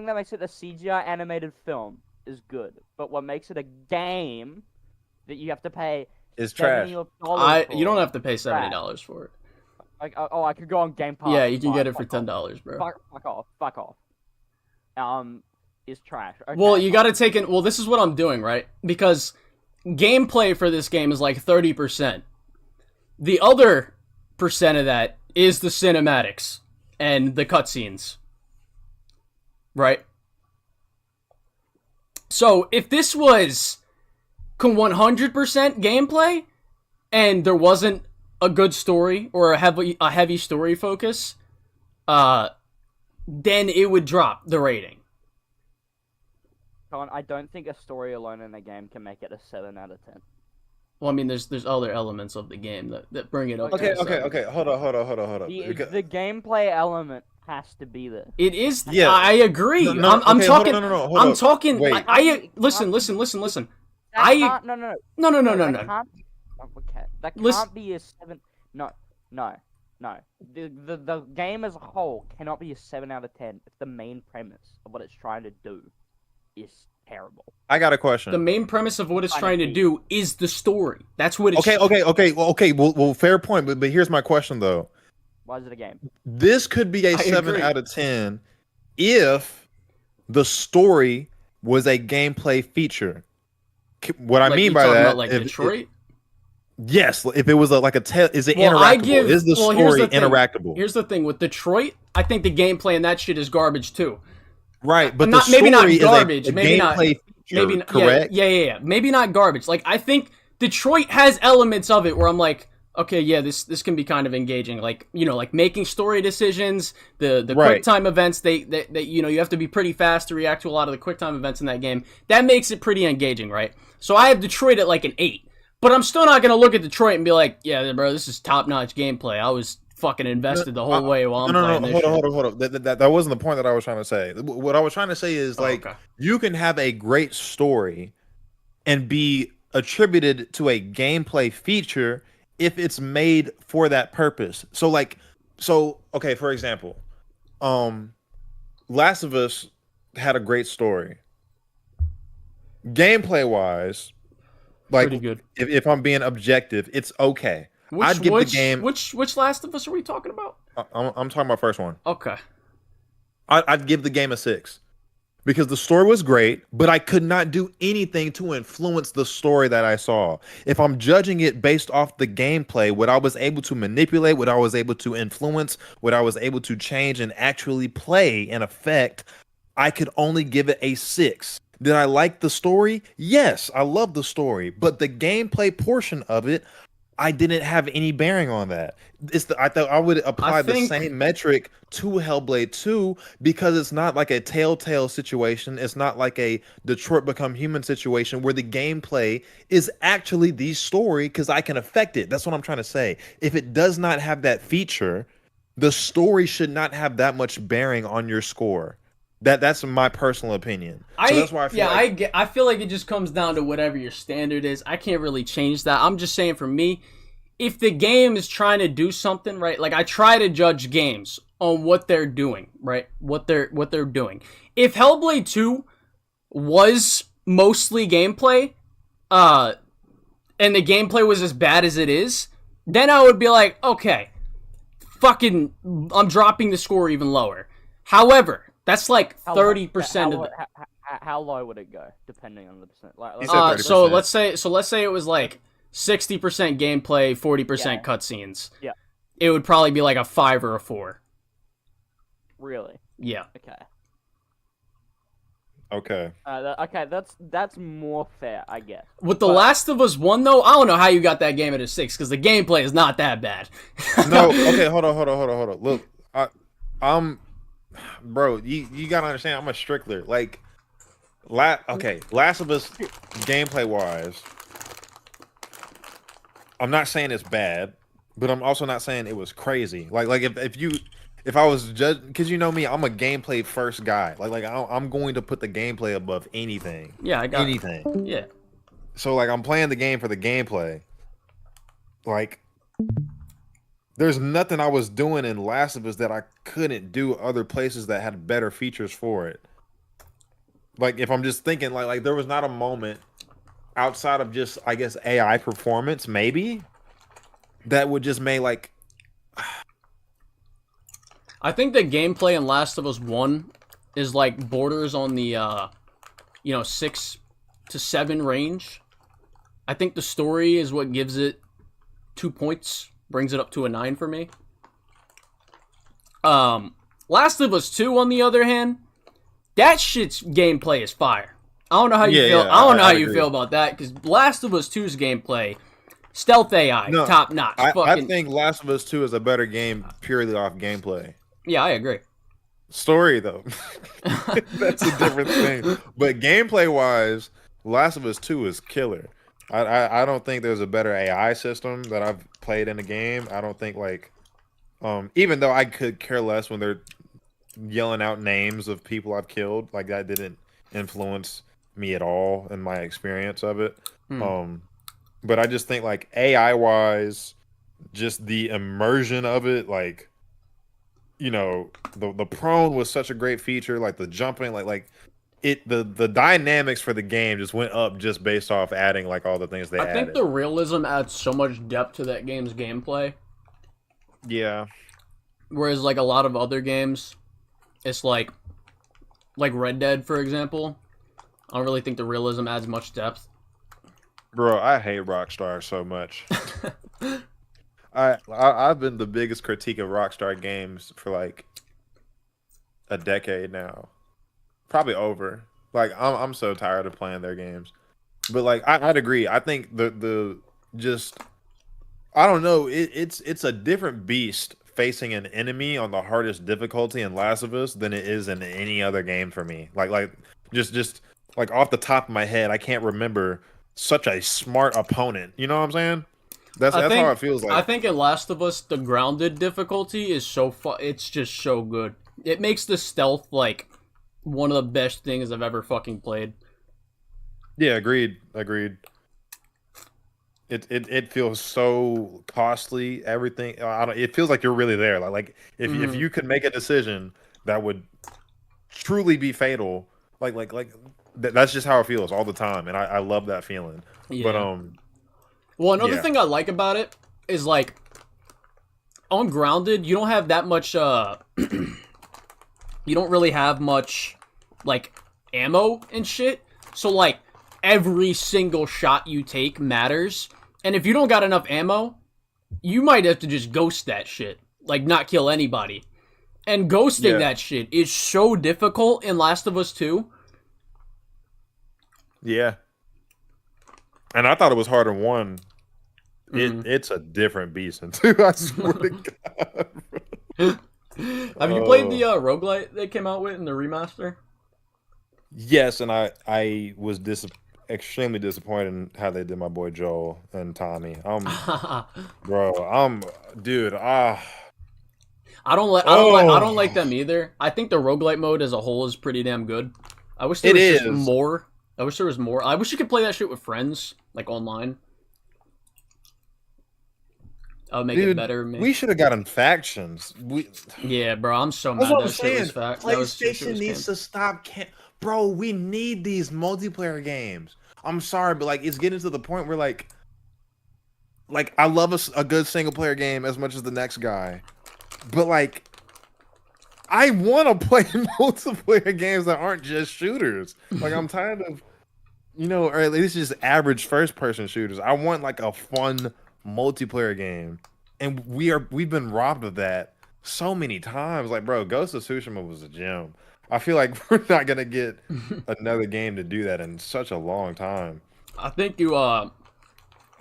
that makes it a CGI animated film is good, but what makes it a game that you have to pay is trash. You don't have to pay $70 for it. I could go on Game Pass. Yeah, you can get it for $10, bro. Fuck off. is trash. Okay, well, you got to take in. Well, this is what I'm doing, right? Because gameplay for this game is like 30%. The other percent of that is the cinematics and the cutscenes, right? So if this was 100% gameplay and there wasn't a good story or a heavy story focus, then it would drop the rating. Colin, I don't think a story alone in a game can make it a 7 out of 10. Well, I mean, there's other elements of the game that bring it up. Okay. Hold on. The gameplay element has to be there. It is. Yeah, I agree. I'm talking. Hold I'm on. talking. Wait. Listen. No. Okay, that can't be a 7. No. The game as a whole cannot be a 7 out of 10 if the main premise of what it's trying to do is terrible. I got a question. The main premise of what it's trying to do is the story. That's what it's... Okay. Well, fair point, but here's my question, though. Why is it a game? This could be a 7 out of 10 if the story was a gameplay feature. What I mean by that... About, like, Detroit? Yes, if it was is it interactable? Is the story interactable? Here's the thing with Detroit. I think the gameplay and that shit is garbage too. Right, but maybe not garbage. Maybe not. Maybe correct. Yeah. Maybe not garbage. Like I think Detroit has elements of it where I'm like, okay, yeah, this can be kind of engaging. Like like making story decisions, the quick time events. They you have to be pretty fast to react to a lot of the quick time events in that game. That makes it pretty engaging, right? So I have Detroit at like an 8. But I'm still not going to look at Detroit and be like, yeah, bro, this is top-notch gameplay. I was fucking invested the whole way while I'm playing this shit. Hold on. That wasn't the point that I was trying to say. What I was trying to say is, you can have a great story and be attributed to a gameplay feature if it's made for that purpose. Okay, for example, Last of Us had a great story. Gameplay-wise... pretty good. If I'm being objective, it's okay. I'd give the game. Which Last of Us are we talking about? I'm talking about first one. Okay. I'd give the game a 6 because the story was great, but I could not do anything to influence the story that I saw. If I'm judging it based off the gameplay, what I was able to manipulate, what I was able to influence, what I was able to change and actually play and affect, I could only give it a 6. Did I like the story? Yes, I love the story, but the gameplay portion of it, I didn't have any bearing on that. I thought I would apply the same metric to Hellblade 2 because it's not like a Telltale situation. It's not like a Detroit Become Human situation where the gameplay is actually the story because I can affect it. That's what I'm trying to say. If it does not have that feature, the story should not have that much bearing on your score. That's my personal opinion. So that's why I feel like it just comes down to whatever your standard is. I can't really change that. I'm just saying for me, if the game is trying to do something, right? Like I try to judge games on what they're doing, right? What they're doing. If Hellblade 2 was mostly gameplay, and the gameplay was as bad as it is, then I would be like, okay, fucking, I'm dropping the score even lower. However, that's like 30% of it. How low would it go, depending on the percent? So let's say it was like 60% gameplay, 40% cutscenes. Yeah. It would probably be like a 5 or a 4. Really? Yeah. Okay. Okay, that's more fair, I guess. With The Last of Us 1, though, I don't know how you got that game at a 6, because the gameplay is not that bad. No, okay, hold on. Look, I'm... Bro, you gotta understand, I'm a strickler. Like, Last of Us, gameplay wise, I'm not saying it's bad, but I'm also not saying it was crazy. Like if I was judging, because you know me, I'm a gameplay first guy. Like I'm going to put the gameplay above anything. Yeah, I got anything. It. Yeah. So like I'm playing the game for the gameplay. Like, there's nothing I was doing in Last of Us that I couldn't do other places that had better features for it. Like, if I'm just thinking, like there was not a moment outside of just, I guess, AI performance, maybe, that would just make, like... I think the gameplay in Last of Us 1 is like borders on the 6 to 7 range. I think the story is what gives it 2 points, brings it up to a 9 for me. Last of Us 2, on the other hand, that shit's gameplay is fire. I don't know how you feel. I don't know how you feel about that, because Last of Us 2's gameplay, stealth AI, top notch. I think Last of Us 2 is a better game purely off gameplay. Yeah, I agree. Story though, that's a different thing. But gameplay wise, Last of Us 2 is killer. I don't think there's a better AI system that I've played in a game. I don't think even though I could care less when they're yelling out names of people I've killed, like that didn't influence me at all in my experience of it. But I just think like AI wise, just the immersion of it, like, you know, the prone was such a great feature, like the jumping, the dynamics for the game just went up just based off adding like all the things they added. I think the realism adds so much depth to that game's gameplay. Yeah. Whereas like a lot of other games, it's like Red Dead, for example. I don't really think the realism adds much depth. Bro, I hate Rockstar so much. I've been the biggest critique of Rockstar games for like a decade now, probably over. Like I'm so tired of playing their games. But like I'd agree. I think the just I don't know. It's a different beast facing an enemy on the hardest difficulty in Last of Us than it is in any other game for me. Like just like off the top of my head, I can't remember such a smart opponent. You know what I'm saying? That's how it feels like. I think in Last of Us, the grounded difficulty is so it's just so good. It makes the stealth like one of the best things I've ever fucking played. Yeah, agreed. It feels so costly. Everything. It feels like you're really there. Like if you could make a decision that would truly be fatal, that's just how it feels all the time, and I love that feeling. Yeah. But well, another thing I like about it is like on Grounded, you don't have that much. You don't really have much like ammo and shit. So like every single shot you take matters. And if you don't got enough ammo, you might have to just ghost that shit. Like not kill anybody. And ghosting that shit is so difficult in Last of Us 2. Yeah. And I thought it was harder in 1. It's a different beast in 2, I swear to God. Have you played the roguelite they came out with in the remaster? Yes, and I was extremely disappointed in how they did my boy Joel and Tommy. Dude, I don't like them either. I think the roguelite mode as a whole is pretty damn good. I wish there was just more. I wish there was more. I wish you could play that shit with friends, like online. I would make it better. Maybe. We should have gotten factions. Yeah, bro, I'm so mad that shit was fact. PlayStation needs to stop. Bro, we need these multiplayer games. I'm sorry, but like it's getting to the point where like I love a good single player game as much as the next guy, but like I want to play multiplayer games that aren't just shooters. Like I'm tired of, or at least just average first person shooters. I want like a fun multiplayer game, and we've been robbed of that so many times. Like, bro, Ghost of Tsushima was a gem. I feel like we're not gonna get another game to do that in such a long time. I think you have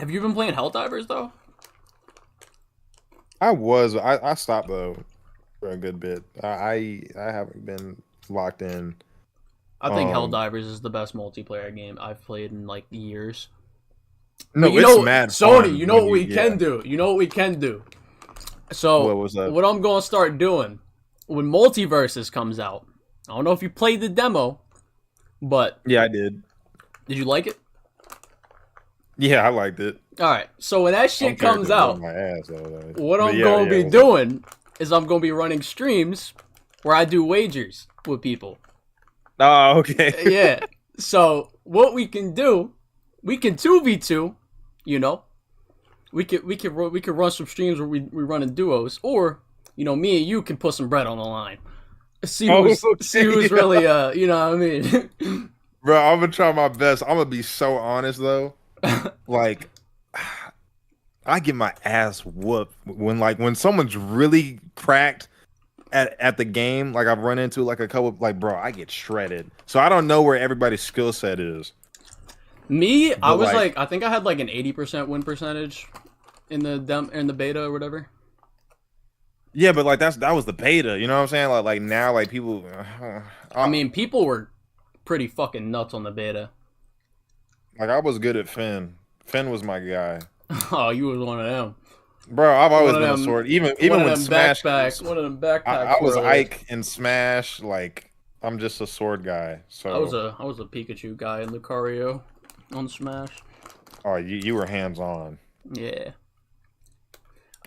you been playing Helldivers though? I stopped though for a good bit. I haven't been locked in. I think Helldivers is the best multiplayer game I've played in like years. No, it's mad Sony, fun. You know what we can do. You know what we can do. So what I'm gonna start doing when Multiverses comes out. I don't know if you played the demo, but yeah, I did. Did you like it? Yeah, I liked it. All right, so when that shit comes out, what I'm gonna be doing is I'm gonna be running streams where I do wagers with people. Oh, okay. Yeah. So what we can do, we can 2v2. We could run some streams where we run in duos, or me and you can put some bread on the line. see who's really you know what I mean. Bro, I'm gonna try my best. I'm gonna be so honest though. Like, I get my ass whooped when someone's really cracked at the game. Like I've run into like a couple. Like, bro, I get shredded. So I don't know where everybody's skill set is. Me, I was like, I think I had like an 80% win percentage in the beta or whatever. Yeah, but like that was the beta. You know what I'm saying? Like now, like people. I mean, people were pretty fucking nuts on the beta. Like I was good at Finn. Finn was my guy. Oh, you was one of them. Bro, I've always been a sword. Even when Smash, one of them backpacks. I was Ike in Smash. Like I'm just a sword guy. So I was a Pikachu guy in Lucario on Smash. Oh, you were hands on. Yeah.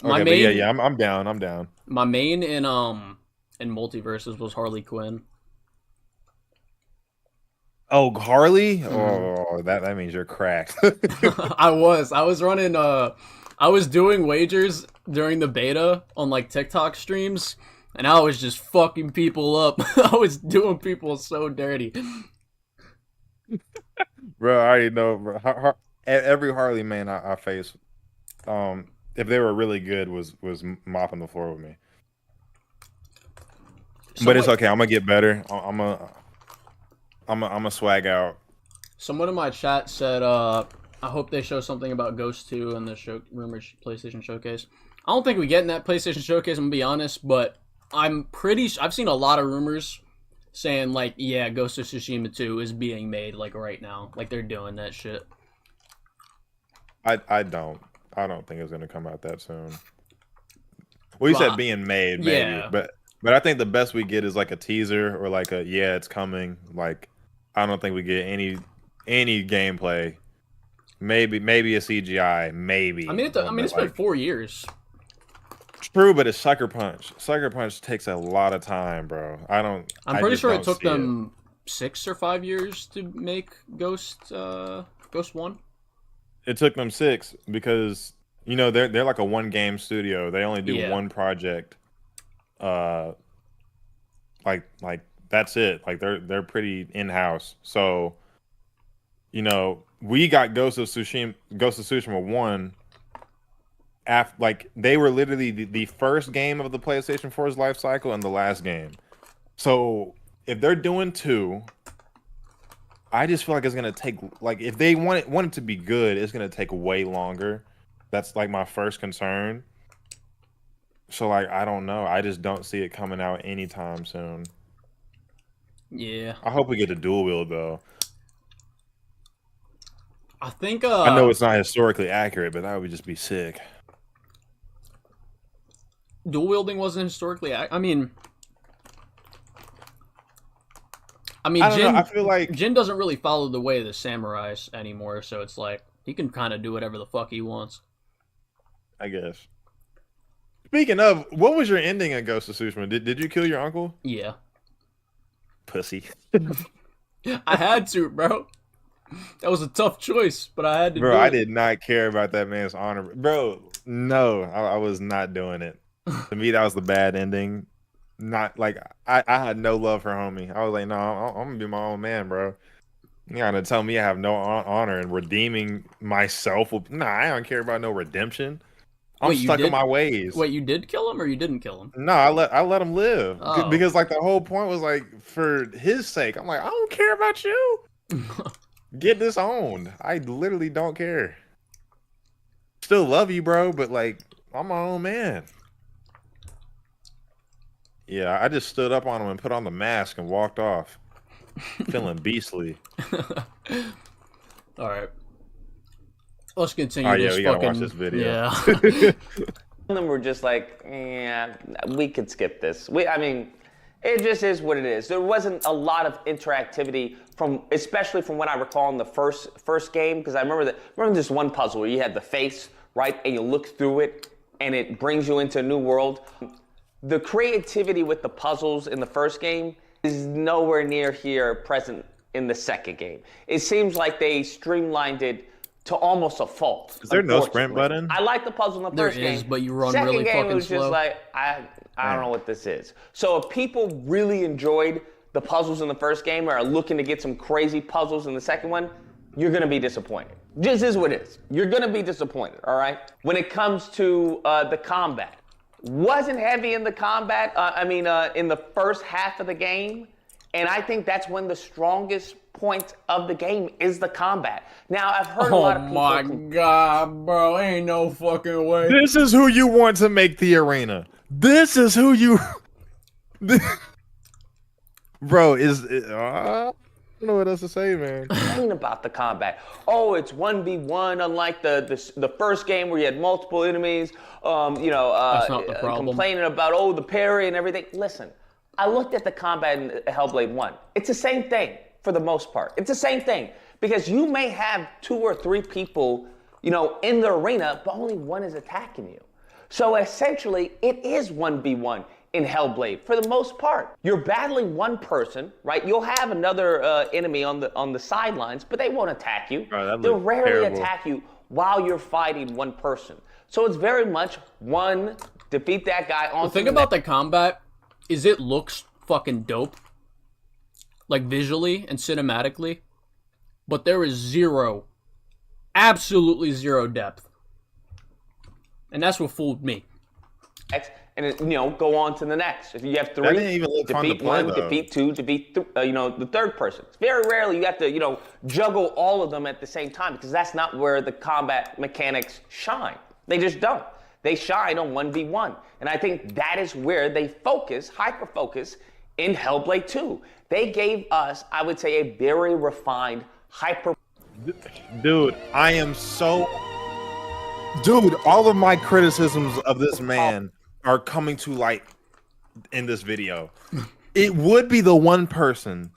Okay, but yeah, I'm down. I'm down. My main in Multiverses was Harley Quinn. Oh, Harley? Oh, that means you're cracked. I was running I was doing wagers during the beta on like TikTok streams, and I was just fucking people up. I was doing people so dirty. Bro, I already know, bro. Every Harley man I face, if they were really good, was mopping the floor with me. But it's okay. I'm gonna get better. I'm a swag out. Someone in my chat said, I hope they show something about Ghost 2 in the rumored PlayStation Showcase. I don't think we get in that PlayStation Showcase, I'm gonna be honest, but I've seen a lot of rumors saying, like, yeah, Ghost of Tsushima 2 is being made, like, right now. Like, they're doing that shit. I don't think it's gonna come out that soon. Well, you said being made, maybe, yeah. but I think the best we get is like a teaser or like a it's coming. Like, I don't think we get any gameplay. Maybe a CGI. Maybe. I mean, it's been 4 years. True, but it's Sucker Punch. Sucker Punch takes a lot of time, bro. I'm pretty sure it took them 6 or 5 years to make Ghost 1. It took them 6 because they're like a one game studio. They only do one project. Like that's it. Like they're pretty in house. So, we got Ghost of Tsushima 1. After, like, they were literally the first game of the PlayStation 4's life cycle and the last game. So if they're doing 2, I just feel like it's gonna take, like, if they want it to be good, it's gonna take way longer. That's like my first concern. So like, I don't know. I just don't see it coming out anytime soon. Yeah. I hope we get a dual wield though. I think I know it's not historically accurate, but that would just be sick. Dual wielding wasn't historically I mean Jin, I feel like Jin doesn't really follow the way of the samurais anymore, so it's like he can kind of do whatever the fuck he wants. I guess. Speaking of, what was your ending in Ghost of Tsushima? Did you kill your uncle? Yeah. Pussy. I had to, bro. That was a tough choice, but I had to. Bro, do it. I did not care about that man's honor. Bro, no, I was not doing it. To me, that was the bad ending. Not like I had no love for homie. I was like, no, I'm gonna be my own man, bro. You gotta tell me I have no honor and redeeming myself. Nah, I don't care about no redemption. I'm stuck in my ways. Wait, you did kill him or you didn't kill him? No, I let him live. Oh. Because like the whole point was like for his sake. I'm like, I don't care about you. Get disowned. I literally don't care. Still love you, bro, but like I'm my own man. Yeah, I just stood up on him and put on the mask and walked off. Feeling beastly. All right. Let's continue this. We gotta watch this video. Yeah. And then we're just like, yeah, we could skip this. It just is what it is. There wasn't a lot of interactivity especially from what I recall in the first game, because I remember this one puzzle where you had the face, right, and you look through it, and it brings you into a new world. The creativity with the puzzles in the first game is nowhere near here present in the second game. It seems like they streamlined it to almost a fault. Is there no sprint button? I like the puzzle in the first game. There is, but you run Second really game, fucking it was slow. just like, I I don't know what this is. So if people really enjoyed the puzzles in the first game or are looking to get some crazy puzzles in the second one, you're going to be disappointed. Just is what it is. You're going to be disappointed, all right? When it comes to the combat, wasn't heavy in the combat, in the first half of the game, and I think that's when the strongest point of the game is the combat. Now, I've heard a lot of people... Oh my god, bro, ain't no fucking way. This is who you want to make the arena. This is who you... Bro, I don't know what else to say, man. About the combat. Oh, it's 1v1, unlike the first game where you had multiple enemies. That's not the problem. Complaining about the parry and everything. Listen, I looked at the combat in Hellblade 1. It's the same thing for the most part. It's the same thing because you may have 2 or 3 people, in the arena, but only one is attacking you. So essentially, it is 1v1. In Hellblade, for the most part, you're battling one person, right? You'll have another enemy on the sidelines, but they won't attack you. They'll rarely attack you while you're fighting one person. So it's very much one defeat that guy on. The thing about the combat is it looks fucking dope, like visually and cinematically, but there is absolutely zero depth, and that's what fooled me. And go on to the next. If you have 3, didn't even look fun to defeat play, 1, though. defeat 2, defeat the third person. It's very rarely you have to juggle all of them at the same time because that's not where the combat mechanics shine. They just don't. They shine on 1v1, and I think that is where they hyper focus in Hellblade 2. They gave us, I would say, a very refined hyper. Dude, I am so. Dude, all of my criticisms of this man are coming to light in this video. It would be the one person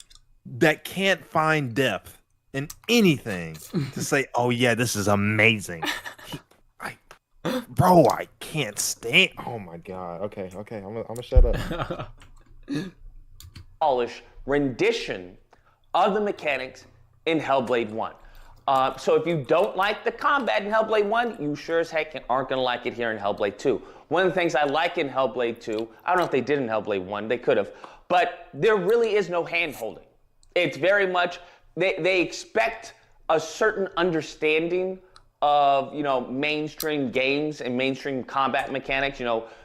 that can't find depth in anything to say, "Oh yeah, this is amazing." Bro, I can't stand. Oh my god. Okay, I'm gonna shut up. Polished rendition of the mechanics in Hellblade 1. So if you don't like the combat in Hellblade 1, you sure as heck aren't going to like it here in Hellblade 2. One of the things I like in Hellblade 2, I don't know if they did in Hellblade 1, they could have, but there really is no hand-holding. It's very much, they expect a certain understanding of, mainstream games and mainstream combat mechanics,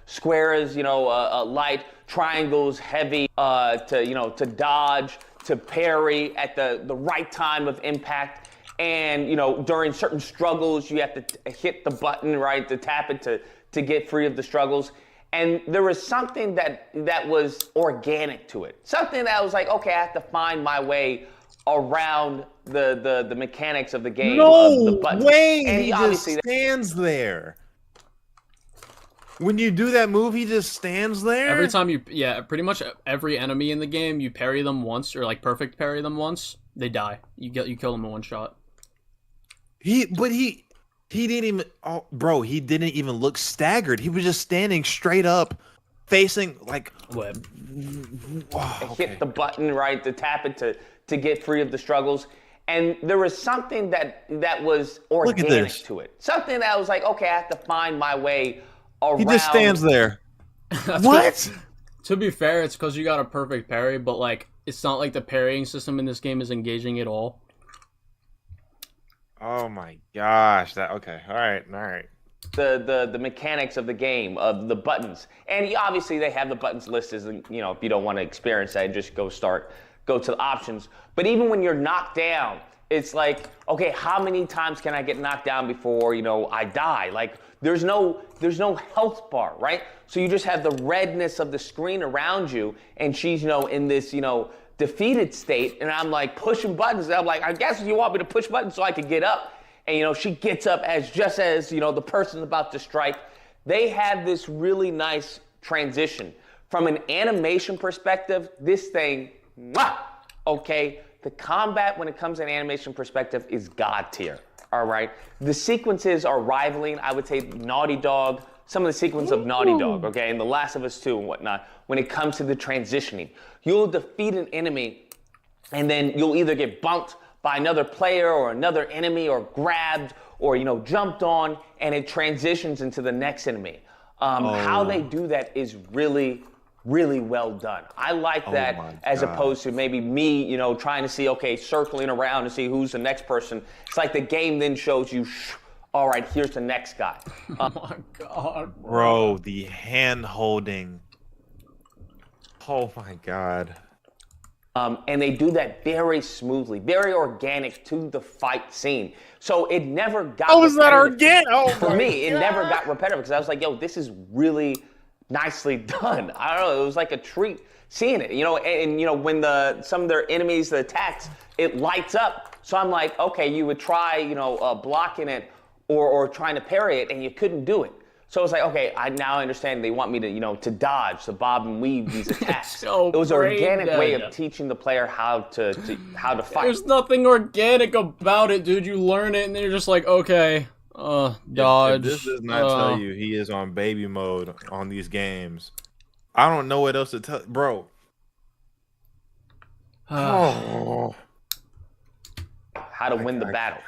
squares, light, triangles, heavy, to dodge, to parry at the right time of impact. And, during certain struggles, you have to hit the button, right, to tap it to get free of the struggles. And there was something that was organic to it. Something that was like, okay, I have to find my way around the mechanics of the game. No the way! And He just stands there. When you do that move, he just stands there? Every time pretty much every enemy in the game, you parry them once, or like perfect parry them once, they die. You kill them in one shot. He didn't even, he didn't even look staggered. He was just standing straight up, facing like hit the button, right, to tap it to get free of the struggles. And there was something that was organic to it. Something that was like, okay, I have to find my way around. He just stands there. What? To be fair, it's because you got a perfect parry, but like it's not like the parrying system in this game is engaging at all. Oh my gosh! All right. The mechanics of the game, of the buttons, and obviously they have the buttons listed. And if you don't want to experience that, just go to the options. But even when you're knocked down, it's like, okay, how many times can I get knocked down before I die? Like there's no health bar, right? So you just have the redness of the screen around you, and she's in this defeated state, and I'm like pushing buttons. And I'm like, I guess you want me to push buttons so I can get up. And she gets up as the person's about to strike. They have this really nice transition from an animation perspective. This thing, okay. The combat when it comes to an animation perspective is god tier. All right, the sequences are rivaling, I would say, Naughty Dog. Some of the sequence of Naughty Dog, okay, and The Last of Us 2 and whatnot, when it comes to the transitioning. You'll defeat an enemy, and then you'll either get bumped by another player or another enemy, or grabbed, or, jumped on, and it transitions into the next enemy. How they do that is really, really well done. I like that as opposed to maybe me, you know, trying to see, okay, circling around to see who's the next person. It's like the game then shows you, all right, here's the next guy. Oh my God, bro, the hand holding. Oh my God. And they do that very smoothly, very organic to the fight scene. So it never got. Oh, is that organic? Oh, for me, it never got repetitive because I was like, yo, this is really nicely done. I don't know, it was like a treat seeing it, you know, and you know, when some of their enemies, the attacks, it lights up. So I'm like, okay, you would try, you know, blocking it or trying to parry it and you couldn't do it. So it's like, okay, I now understand they want me to, you know, to dodge, to bob and weave these attacks. So it was an organic way dead. of teaching the player how to fight. There's nothing organic about it, dude. You learn it and then you're just like, okay, dodge. If this does not tell you he is on baby mode on these games, I don't know what else to tell, bro. How to win the battle.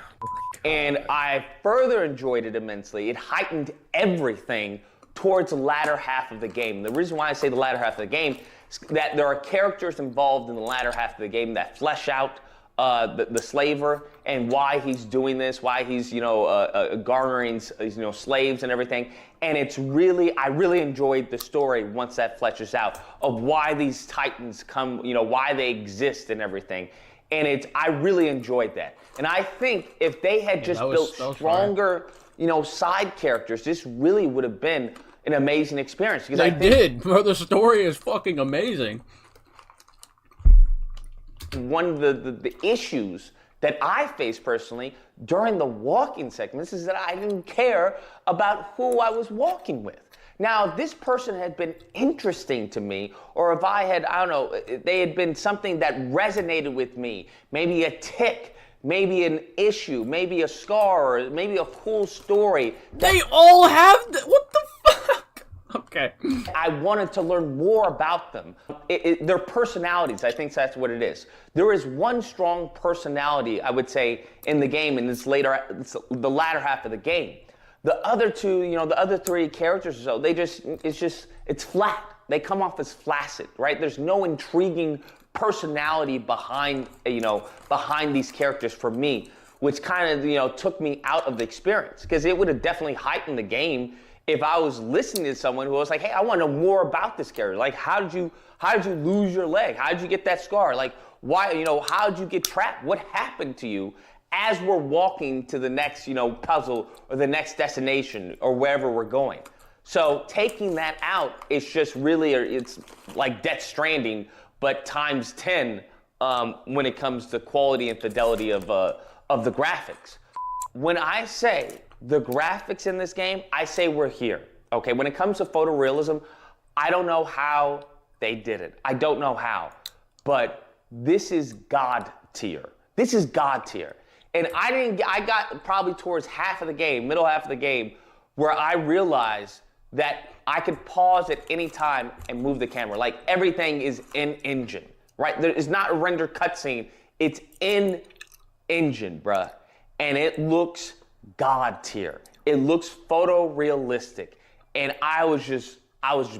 And I further enjoyed it immensely. It heightened everything towards the latter half of the game. The reason why I say the latter half of the game is that there are characters involved in the latter half of the game that flesh out the slaver and why he's doing this, why he's, you know, garnering, you know, slaves and everything. And it's really, I really enjoyed the story once that fleshes out of why these titans come, you know, why they exist and everything. And I really enjoyed that. And I think if they had just built stronger, you know, side characters, this really would have been an amazing experience. Because they did, bro. The story is fucking amazing. One of the issues that I faced personally during the walking segments is that I didn't care about who I was walking with. Now, if this person had been interesting to me, or if I had, I don't know, they had been something that resonated with me, maybe a tick, maybe an issue, maybe a scar, or maybe a cool story. They all have, what the fuck? Okay. I wanted to learn more about them. Their personalities, I think that's what it is. There is one strong personality, I would say, in the game, in this the latter half of the game. The other two, you know, the other three characters or so, it's flat. They come off as flaccid, right? There's no intriguing personality behind, you know, behind these characters for me, which kind of, you know, took me out of the experience because it would have definitely heightened the game if I was listening to someone who was like, hey, I want to know more about this character. Like, how did you lose your leg? How did you get that scar? Like, why, you know, how did you get trapped? What happened to you? As we're walking to the next, you know, puzzle or the next destination or wherever we're going. So taking that out, it's just really, it's like Death Stranding, but times 10 when it comes to quality and fidelity of the graphics. When I say the graphics in this game, I say we're here. Okay, when it comes to photorealism, I don't know how they did it. I don't know how, but this is God tier. This is God tier. And I got probably towards half of the game, middle half of the game, where I realized that I could pause at any time and move the camera. Like everything is in engine, right? There is not a render cutscene. It's in engine, bruh. And it looks God tier. It looks photorealistic. And I was just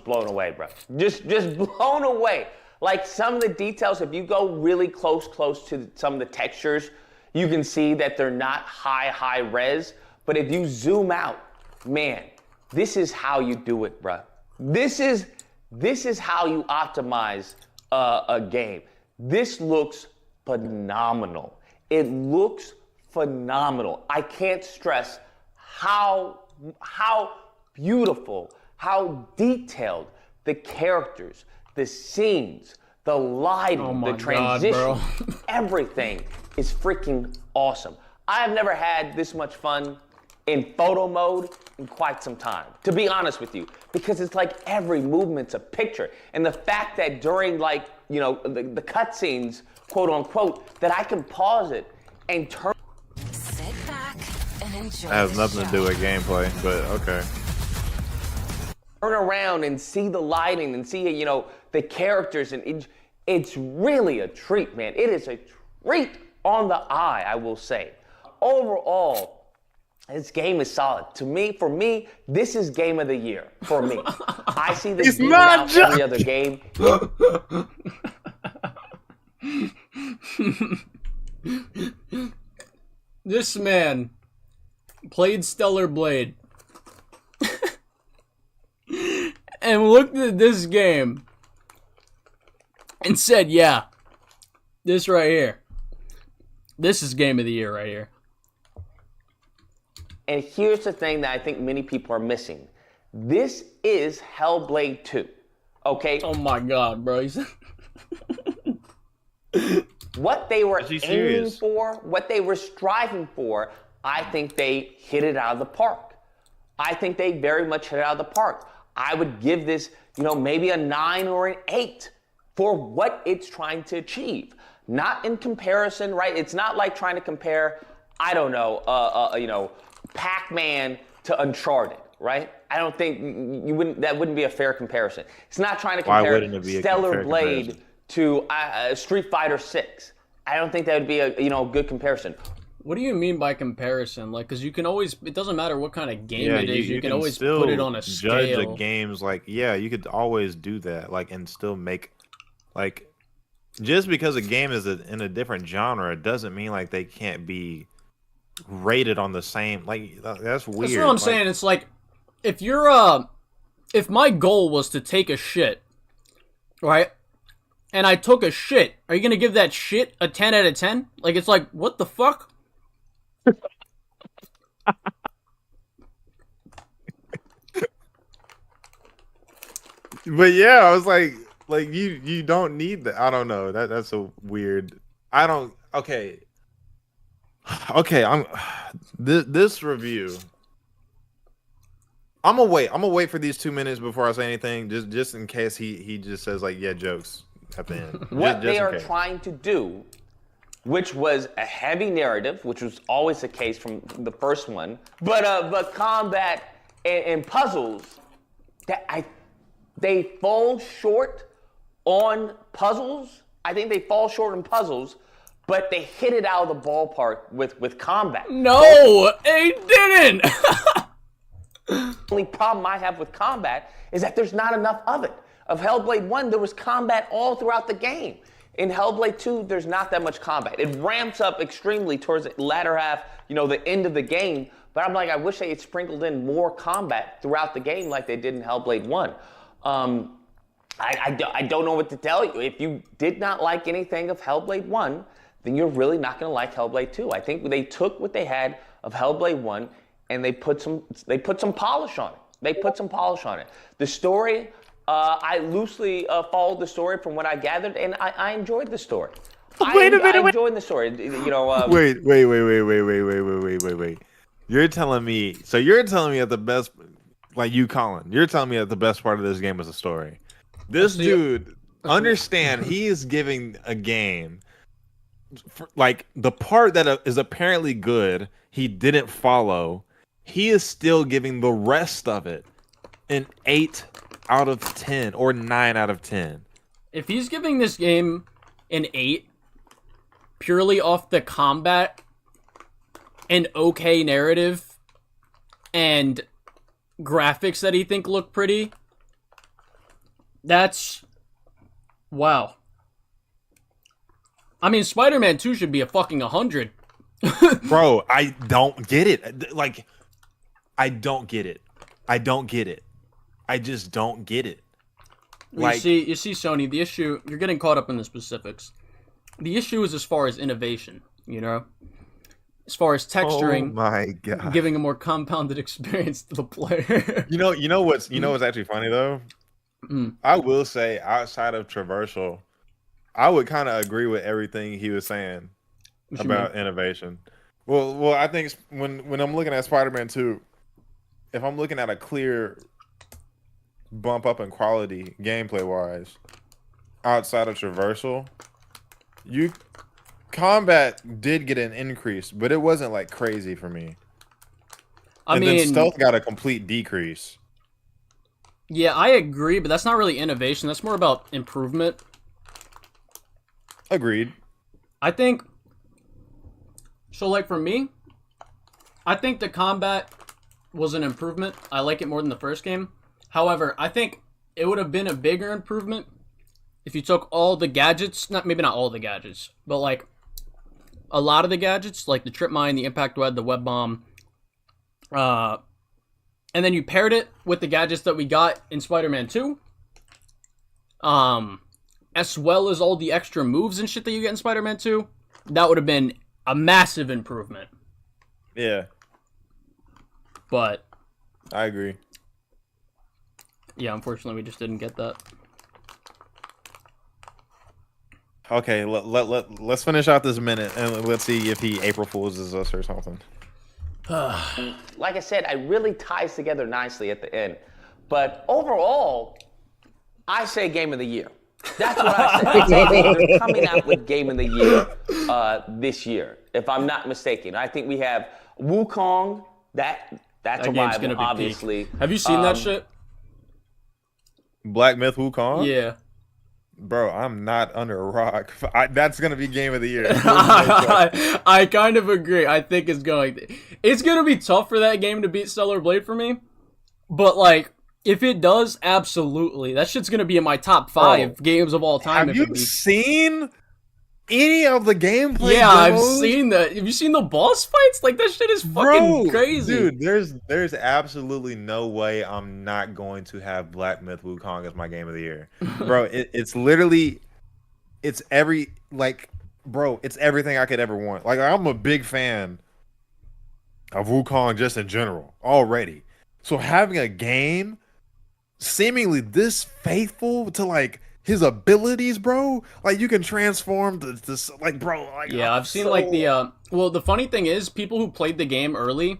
blown away, bro. Just blown away. Like some of the details, if you go really close to some of the textures, you can see that they're not high res, but if you zoom out, man, this is how you do it, bruh. This is how you optimize a game. This looks phenomenal. It looks phenomenal. I can't stress how beautiful, how detailed the characters, the scenes, the lighting, the transition, everything is freaking awesome. I have never had this much fun in photo mode in quite some time, to be honest with you, because it's like every movement's a picture. And the fact that during, like, you know, the cutscenes, quote unquote, that I can pause it and turn. Sit back and enjoy. That has nothing to do with gameplay, but okay. Turn around and see the lighting and see, you know, the characters, and it's really a treat, man. It is a treat on the eye, I will say. Overall, This game is solid. For me, this is game of the year. For me, I see this He's game not out every other game. This man played Stellar Blade and looked at this game and said, yeah, this right here. This is game of the year right here. And here's the thing that I think many people are missing. This is Hellblade 2. Okay? Oh my god, bro. What they were aiming for, what they were striving for, I think they hit it out of the park. I think they very much hit it out of the park. I would give this, maybe a 9 or an 8 for what it's trying to achieve. Not in comparison, right? It's not like trying to compare, I don't know, Pac-Man to Uncharted, right? I don't think that wouldn't be a fair comparison. It's not trying to compare Stellar Blade to Street Fighter 6. I don't think that would be a good comparison. What do you mean by comparison? Like, because you can always, it doesn't matter what kind of game it is, you can always still put it on a scale. judge a game's you could always do that, and still make, just because a game is in a different genre doesn't mean they can't be rated on the same. That's weird. That's what I'm saying. It's like, if you're if my goal was to take a shit, right, and I took a shit, are you gonna give that shit a 10 out of 10? It's like, what the fuck? But yeah, I was like you don't need that. I don't know. That's a weird. I don't. Okay. I'm this review. I'm gonna wait for these 2 minutes before I say anything, just in case he just says yeah, jokes at the end. What they are trying to do, which was a heavy narrative, which was always the case from the first one, but combat and puzzles, they fall short on puzzles. I think they fall short on puzzles, but they hit it out of the ballpark with combat. No, they didn't. The only problem I have with combat is that there's not enough of it. Of Hellblade 1, there was combat all throughout the game. In Hellblade 2, there's not that much combat. It ramps up extremely towards the latter half, the end of the game. But I'm I wish they had sprinkled in more combat throughout the game like they did in Hellblade 1. I don't know what to tell you. If you did not like anything of Hellblade 1, then you're really not going to like Hellblade 2. I think they took what they had of Hellblade 1 and they put some polish on it. The story, I loosely followed the story from what I gathered, and I enjoyed the story. Wait a minute. I enjoyed the story. Wait. You're telling me that the best, Colin, you're telling me that the best part of this game was the story. This dude, understand, he is giving a game, the part that is apparently good, he didn't follow. He is still giving the rest of it an 8 out of 10 or 9 out of 10. If he's giving this game an 8 purely off the combat and okay narrative and graphics that he think look pretty, that's wow. I mean, Spider-Man 2 should be a fucking 100. Bro, I don't get it. I don't get it. I just don't get it. You see, Sony, the issue, you're getting caught up in the specifics. The issue is as far as innovation, as far as texturing, oh my God, giving a more compounded experience to the player. you know what's actually funny though? I will say, outside of Traversal, I would kind of agree with everything he was saying about innovation. Well, I think when I'm looking at Spider-Man 2, if I'm looking at a clear bump up in quality gameplay wise, outside of Traversal, combat did get an increase, but it wasn't crazy for me. Then stealth got a complete decrease. Yeah, I agree, but that's not really innovation. That's more about improvement. Agreed. I think so. For me, I think the combat was an improvement. I like it more than the first game. However, I think it would have been a bigger improvement if you took all the gadgets, maybe not all the gadgets, but like a lot of the gadgets, like the trip mine, the impact web, the web bomb, and then you paired it with the gadgets that we got in Spider-Man 2, as well as all the extra moves and shit that you get in Spider-Man 2. That would have been a massive improvement. Yeah. But I agree. Yeah, unfortunately, we just didn't get that. Okay, let's finish out this minute and let's see if he April Fools us or something. Like I said, it really ties together nicely at the end. But overall, I say Game of the Year. That's what I said. They're coming out with Game of the Year this year, if I'm not mistaken. I think we have Wukong. That's a rival, obviously. Peak. Have you seen that shit? Black Myth Wukong? Yeah. Bro, I'm not under a rock. That's going to be Game of the Year. I kind of agree. I think it's going to be tough for that game to beat Stellar Blade for me. But, like, if it does, absolutely. That shit's going to be in my top 5 games of all time. Have you seen any of the gameplay? Yeah, demos? I've seen that. Have you seen the boss fights? Like, that shit is fucking crazy. Dude, there's absolutely no way I'm not going to have Black Myth Wukong as my Game of the Year. Bro, it's literally, it's everything I could ever want. Like, I'm a big fan of Wukong just in general already. So having a game seemingly this faithful to, like, his abilities, bro, like, you can transform this, like, bro, like, yeah, I've seen like the well, the funny thing is, people who played the game early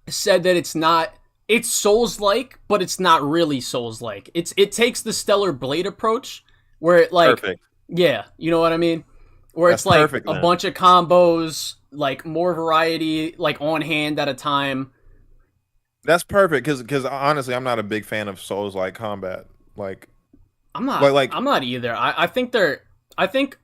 said that it's Souls-like, but it's not really Souls-like. It takes the Stellar Blade approach where it, like, perfect. Yeah, you know what I mean, where That's it's like perfect, a bunch of combos, like more variety, like on hand at a time. That's perfect, because honestly, I'm not a big fan of Souls-like combat. Like, I'm not. I'm not either. I think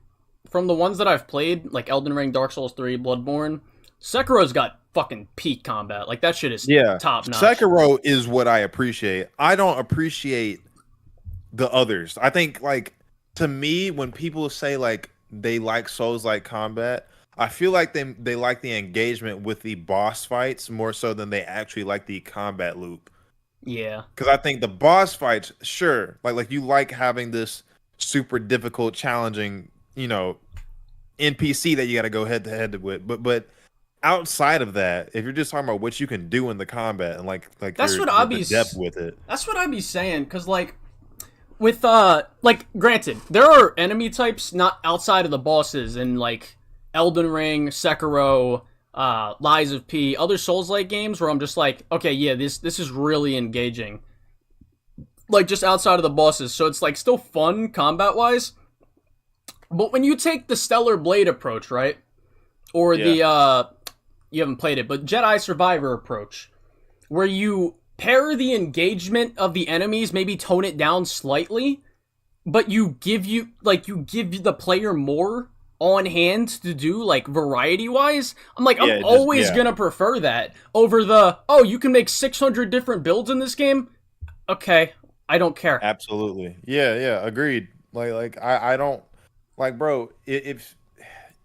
from the ones that I've played, like Elden Ring, Dark Souls 3, Bloodborne, Sekiro's got fucking peak combat. Like, that shit is top notch. Sekiro is what I appreciate. I don't appreciate the others. I think, like, to me, when people say like they like Souls-like combat, I feel like they like the engagement with the boss fights more so than they actually like the combat loop. Yeah. Because I think the boss fights, sure, like you like having this super difficult, challenging, NPC that you got to go head to head with. But outside of that, if you're just talking about what you can do in the combat and like that's your, what I'd the be depth with it. That's what I'd be saying, because like with like, granted, there are enemy types not outside of the bosses in like Elden Ring, Sekiro, Lies of P, other Souls-like games where I'm just like, okay, yeah, this is really engaging. Like, just outside of the bosses, so it's like still fun combat-wise. But when you take the Stellar Blade approach, right? Or the you haven't played it, but Jedi Survivor approach, where you pair the engagement of the enemies, maybe tone it down slightly, but you give the player more on hand to do, like, variety-wise. I'm like, I'm always gonna prefer that over you can make 600 different builds in this game? Okay, I don't care. Absolutely. Yeah, agreed. Like I don't, like, bro, it's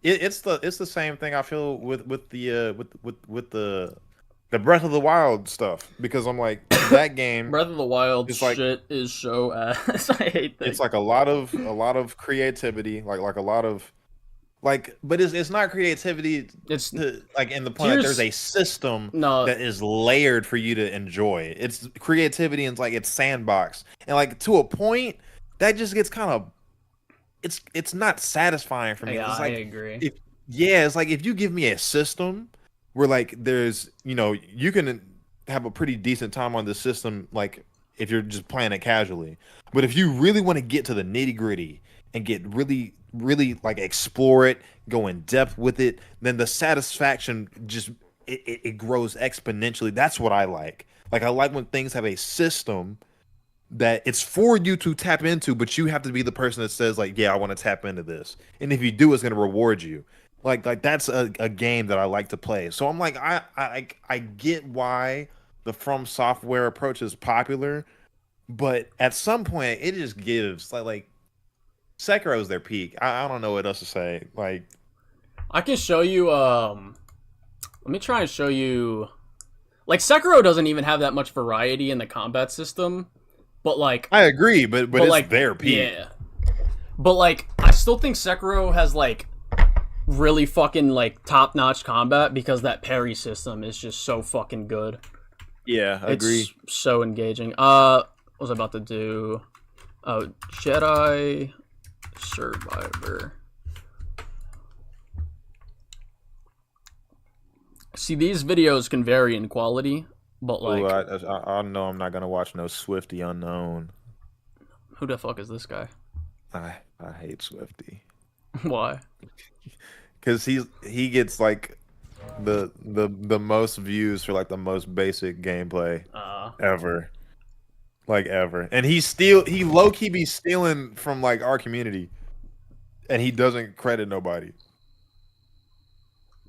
the same thing I feel with the Breath of the Wild stuff, because I'm like, that game Breath of the Wild is like, shit is so ass. I hate that. It's like a lot of creativity, like a lot of, like, but it's not creativity. It's like, in the point that there's a system that is layered for you to enjoy. It's creativity and like it's sandbox, and like to a point that just gets kind of, it's not satisfying for me. Yeah, it's like, I agree. It's like if you give me a system where like there's, you can have a pretty decent time on the system, like if you're just playing it casually. But if you really want to get to the nitty gritty and get really, really like explore it, go in depth with it, then the satisfaction just it grows exponentially. That's what I like. Like, I like when things have a system that it's for you to tap into, but you have to be the person that says like, yeah, I want to tap into this. And if you do, it's going to reward you. Like that's a game that I like to play. So I'm like, I get why the From Software approach is popular, but at some point it just gives like Sekiro's their peak. I don't know what else to say. Like, I can show you. Let me try and show you. Like Sekiro doesn't even have that much variety in the combat system, but like I agree, but it's like their peak. Yeah, but like I still think Sekiro has like really fucking like top-notch combat because that parry system is just so fucking good. Yeah, I agree. It's so engaging. What was I about to do? Oh, Jedi Survivor. See, these videos can vary in quality, but like... Ooh, I know I'm not gonna watch no Swifty Unknown. Who the fuck is this guy? I hate Swifty. Why? Because he gets like the most views for like the most basic gameplay ever. Like ever. And he low-key be stealing from like our community. And he doesn't credit nobody.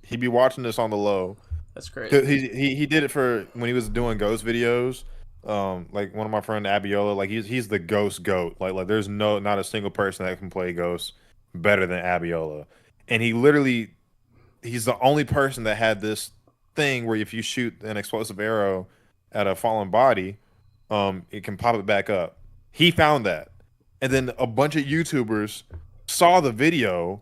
He be watching this on the low. That's great. He did it for when he was doing ghost videos. Like one of my friend Abiola, like he's the ghost goat. Like there's not a single person that can play ghost better than Abiola. And he's the only person that had this thing where if you shoot an explosive arrow at a fallen body, it can pop it back up. He found that. And then a bunch of YouTubers saw the video,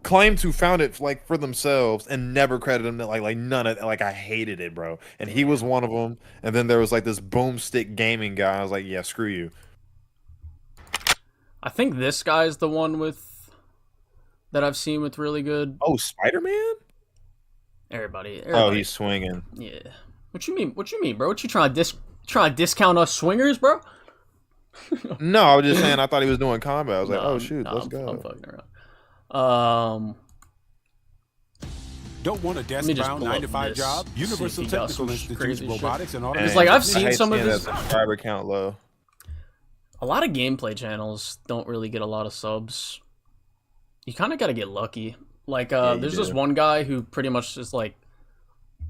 claimed to found it like for themselves, and never credited him. Like none of like I hated it, bro. And he was one of them. And then there was like this boomstick gaming guy. I was like, yeah, screw you. I think this guy's the one that I've seen with really good. Oh, Spider-Man? Everybody. Oh, he's swinging. Yeah. What you mean? What you mean, bro? What you trying to discount us swingers, bro? No, I was just saying. I thought he was doing combat. I was like, oh shoot, let's I'm go. fucking around. Don't want a desk-bound 9-to-5 job? Universal Technical Institute's robotics and automation. It's like I've seen some of his subscriber count low. A lot of gameplay channels don't really get a lot of subs. You kind of got to get lucky. Like, there's this one guy who pretty much is like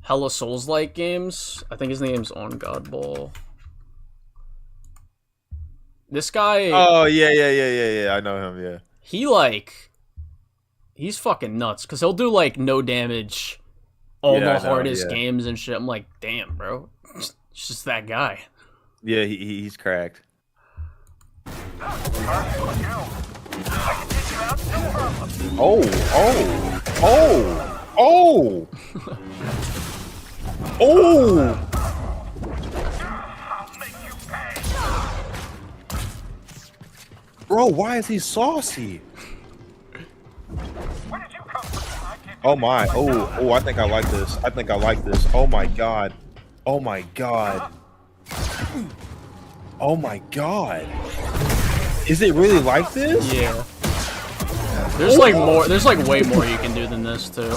hella Souls-like games. I think his name's On Godball. This guy. Oh yeah. I know him. Yeah. He's fucking nuts because he'll do like no damage, all the hardest games and shit. I'm like, damn, bro, it's just that guy. Yeah, he's cracked. Oh! Bro, why is he saucy? Oh my! Oh! I think I like this. Oh my god! Oh my god! Oh my god! Is it really like this? Yeah. There's like more. There's like way more you can do than this too.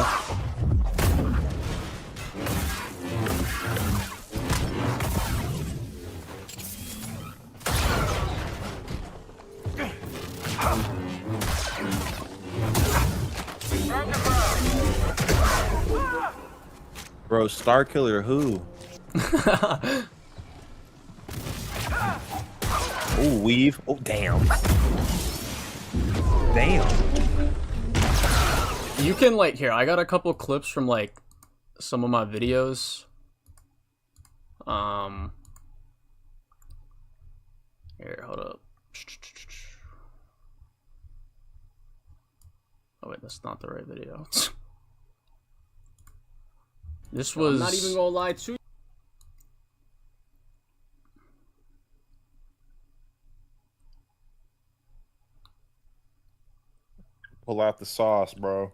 Bro, Star Killer who? Oh, weave. Oh, damn. Damn. You can like here. I got a couple clips from like some of my videos. Here, hold up. Oh wait, that's not the right video. This was. I'm not even gonna lie to you. Pull out the sauce, bro.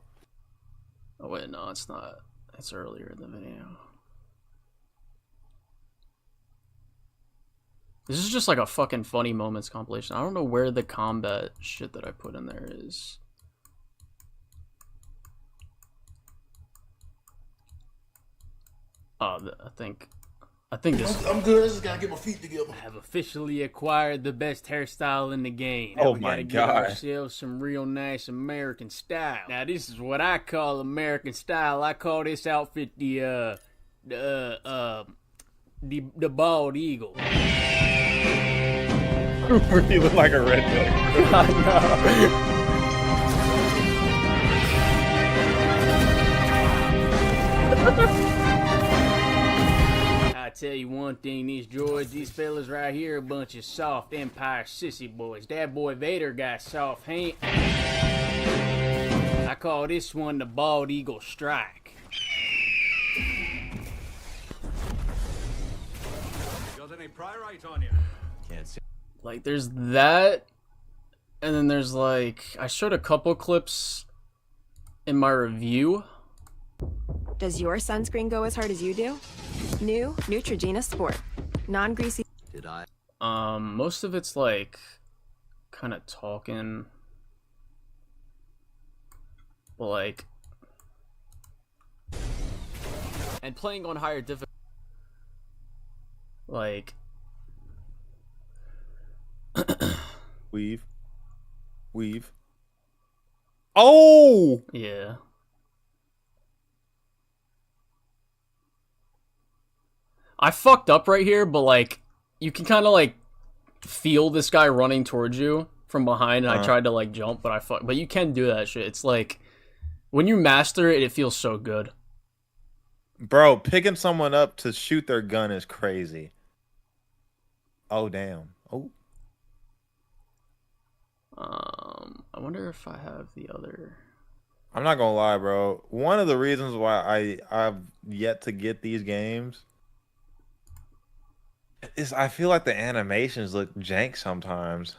Oh wait, no, it's not. It's earlier in the video. This is just like a fucking funny moments compilation. I don't know where the combat shit that I put in there is. Oh, I I think this. I'm good. I just gotta get my feet together. I have officially acquired the best hairstyle in the game. Oh we my gotta get God. ourselves some real nice American style. Now this is what I call American style. I call this outfit the bald eagle. You look like a redneck. I know. I tell you one thing, these droids, these fellas right here, a bunch of soft Empire sissy boys. That boy Vader got soft hand. I call this one the Bald Eagle Strike. Got any pyrite on you? Can't see. Like, there's that, and then there's like, I showed a couple clips in my review. Does your sunscreen go as hard as you do? New Neutrogena Sport. Non-greasy. Did I? Most of it's like kind of talking, but like, and playing on higher difficulty, like, Weave. Oh! Yeah. I fucked up right here, but like, you can kind of like feel this guy running towards you from behind, and I tried to like jump, but you can do that shit. It's like, when you master it, it feels so good. Bro, picking someone up to shoot their gun is crazy. Oh, damn. Oh. I wonder if I have the other. I'm not gonna lie, bro. One of the reasons why I've yet to get these games is I feel like the animations look jank sometimes.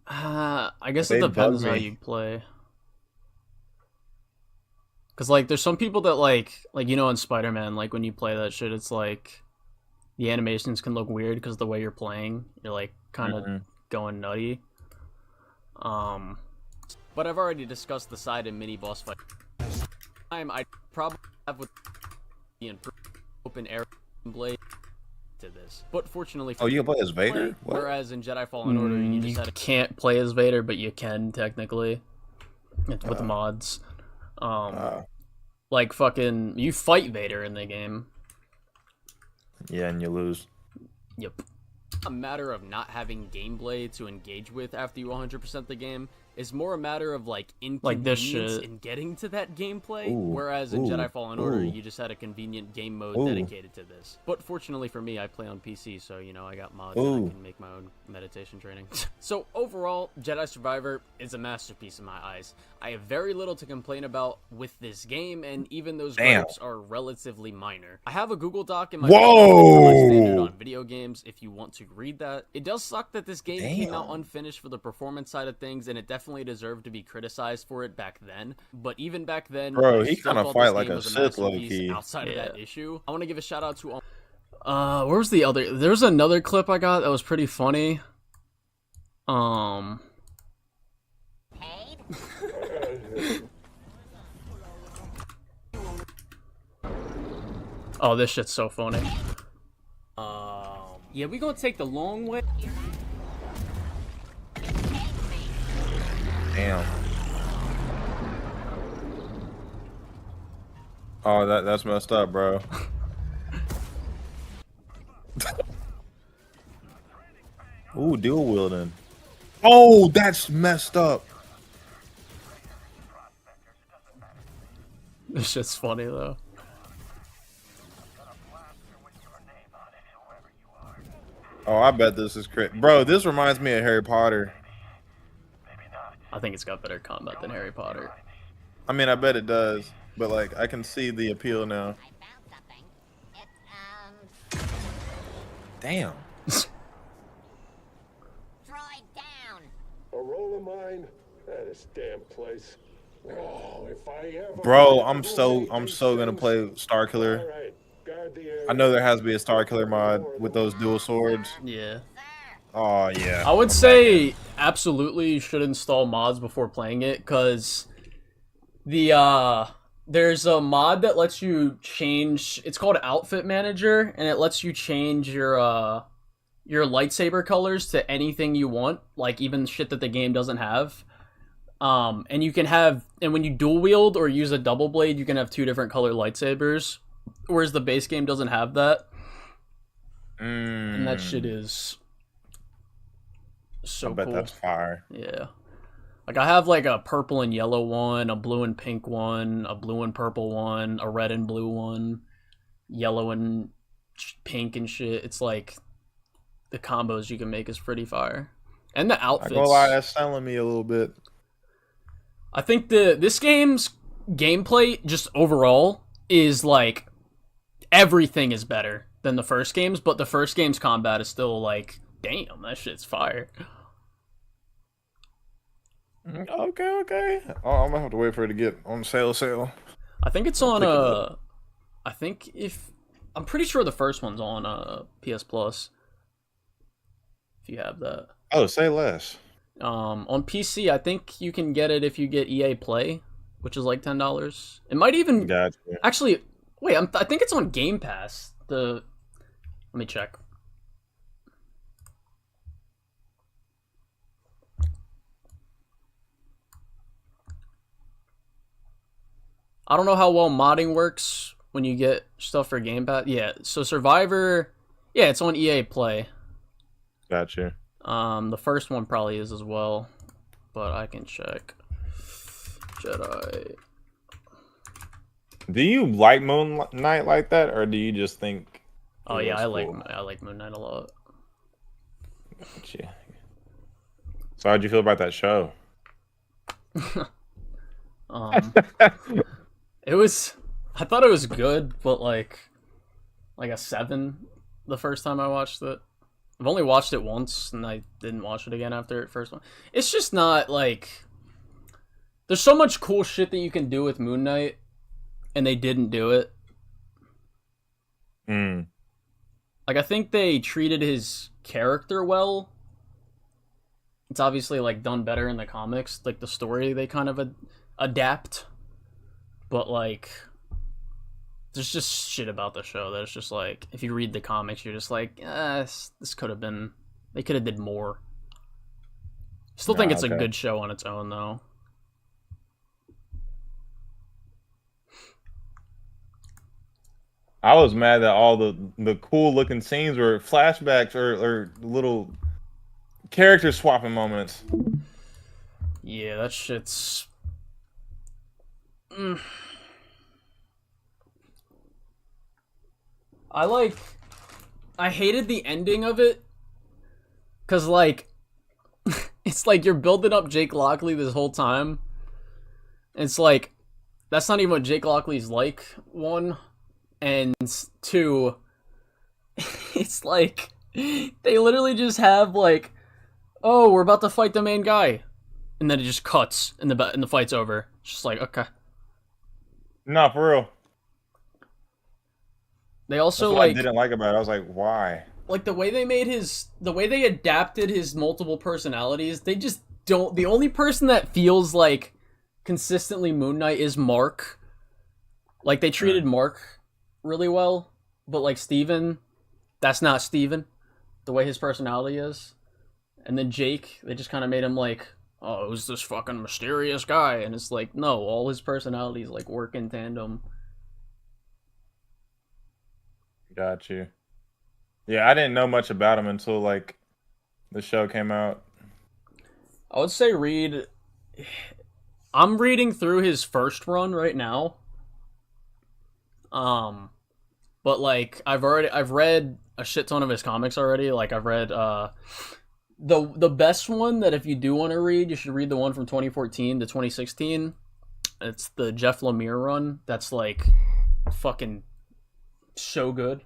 I guess They it depends bug how me. you play. Cause like, there's some people that like you know, in Spider-Man, like when you play that shit, it's like the animations can look weird because the way you're playing, you're like kind of going nutty. But I've already discussed the side and mini boss fight. I probably have with the open air blade to this, but fortunately for You can play as Vader? What? whereas in Jedi Fallen Order you just can't play as Vader, but you can technically with mods. Like fucking, you fight Vader in the game. Yeah, and you lose. Yep. A matter of not having gameplay to engage with after you 100% the game is more a matter of like this inconvenience shit. in getting to that gameplay. Ooh, Whereas in ooh, Jedi Fallen Order, ooh. you just had a convenient game mode Ooh. dedicated to this. But fortunately for me, I play on PC, so you know I got mods and Ooh. I can make my own meditation training. So overall, Jedi Survivor is a masterpiece in my eyes. I have very little to complain about with this game, and even those Damn. gripes are relatively minor. I have a Google Doc in my Whoa! standard on video games if you want to read that. It does suck that this game came out Damn. unfinished for the performance side of things, and it definitely deserved to be criticized for it back then. But even back then, Bro, I he still kinda thought fight this like game a was Sith masterpiece low-key. outside of that issue. I want to give a shout out to where was the other? There's another clip I got that was pretty funny. Oh, this shit's so funny. Yeah, we gonna take the long way. Damn. Oh, that's messed up, bro. Ooh, dual wielding. Oh, that's messed up. This shit's funny though. Oh, I bet this is crit. Bro, this reminds me of Harry Potter. I think it's got better combat than Harry Potter. I mean, I bet it does. But, like, I can see the appeal now. Damn. A roll of mine? This damn place. Oh, if I ever... Bro, I'm so gonna play Star Killer. I know there has to be a Star Killer mod with those dual swords. Yeah. Oh, yeah. I would say absolutely you should install mods before playing it, because the There's a mod that lets you change. It's called Outfit Manager, and it lets you change your lightsaber colors to anything you want, like even shit that the game doesn't have. And you can have, and when you dual wield or use a double blade, you can have 2 different color lightsabers, whereas the base game doesn't have that. And that shit is so I bet cool. that's fire. Yeah. Like, I have, like, a purple and yellow one, a blue and pink one, a blue and purple one, a red and blue one, yellow and pink and shit. It's, like, the combos you can make is pretty fire. And the outfits. I'm gonna lie, that's selling me a little bit. I think this game's gameplay, just overall, is, like, everything is better than the first game's, but the first game's combat is still, like, damn, that shit's fire. Okay. Oh, I'm gonna have to wait for it to get on sale. I think it's on I'm pretty sure the first one's on PS Plus. If you have that. Oh, say less. On PC, I think you can get it if you get EA Play, which is like $10. It might even actually wait. I think it's on Game Pass. Let me check. I don't know how well modding works when you get stuff for Game Pass. Yeah, so Survivor, yeah, it's on EA Play. Gotcha. The first one probably is as well, but I can check. Jedi. Do you like Moon Knight like that, or do you just think? Oh yeah, I like Moon Knight a lot. Gotcha. So how'd you feel about that show? I thought it was good, but like a 7 the first time I watched it. I've only watched it once, and I didn't watch it again after the first one. It's just not, like... There's so much cool shit that you can do with Moon Knight, and they didn't do it. Like, I think they treated his character well. It's obviously, like, done better in the comics. Like, the story they kind of adapt. But, like... There's just shit about the show that it's just like, if you read the comics, you're just like, this could have been, they could have did more. Still think it's a good show on its own, though. I was mad that all the cool looking scenes were flashbacks or little character swapping moments. Yeah, that shit's... I hated the ending of it, because, like, it's like you're building up Jake Lockley this whole time. It's like, that's not even what Jake Lockley's like, 1. And 2, it's like, they literally just have, like, oh, we're about to fight the main guy. And then it just cuts, and the fight's over. It's just like, okay. No, for real. They also, That's what like... I didn't like about it. I was like, why? Like, the way they adapted his multiple personalities, they just don't... The only person that feels, like, consistently Moon Knight is Mark. Like, they treated Mark really well, but, like, Steven, that's not Steven, the way his personality is. And then Jake, they just kind of made him, like, oh, who's this fucking mysterious guy? And it's like, no, all his personalities, like, work in tandem. Got you. Yeah, I didn't know much about him until, like, the show came out. I would say I'm reading through his first run right now. But, like, I've read a shit ton of his comics already. Like, I've read, the best one that if you do want to read, you should read the one from 2014 to 2016. It's the Jeff Lemire run. That's, like, fucking so good.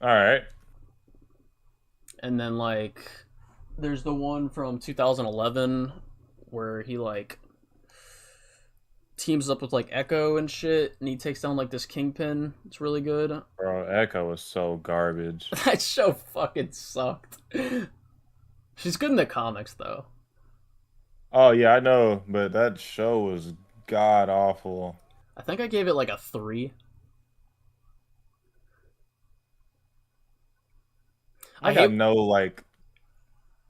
Alright. And then, like, there's the one from 2011 where he, like, teams up with, like, Echo and shit, and he takes down, like, this Kingpin. It's really good. Bro, Echo was so garbage. That show fucking sucked. She's good in the comics, though. Oh, yeah, I know, but that show was god awful. I think I gave it like a 3. I got no like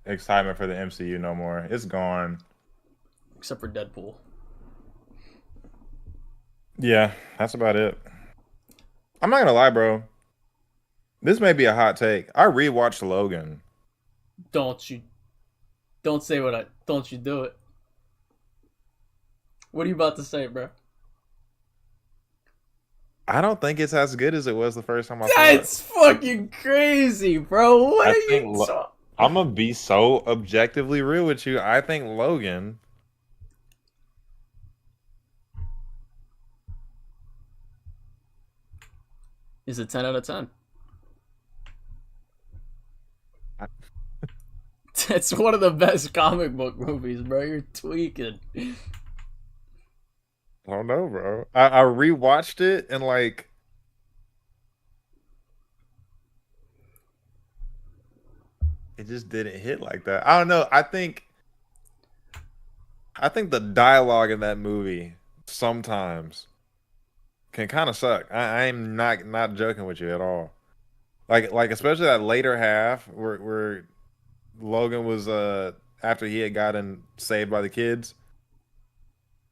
excitement for the MCU no more. It's gone. Except for Deadpool. Yeah, that's about it. I'm not gonna lie, bro. This may be a hot take. I rewatched Logan. Don't you do it. What are you about to say, bro? I don't think it's as good as it was the first time I saw it. That's fucking crazy, bro. What are you talking? I'm gonna be so objectively real with you. I think Logan is a 10 out of 10. It's one of the best comic book movies, bro. You're tweaking. I don't know, bro. I rewatched it and like it just didn't hit like that. I don't know. I think the dialogue in that movie sometimes can kind of suck. I'm not joking with you at all. Like especially that later half where Logan was after he had gotten saved by the kids.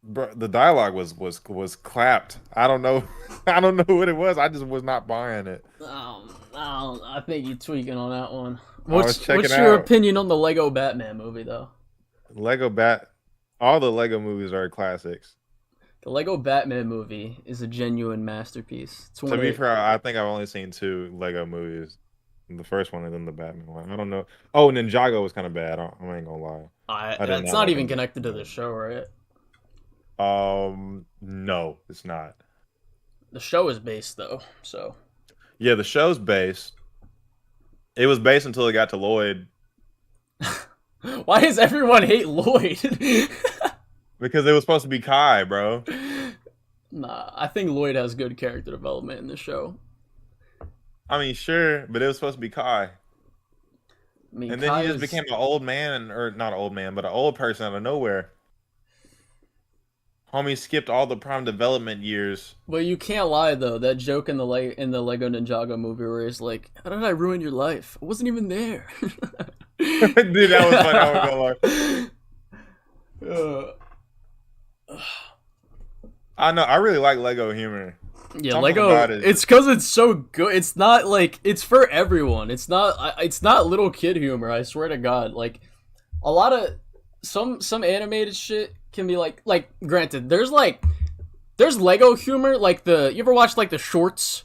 Bro, the dialogue was clapped. I don't know. I don't know what it was. I just was not buying it. I think you're tweaking on that one. What's your opinion on the Lego Batman movie, though? All the Lego movies are classics. The Lego Batman movie is a genuine masterpiece. To be fair, I think I've only seen 2 Lego movies. The first one and then the Batman one. I don't know. Oh, Ninjago was kind of bad. I ain't gonna lie. It's not even connected to the show, right? No, it's not. The show is based though, so. Yeah, the show's based. It was based until it got to Lloyd. Why does everyone hate Lloyd? Because it was supposed to be Kai, bro. Nah, I think Lloyd has good character development in the show. I mean, sure, but it was supposed to be Kai. And then he just became an old man, or not an old man, but an old person out of nowhere. Homie skipped all the prime development years. But you can't lie though. That joke in the Lego Ninjago movie where he's like, "How did I ruin your life? I wasn't even there." Dude, that was funny. I was I know. I really like Lego humor. Yeah, Lego. It's because it's so good. It's not like it's for everyone. It's not little kid humor. I swear to God. Like a lot of some animated shit can be like granted. There's Lego humor. Like you ever watch like the shorts,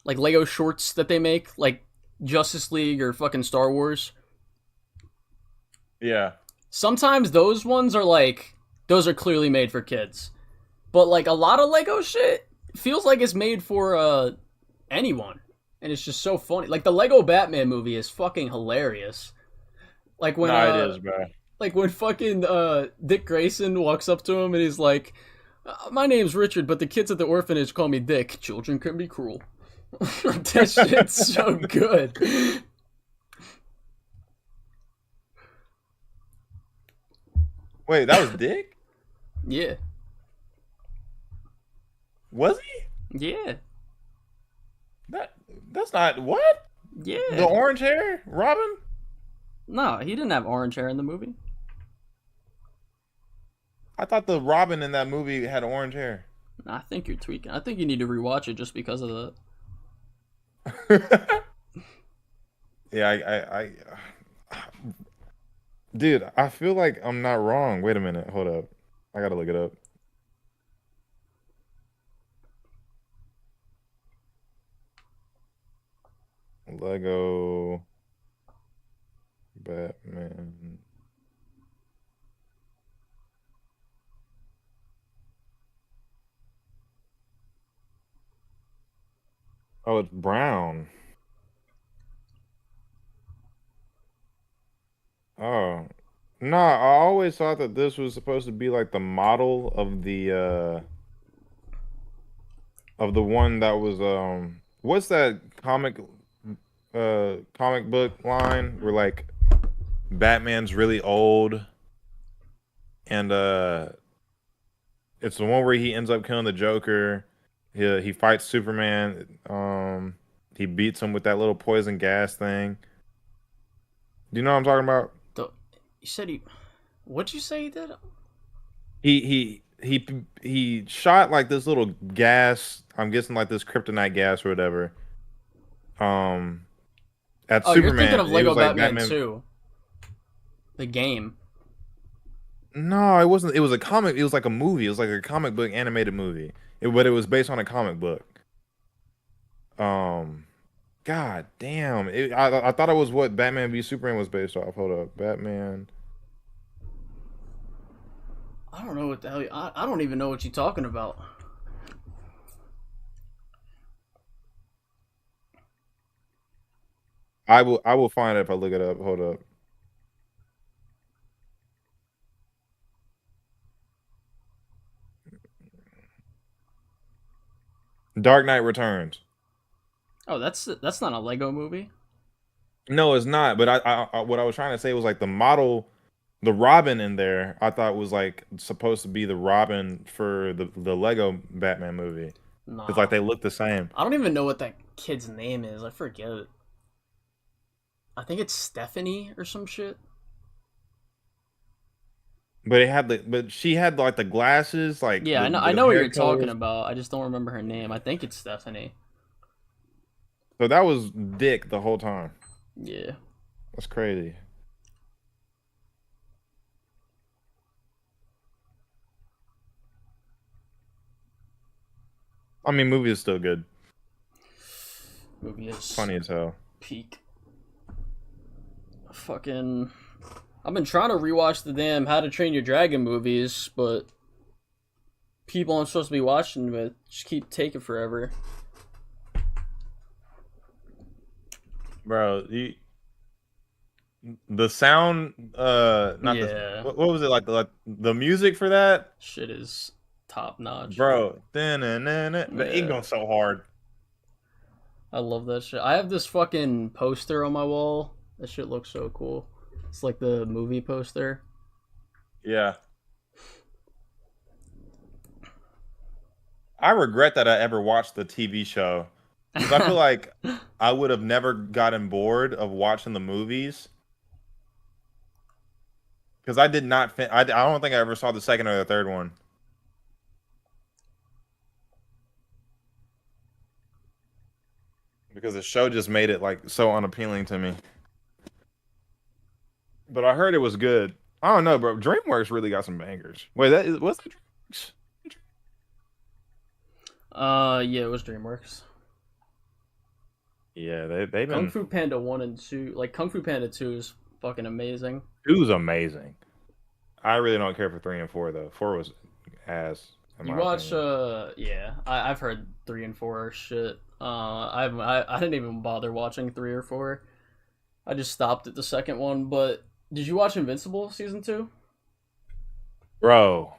like Lego shorts that they make, like Justice League or fucking Star Wars. Yeah. Sometimes those ones are those are clearly made for kids, but like a lot of Lego shit feels like it's made for anyone, and it's just so funny. Like the Lego Batman movie is fucking hilarious. Like when it is, bro. Like when fucking Dick Grayson walks up to him and he's like, "My name's Richard, but the kids at the orphanage call me Dick. Children can be cruel." That shit's so good. Wait, that was Dick? Yeah. Was he? Yeah. That's not what? Yeah. The orange hair, Robin? No, he didn't have orange hair in the movie. I thought the Robin in that movie had orange hair. I think you're tweaking. I think you need to rewatch it just because of that. Yeah, dude, I feel like I'm not wrong. Wait a minute, hold up. I gotta look it up. Lego Batman. Oh, it's brown. Oh. No, I always thought that this was supposed to be like the model of the one that was what's that comic book line where like Batman's really old and It's the one where he ends up killing the Joker. He fights Superman. He beats him with that little poison gas thing. Do you know what I'm talking about? You said he. What'd you say he did? He shot like this little gas. I'm guessing like this kryptonite gas or whatever. At Superman. You're thinking of It Lego was like Batman 2. The game. No, it wasn't. It was a comic. It was like a movie. It was like a comic book animated movie. But it was based on a comic book. God damn. I thought it was what Batman v Superman was based off. Hold up. Batman. I don't know what the hell. I don't even know what you're talking about. I will find it if I look it up. Hold up. Dark Knight Returns. Oh, that's not a Lego movie. No, it's not. But I what I was trying to say was like the model, the Robin in there. I thought was like supposed to be the Robin for the Lego Batman movie. Nah. It's like they look the same. I don't even know what that kid's name is. I forget it. I think it's Stephanie or some shit. But she had like the glasses, like yeah, I know what you're talking about. I just don't remember her name. I think it's Stephanie. So that was Dick the whole time. Yeah, that's crazy. I mean, movie is still good. Movie is funny as hell. Peak. Fucking. I've been trying to rewatch the damn How to Train Your Dragon movies, but people I'm supposed to be watching with just keep taking forever. Bro, the sound, not yeah. what was it like the music for that? Shit is top notch, bro. It goes so hard. I love that shit. I have this fucking poster on my wall. That shit looks so cool. It's like the movie poster. Yeah. I regret that I ever watched the TV show. Because I feel like I would have never gotten bored of watching the movies. Because I did not... I don't think I ever saw the second or the third one. Because the show just made it like so unappealing to me. But I heard it was good. I don't know, bro. DreamWorks really got some bangers. Wait, what's the DreamWorks? Yeah, it was DreamWorks. Yeah, they've been... Kung Fu Panda 1 and 2. Like, Kung Fu Panda 2 is fucking amazing. 2's amazing. I really don't care for 3 and 4, though. 4 was ass. You watch, yeah. I've heard 3 and 4 are shit. I didn't even bother watching 3 or 4. I just stopped at the second one, but... Did you watch Invincible Season 2? Bro.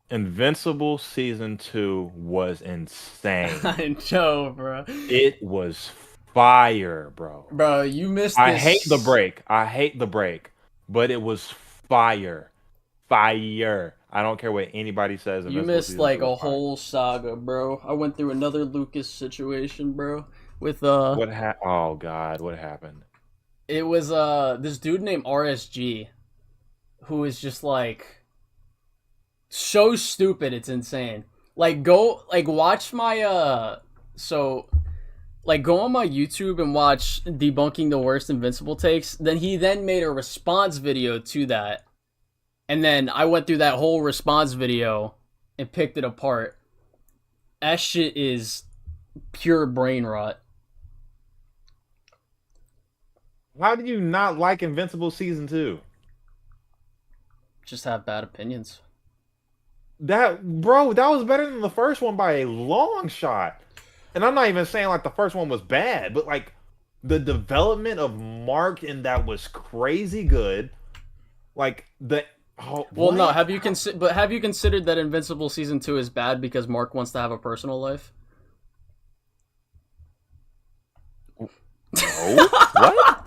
Invincible Season 2 was insane. I know, bro. It was fire, bro. Bro, you missed this. I hate the break. But it was fire. Fire. I don't care what anybody says. You missed like a whole saga, bro. I went through another Lucas situation, bro. With oh god, what happened? It was this dude named RSG who is just like so stupid, it's insane. Like watch my go on my YouTube and watch debunking the worst Invincible takes. Then he made a response video to that. And then I went through that whole response video and picked it apart. That shit is pure brain rot. How did you not like Invincible Season 2? Just have bad opinions. That was better than the first one by a long shot. And I'm not even saying like the first one was bad, but like the development of Mark in that was crazy good. Like no, have you considered that Invincible Season 2 is bad because Mark wants to have a personal life? No? What?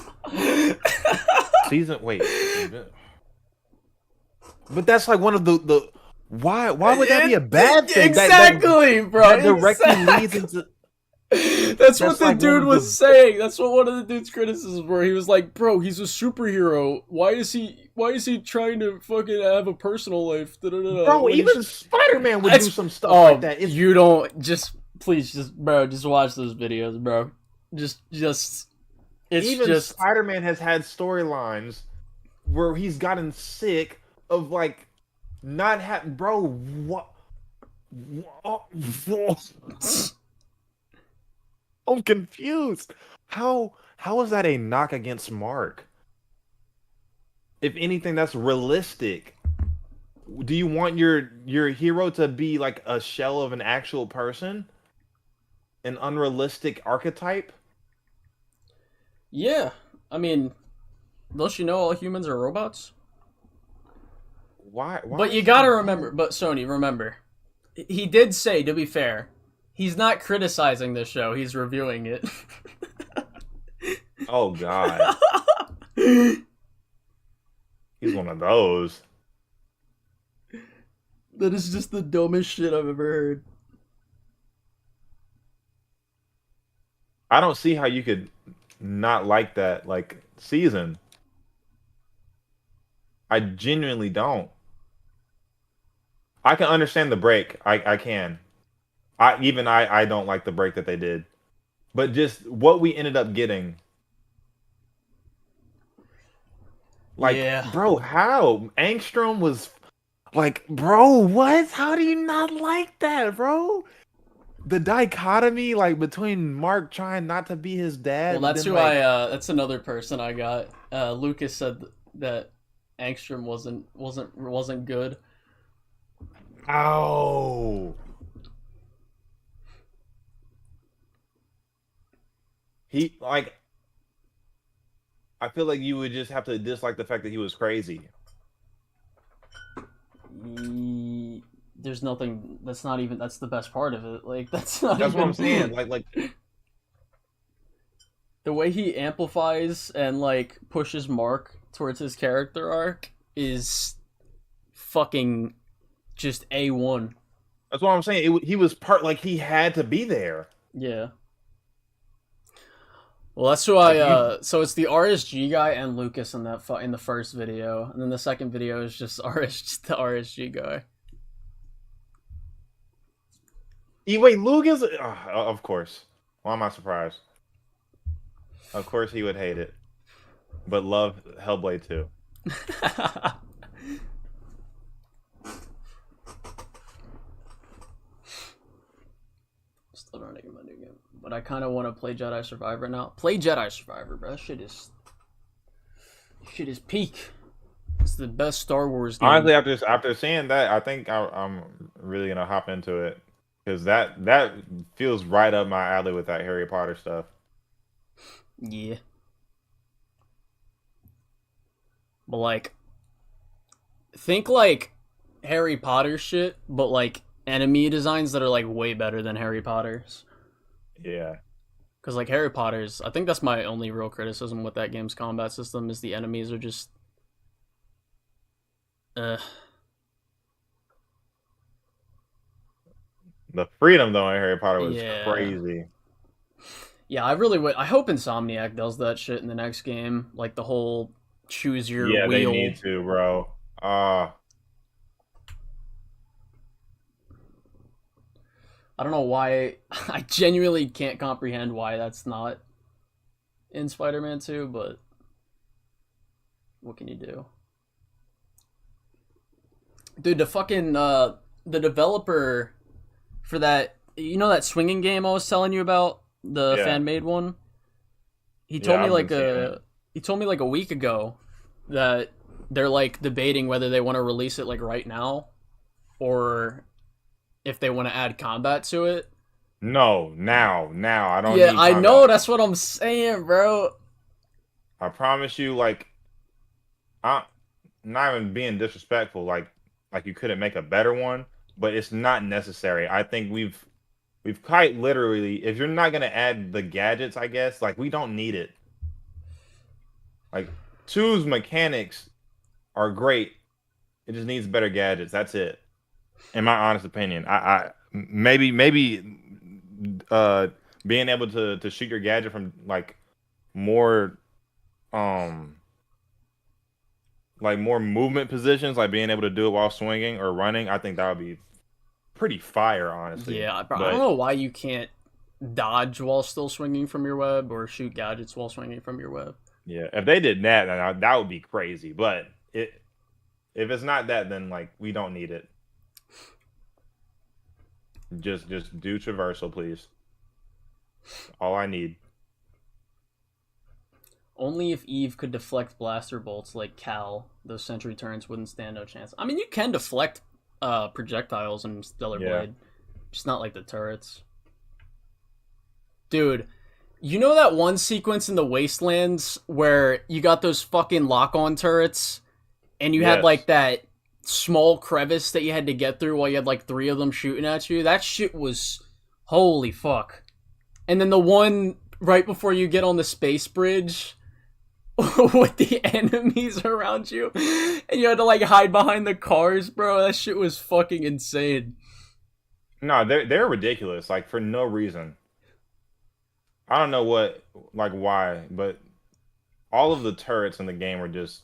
Wait. But that's like one of the Why would that be a bad thing? Exactly, bro. That directly leads into. That's what the dude was saying. That's what one of the dude's criticisms were. He was like, "Bro, he's a superhero. Why is he trying to fucking have a personal life?" Bro, even Spider-Man would do some stuff like that. You don't please just watch those videos, bro. It's even just Spider-Man has had storylines where he's gotten sick of like not having. Bro, what? I'm confused. How is that a knock against Mark? If anything, that's realistic. Do you want your hero to be like a shell of an actual person? An unrealistic archetype? Yeah. I mean, don't you know all humans are robots? Why but you gotta remember, Sony, remember, he did say, to be fair, he's not criticizing the show, he's reviewing it. Oh, God. He's one of those. That is just the dumbest shit I've ever heard. I don't see how you could not like that, like, season. I genuinely don't. I can understand the break. I can. I don't like the break that they did. But just what we ended up getting. Like, yeah. Bro, how? Angstrom was like, bro, what? How do you not like that, bro? The dichotomy, like, between Mark trying not to be his dad. Well, that's then, who like, that's another person I got. Lucas said that Angstrom wasn't good. Ow. He, like, I feel like you would just have to dislike the fact that he was crazy. There's nothing. That's the best part of it. Like, that's not. That's even, what I'm saying. Like the way he amplifies and like pushes Mark towards his character arc is fucking just A1. That's what I'm saying. He was like he had to be there. Yeah. Well, that's who I. So it's the RSG guy and Lucas in in the first video, and then the second video is just the RSG guy. Wait, Lucas? Of course. Why am I surprised? Of course he would hate it, but love Hellblade 2. Still not getting my new game, but I kind of want to play Jedi Survivor now. Play Jedi Survivor, bro. That shit is peak. It's the best Star Wars game. Honestly, after seeing that, I think I'm really gonna hop into it because that feels right up my alley with that Harry Potter stuff. Yeah. But like, think like Harry Potter shit, but like enemy designs that are like way better than Harry Potter's. Yeah. Because like Harry Potter's, I think that's my only real criticism with that game's combat system is the enemies are just... The freedom though in Harry Potter was crazy. Yeah, I hope Insomniac does that shit in the next game. Like the whole choose your wheel. They need to, bro. I don't know why. I genuinely can't comprehend why that's not in Spider-Man 2, but what can you do? Dude, the fucking, the developer for that, you know that swinging game I was telling you about? The fan-made one? He told me like a week ago that they're like debating whether they want to release it like right now or if they want to add combat to it. No, now. I don't Yeah, need I combat. know, that's what I'm saying, bro. I promise you, like, I'm not even being disrespectful, like you couldn't make a better one, but it's not necessary. I think we've quite literally, if you're not gonna add the gadgets, I guess, like, we don't need it. Like, 2's mechanics are great. It just needs better gadgets. That's it. In my honest opinion, maybe being able to shoot your gadget from like more more movement positions, like being able to do it while swinging or running, I think that would be pretty fire, honestly. Yeah, but I don't know why you can't dodge while still swinging from your web or shoot gadgets while swinging from your web. Yeah, if they did that, then that would be crazy. But if it's not that, then like we don't need it. Just do traversal, please. All I need. Only if Eve could deflect blaster bolts like Cal, those sentry turrets wouldn't stand no chance. I mean, you can deflect projectiles in Stellar Blade, just not like the turrets. Dude, you know that one sequence in the Wastelands where you got those fucking lock-on turrets, and you had like that small crevice that you had to get through while you had like 3 of them shooting at you? That shit was holy fuck. And then the one right before you get on the space bridge with the enemies around you, and you had to like hide behind the cars, bro. That shit was fucking insane. No, they're ridiculous, like for no reason. I don't know why, but all of the turrets in the game were just,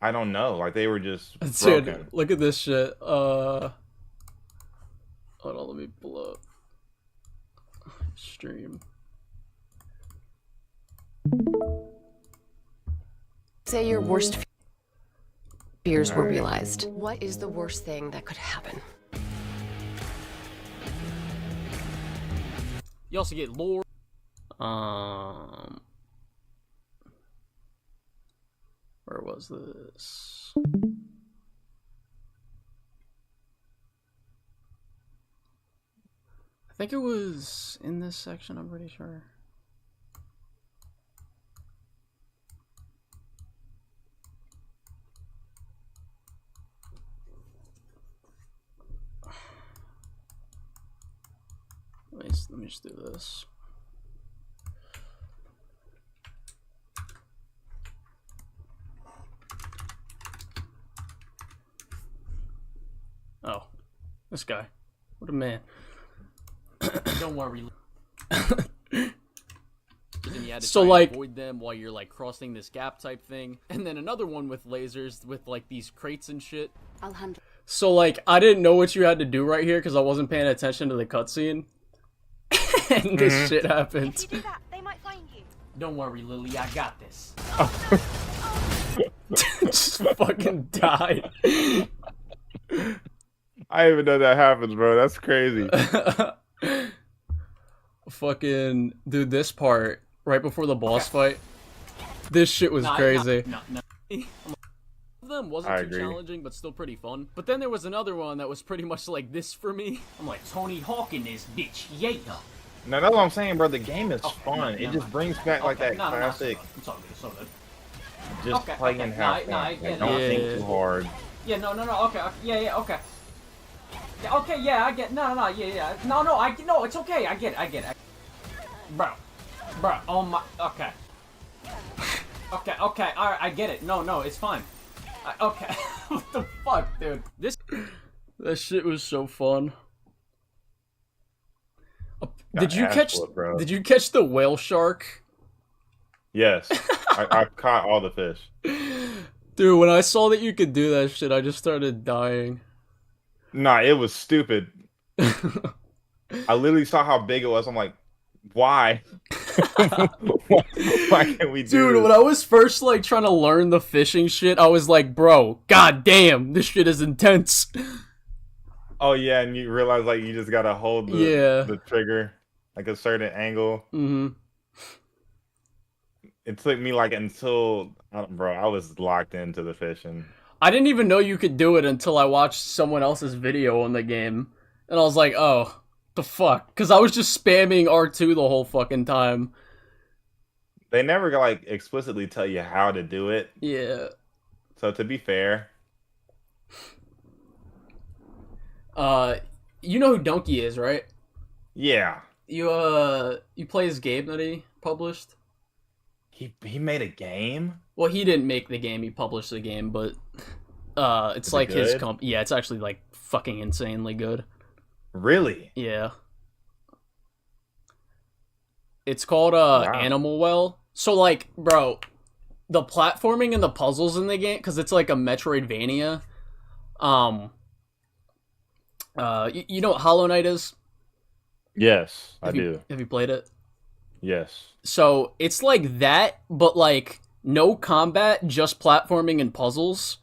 I don't know, like they were just broken. Dude, look at this shit. Hold on, let me pull up stream. Say your worst fears were realized. What is the worst thing that could happen? You also get lore. Where was this? I think it was in this section, I'm pretty sure. Let me just do this. Oh, this guy. What a man. Don't worry. So like avoid them while you're like crossing this gap type thing, and then another one with lasers with like these crates and shit. So like I didn't know what you had to do right here because I wasn't paying attention to the cutscene. And this shit happened. If you do that, they might find you. Don't worry, Lily, I got this. Just fucking died. I didn't even know that happens, bro. That's crazy. Fucking dude, this part right before the boss fight, this shit was crazy. Them wasn't too challenging, but still pretty fun. But then there was another one that was pretty much like this for me. I'm like Tony Hawk in this bitch, yeah. No, that's what I'm saying, bro. The game is fun. It just brings back like that classic. It's all good. It's all good. Just play and have fun. Like, don't think too hard. Yeah, no. Okay. Yeah. Okay. Yeah, okay. Yeah, I get. No. Yeah. No. It's okay. I get it. Bro. Oh my. Okay. Okay. All right. I get it. No. It's fine. Okay. What the fuck, dude? That shit was so fun. Did you catch the whale shark? Yes. I caught all the fish. Dude, when I saw that you could do that shit, I just started dying. Nah, it was stupid. I literally saw how big it was. I'm like, why? Why can't we do Dude, this? when I was first like trying to learn the fishing shit, I was like, bro, god damn, this shit is intense. Oh yeah, and you realize like you just gotta hold the trigger like a certain angle. Mm-hmm. It took me like until bro, I was locked into the fishing. I didn't even know you could do it until I watched someone else's video on the game, and I was like, oh, the fuck, because I was just spamming R2 the whole fucking time. They never like explicitly tell you how to do it. Yeah. So to be fair. You know who Donkey is, right? Yeah. You play his game that he published? He made a game? Well, he didn't make the game, he published the game, but It's Is like it his good? yeah, it's actually like fucking insanely good. Really? Yeah. It's called Wow. Animal Well. So like, bro, the platforming and the puzzles in the game, because it's like a Metroidvania. You know what Hollow Knight is? Yes, I Have do. Have you played it? Yes. So it's like that, but like no combat, just platforming and puzzles,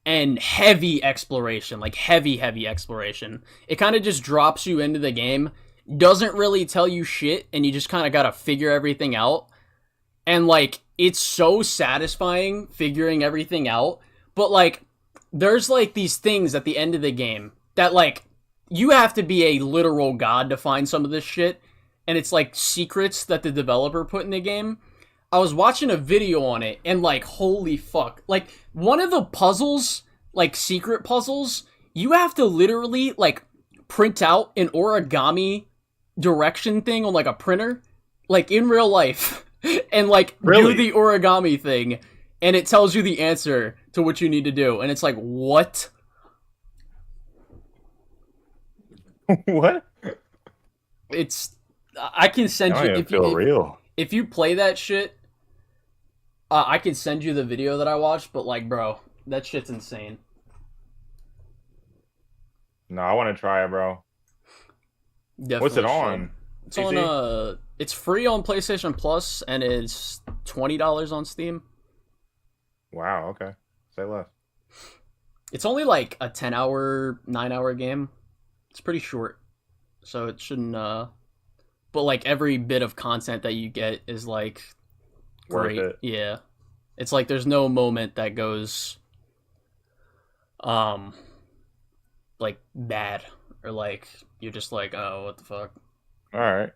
and heavy exploration, like heavy exploration. It kind of just drops you into the game, doesn't really tell you shit, and you just kind of gotta figure everything out. And like, it's so satisfying figuring everything out, but like, there's like these things at the end of the game that like, you have to be a literal god to find some of this shit. And it's like secrets that the developer put in the game. I was watching a video on it and like, holy fuck. Like, one of the puzzles, like secret puzzles, you have to literally like print out an origami direction thing on like a printer, like in real life, and like Really? do the origami thing. And it tells you the answer to what you need to do. And it's like, what? What? It's... I can send I you... don't even If feel you, real. if you play that shit, I can send you the video that I watched, but like, bro, that shit's insane. No, I want to try it, bro. Definitely What's it should. on? It's PC? on, it's free on PlayStation Plus, and it's $20 on Steam. Wow, okay. Say less. It's only like a 10-hour, 9-hour game. It's pretty short, so it shouldn't, but like every bit of content that you get is like Worth great. it. Yeah. It's like there's no moment that goes like bad, or like you're just like, oh, what the fuck. All right.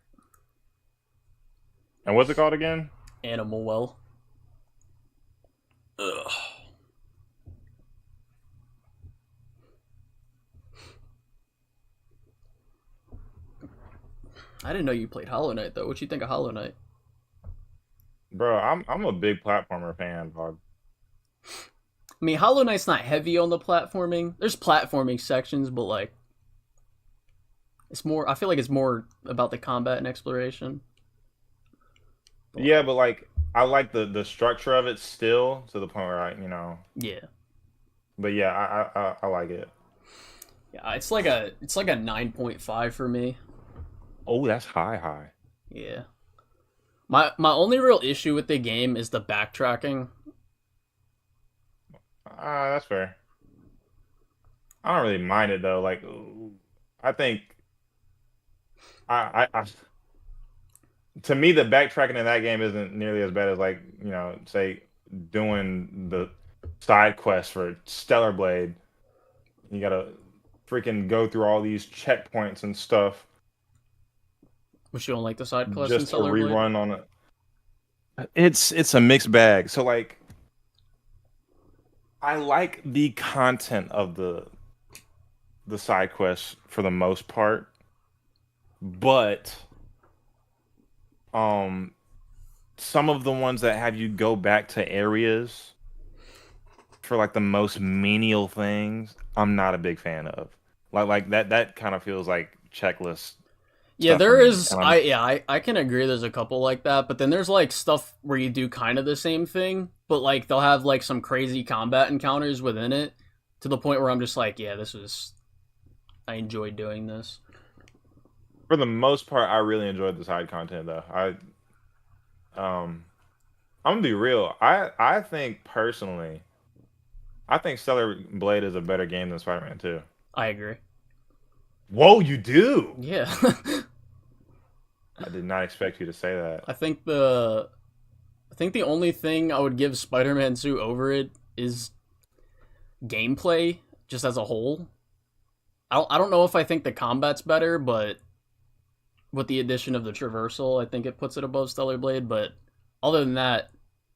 And what's it called again? Animal Well. Ugh. I didn't know you played Hollow Knight though. What you think of Hollow Knight? Bro, I'm a big platformer fan, dog. I mean, Hollow Knight's not heavy on the platforming. There's platforming sections, but like, it's more. I feel like it's more about the combat and exploration. Yeah, but like I like the structure of it still to the point where Yeah. But yeah, I like it. Yeah, it's like a 9.5 for me. Oh, that's high. Yeah. My only real issue with the game is the backtracking. That's fair. I don't really mind it though. Like, I think I to me the backtracking in that game isn't nearly as bad as like say doing the side quest for Stellar Blade. You gotta freaking go through all these checkpoints and stuff. Which you don't like the side quest Just to in Stellar Blade? rerun on it. It's a mixed bag. So like, I like the content of the side quests for the most part, but some of the ones that have you go back to areas for like the most menial things, I'm not a big fan of. Like that kind of feels like checklist. Yeah, stuff there for me, is. and I'm- I can agree. There's a couple like that, but then there's like stuff where you do kind of the same thing, but like they'll have like some crazy combat encounters within it, to the point where I'm just like, yeah, I enjoyed doing this. For the most part, I really enjoyed the side content though. I'm gonna be real. I think personally, I think Stellar Blade is a better game than Spider-Man 2. I agree. Whoa, you do? Yeah. I did not expect you to say that. I think the only thing I would give Spider-Man 2 over it is gameplay, just as a whole. I don't know if I think the combat's better, but with the addition of the Traversal, I think it puts it above Stellar Blade. But other than that,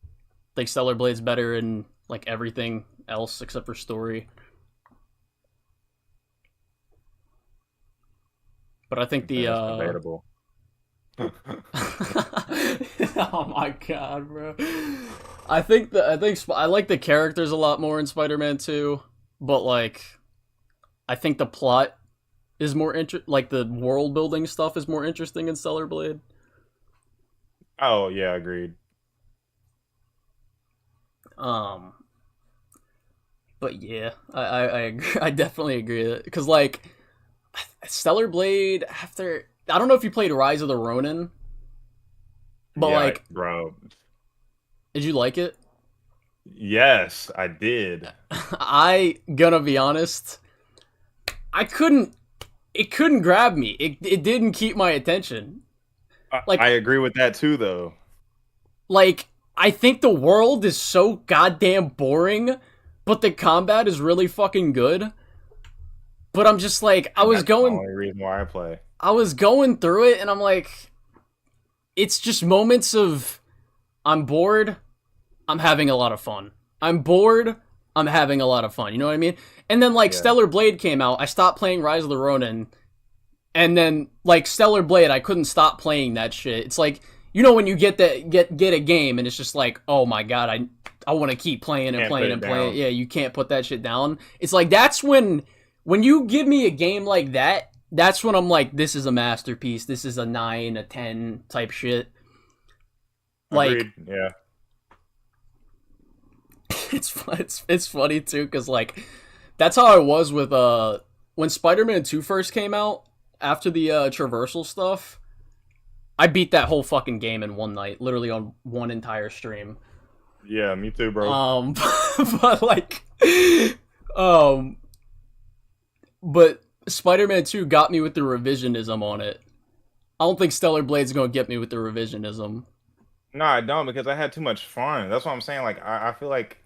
I think Stellar Blade's better in like everything else except for story. But I think the That's debatable. oh my god, bro! I like the characters a lot more in Spider-Man 2. but like, I think the plot is more like the world building stuff is more interesting in Stellar Blade. Oh yeah, agreed. But yeah, I agree. I definitely agree with it because like Stellar Blade after I don't know if you played Rise of the Ronin, but Yeah, like, bro. did you like it? Yes, I did. I gonna be honest, it couldn't grab me. It didn't keep my attention. Like, I agree with that too, though. Like, I think the world is so goddamn boring, but the combat is really fucking good. But I'm just like, That's the only reason why I play. I was going through it, and I'm like, it's just moments of, I'm bored, I'm having a lot of fun. I'm bored, I'm having a lot of fun. You know what I mean? And then, like, Stellar Blade came out, I stopped playing Rise of the Ronin, and then, like, Stellar Blade, I couldn't stop playing that shit. It's like, you know when you get a game, and it's just like, oh my god, I want to keep playing and playing and playing. Yeah, you can't put that shit down. It's like, that's when you give me a game like that, that's when I'm like, this is a masterpiece. This is a 9, a 10 type shit. Like, agreed. Yeah. It's funny too, because like, that's how I was with when Spider-Man 2 first came out, after the Traversal stuff, I beat that whole fucking game in one night, literally on one entire stream. Yeah, me too, bro. But like, but Spider-Man 2 got me with the revisionism on it. I don't think Stellar Blade's gonna get me with the revisionism. No, I don't, because I had too much fun. That's what I'm saying. Like, I feel like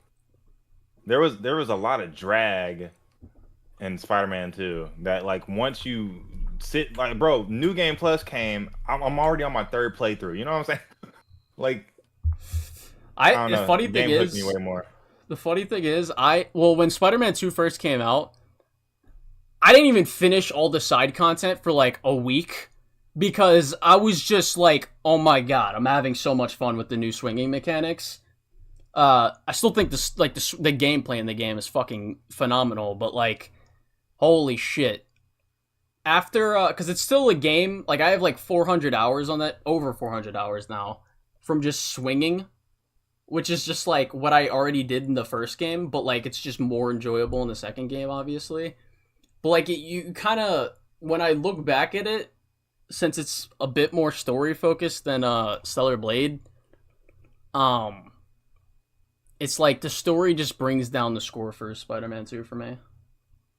there was a lot of drag in Spider-Man 2 that, like, once you sit, like, bro, New Game Plus came, I'm already on my third playthrough. You know what I'm saying? Like, I don't know. The funny The thing game hooked is, me way more. the funny thing is, when Spider-Man 2 first came out, I didn't even finish all the side content for like a week because I was just like, oh my god, I'm having so much fun with the new swinging mechanics. I still think the gameplay in the game is fucking phenomenal, but like, holy shit. After, cause it's still a game, like I have like 400 hours on that, over 400 hours now, from just swinging, which is just like what I already did in the first game, but like it's just more enjoyable in the second game, obviously. But like, you kind of, when I look back at it, since it's a bit more story focused than Stellar Blade, it's like the story just brings down the score for Spider-Man 2 for me.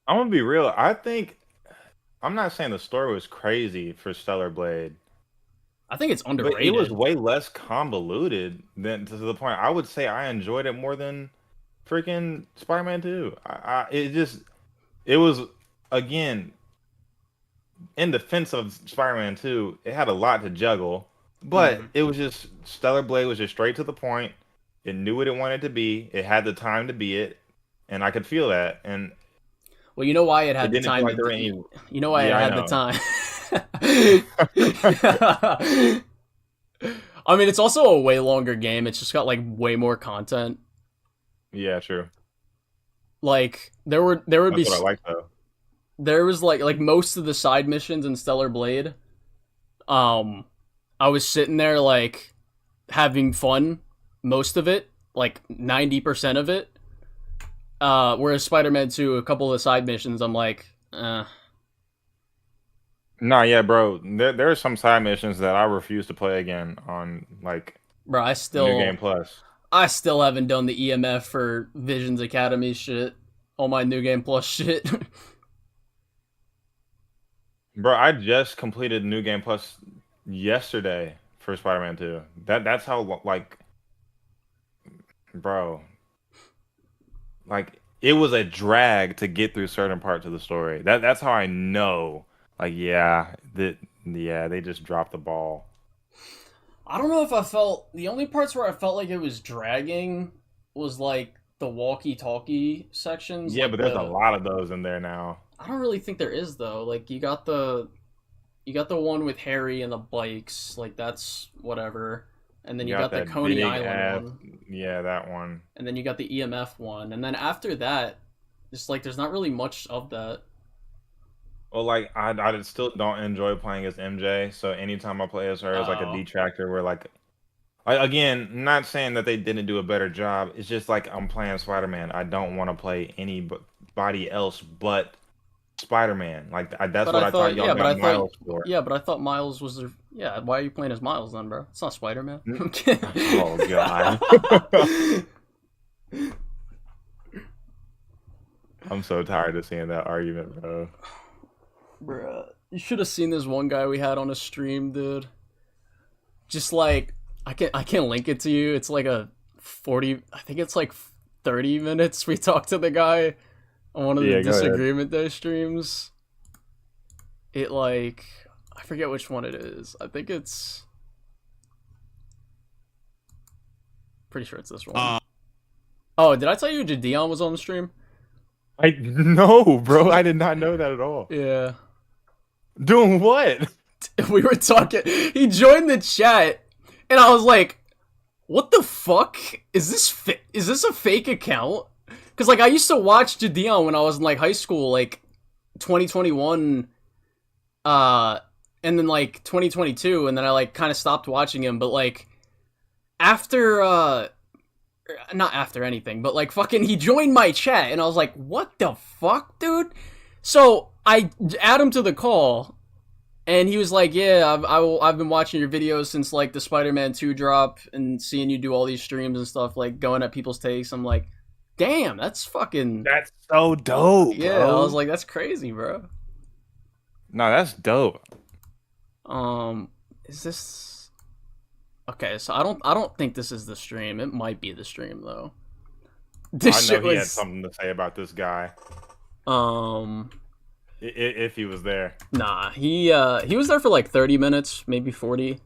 I'm gonna be real. I'm not saying the story was crazy for Stellar Blade. I think it's underrated. But it was way less convoluted than, to the point I would say I enjoyed it more than freaking Spider-Man 2. It was, again, in defense of Spider-Man 2, it had a lot to juggle, but it was just, Stellar Blade was just straight to the point. It knew what it wanted to be. It had the time to be it, and I could feel that. And well, you know why it had the time. You know why it had the time. I mean, it's also a way longer game. It's just got like way more content. Yeah, true. Like there would be. That's what I like though. There was like most of the side missions in Stellar Blade. I was sitting there like having fun most of it, like 90% of it. Whereas Spider-Man 2, a couple of the side missions, I'm like, Nah, yeah, bro. There are some side missions that I refuse to play again on, like, bro, New Game Plus. I still haven't done the EMF for Visions Academy shit. All my New Game Plus shit. Bro, I just completed New Game Plus yesterday for Spider-Man 2. That's how, like, bro, like, it was a drag to get through certain parts of the story. That's how I know. Like, they just dropped the ball. I don't know if I felt... The only parts where I felt like it was dragging was, like, the walkie-talkie sections. Yeah, like but there's a lot of those in there now. I don't really think there is, though. Like, you got the one with Harry and the bikes. Like, that's whatever. And then you got the Coney Island one. Yeah, that one. And then you got the EMF one. And then after that, It's like there's not really much of that. Well, like I still don't enjoy playing as MJ, so anytime I play as her as like a detractor, where like again, not saying that they didn't do a better job. It's just like I'm playing Spider-Man. I don't want to play anybody else but Spider-Man. Like that's what I thought y'all got Miles for. Yeah, but I thought Miles was their... Yeah, why are you playing as Miles then, bro? It's not Spider-Man. Oh god. I'm so tired of seeing that argument, bro. Bruh, you should have seen this one guy we had on a stream, dude. Just like I can link it to you. It's like a 40, I think it's like 30 minutes we talked to the guy on one of the Disagreement Day streams. It like, I forget which one it is. I think it's, pretty sure it's this one. Oh, did I tell you Jadion was on the stream? No, bro. I did not know that at all. Yeah. Doing what? We were talking. He joined the chat, and I was like, "What the fuck is this? Is this a fake account?" Because like I used to watch Jadion when I was in like high school, like 2021, and then like 2022, and then I like kind of stopped watching him. But like after, not after anything, but like fucking, he joined my chat, and I was like, "What the fuck, dude?" So I add him to the call, and he was like, "Yeah, I've been watching your videos since like the Spider-Man 2 drop, and seeing you do all these streams and stuff, like going at people's takes." I'm like, "Damn, that's so dope." Yeah, bro. I was like, "That's crazy, bro." No, that's dope. Is this okay? So I don't think this is the stream. It might be the stream though. This I know he had something to say about this guy. If he was there. Nah, he was there for like 30 minutes, maybe 40.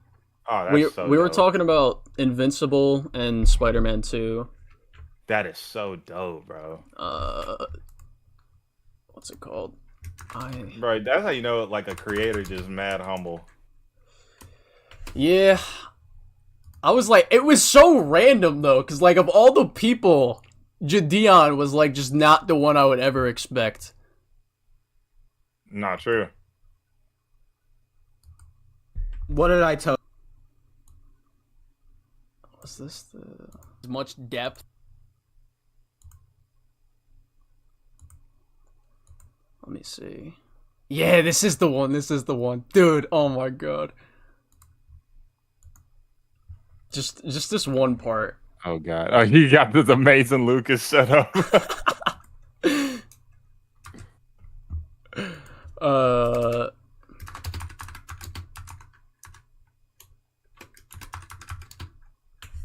Oh, that's we were talking about Invincible and Spider-Man 2. That is so dope, bro. What's it called? Bro, that's how you know like a creator just mad humble. Yeah. I was like, it was so random though, because like of all the people, Jadion was like just not the one I would ever expect. Not true. What did I tell? Was this as much depth? Let me see. Yeah, this is the one. This is the one, dude. Oh my god. Just this one part. Oh god. Oh, you got this amazing Lucas set up.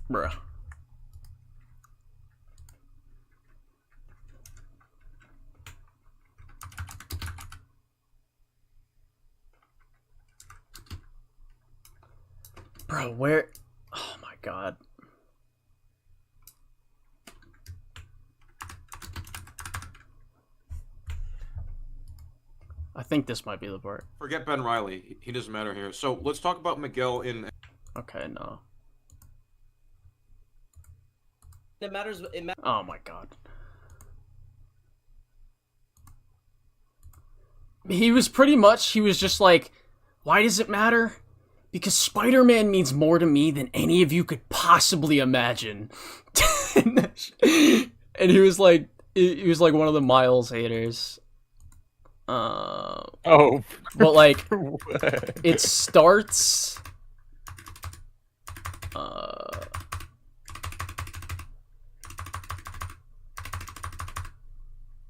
Bruh. Bro, where? Oh my god. I think this might be the part. Forget Ben Reilly. He doesn't matter here. So let's talk about Miguel in... Okay, no. It matters. Oh my god. He was just like, why does it matter? Because Spider-Man means more to me than any of you could possibly imagine. And he was like one of the Miles haters. Oh. But like, it starts...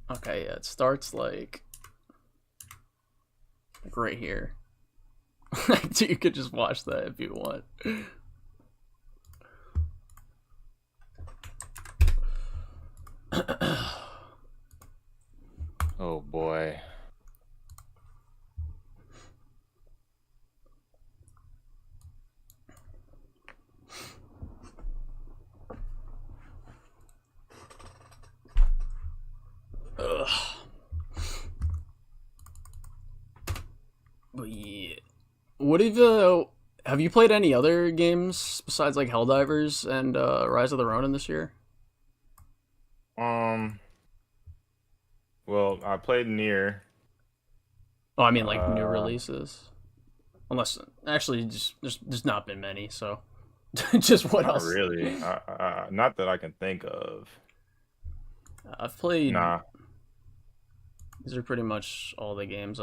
Okay, yeah, it starts like right here. You could just watch that if you want. Oh boy. Ugh. But yeah. What have you played any other games besides like Helldivers and Rise of the Ronin this year? Well, I played Nier. Oh, I mean like new releases. Unless actually, just there's not been many. So, just what Not else? really. Not that I can think of. I've played. Nah. These are pretty much all the games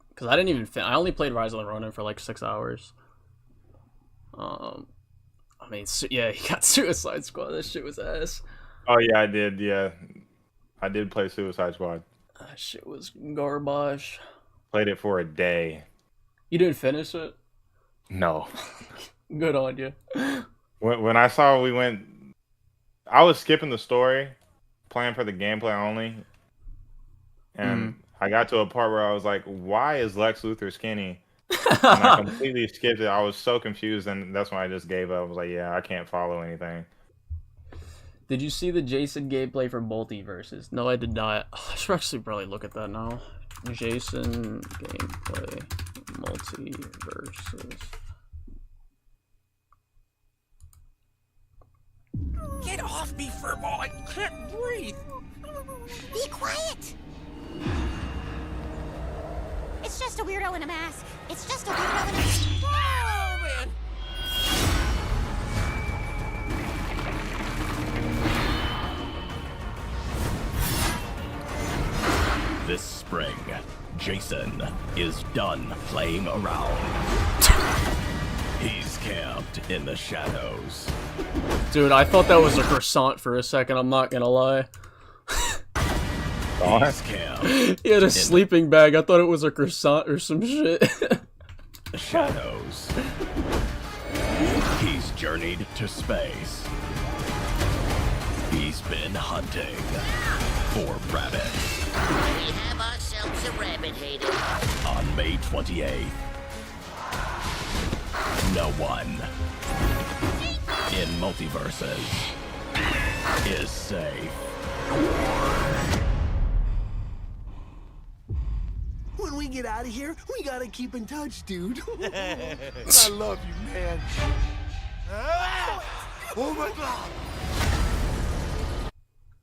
because I didn't even. I only played Rise of the Ronin for like 6 hours. I mean, yeah, he got Suicide Squad. That shit was ass. Oh yeah, I did. Yeah, I did play Suicide Squad. That shit was garbage. Played it for a day. You didn't finish it? No. Good on you. When I saw I was skipping the story, playing for the gameplay only, and I got to a part where I was like, "Why is Lex Luthor skinny?" And I completely skipped it. I was so confused, and that's when I just gave up. I was like, "Yeah, I can't follow anything." Did you see the Jason gameplay for Multiverses? No, I did not. I should actually probably look at that now. Jason gameplay Multiverses. Get off me, furball! I can't breathe! Be quiet! It's just a weirdo in a mask. It's just a weirdo in a mask. Oh, man! This spring, Jason is done playing around. He's camped in the shadows. Dude, I thought that was a croissant for a second, I'm not gonna lie. He's camped. He had a sleeping bag, I thought it was a croissant or some shit. The shadows. He's journeyed to space. He's been hunting for rabbits. We have ourselves a rabbit hater. On May 28th, no one in Multiverses is safe. When we get out of here, we gotta keep in touch, dude. I love you, man. Oh my god!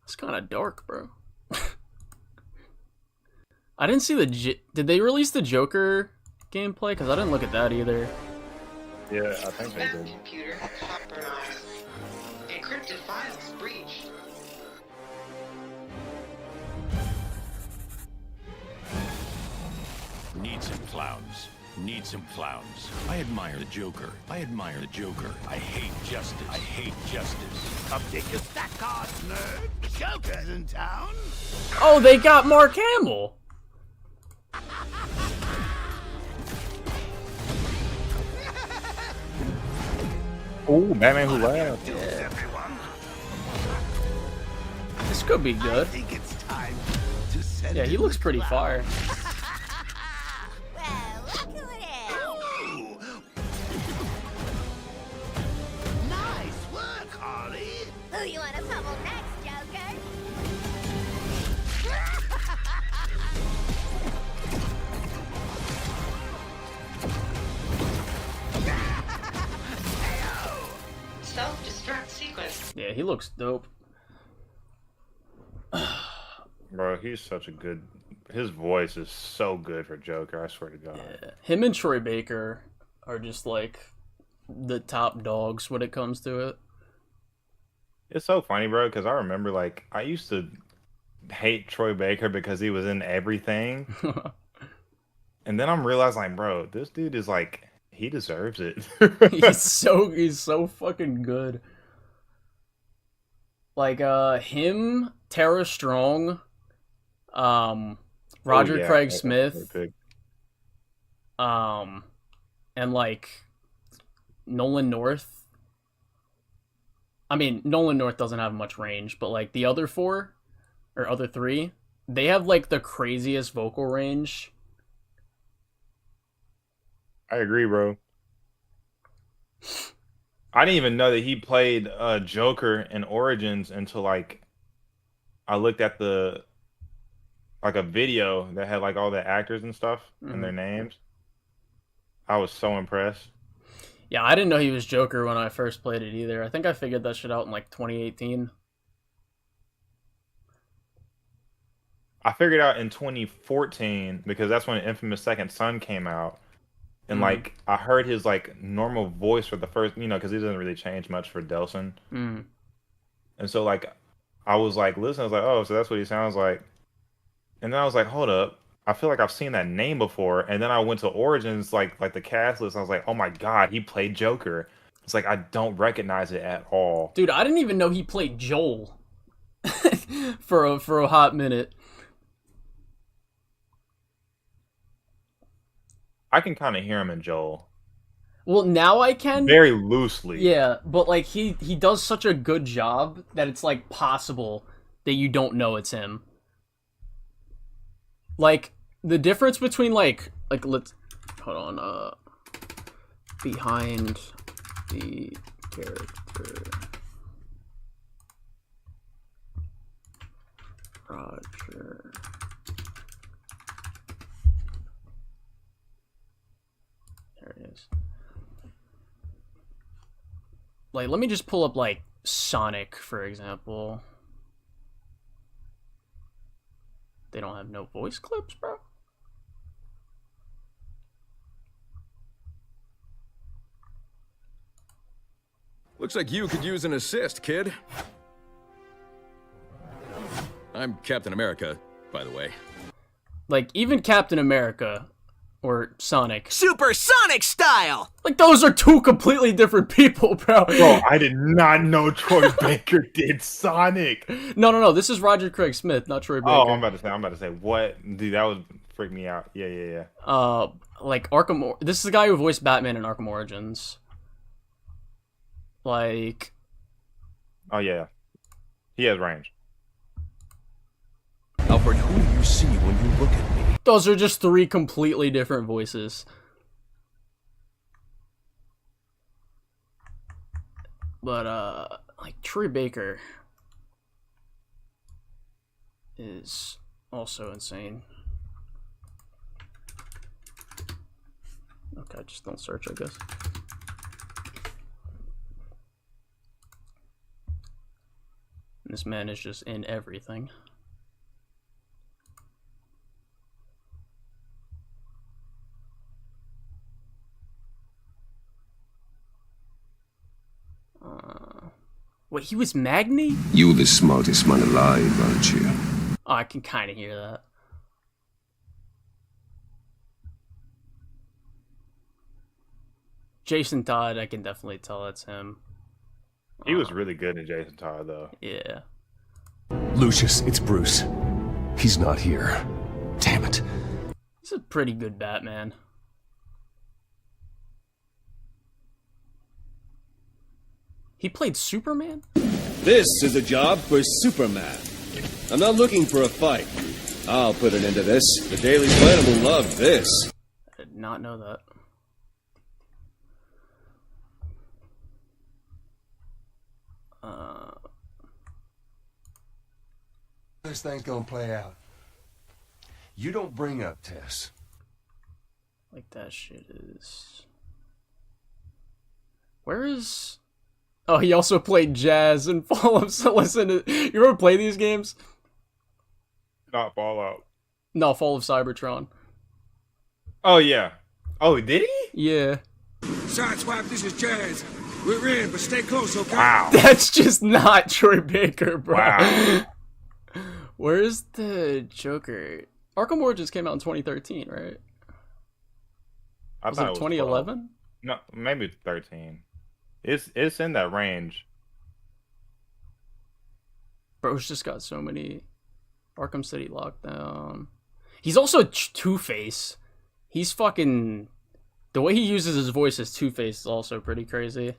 It's kind of dark, bro. I didn't see did they release the Joker gameplay? Because I didn't look at that either. Yeah, I think they did. Computer compromised. Encrypted files breached. Need some clowns. Need some clowns. I admire the Joker. I admire the Joker. I hate justice. I hate justice. Update your stat cards, nerd. Joker's in town. Oh, they got Mark Hamill. Oh, Batman Who Laughs. Yeah. This could be good. Yeah, he looks pretty fire. Nice work, Harley. Who you wanna pummel next, Joker? Self-destruct sequence. Yeah, he looks dope. Bro, he's such a good... His voice is so good for Joker, I swear to God. Yeah. Him and Troy Baker are just like the top dogs when it comes to it. It's so funny, bro, because I remember, like, I used to hate Troy Baker because he was in everything. And then I'm realizing, like, bro, this dude is, like, he deserves it. he's so fucking good. Like, him, Tara Strong, Roger Craig Smith, and, like, Nolan North. I mean, Nolan North doesn't have much range, but, like, the other other three, they have, like, the craziest vocal range. I agree, bro. I didn't even know that he played Joker in Origins until, like, I looked at a video that had, like, all the actors and stuff and their names. I was so impressed. Yeah, I didn't know he was Joker when I first played it either. I think I figured that shit out in, like, 2018. I figured out in 2014 because that's when Infamous Second Son came out, and like I heard his like normal voice for the first, because he doesn't really change much for Delson, and so like I was like listening, I was like, oh, so that's what he sounds like, and then I was like, hold up, I feel like I've seen that name before, and then I went to Origins, like the cast list, and I was like, oh my god, he played Joker. It's like I don't recognize it at all, dude. I didn't even know he played Joel for a hot minute. I can kind of hear him in Joel. Well, now I can. Very loosely. Yeah, but like he does such a good job that it's like possible that you don't know it's him. Like the difference between like let's hold on behind the character Roger. There it is. Like, let me just pull up, like, Sonic, for example. They don't have no voice clips, bro? Looks like you could use an assist, kid. I'm Captain America, by the way. Like, even Captain America... or Sonic. Supersonic style! Like, those are two completely different people, bro. Bro, I did not know Troy Baker did Sonic. No. This is Roger Craig Smith, not Troy Baker. Oh, I'm about to say, what? Dude, that would freak me out. Yeah. Like, Arkham... This is the guy who voiced Batman in Arkham Origins. Like... Oh, yeah. He has range. Alfred, who do you see when you look at me? Those are just three completely different voices. But, like, Troy Baker is also insane. Okay, just don't search, I guess. This man is just in everything. Wait, he was Magni? You're the smartest man alive, aren't you? Oh, I can kind of hear that. Jason Todd, I can definitely tell that's him. He was really good in Jason Todd, though. Yeah. Lucius, it's Bruce. He's not here. Damn it. He's a pretty good Batman. He played Superman? This is a job for Superman. I'm not looking for a fight. I'll put an end to this. The Daily Planet will love this. I did not know that. This thing's gonna play out. You don't bring up Tess. Like that shit is... Where is... Oh, he also played Jazz in Fallout. So listen, you ever play these games? Not Fallout. No, Fall of Cybertron. Oh, yeah. Oh, did he? Yeah. Sideswipe, this is Jazz. We're in, but stay close, okay? Wow. That's just not Troy Baker, bro. Wow. Where's the Joker? Arkham Origins came out in 2013, right? Was it 2011? No, maybe 13. It's in that range. Bro's just got so many. Arkham City Lockdown. He's also Two-Face. He's fucking... The way he uses his voice as Two-Face is also pretty crazy.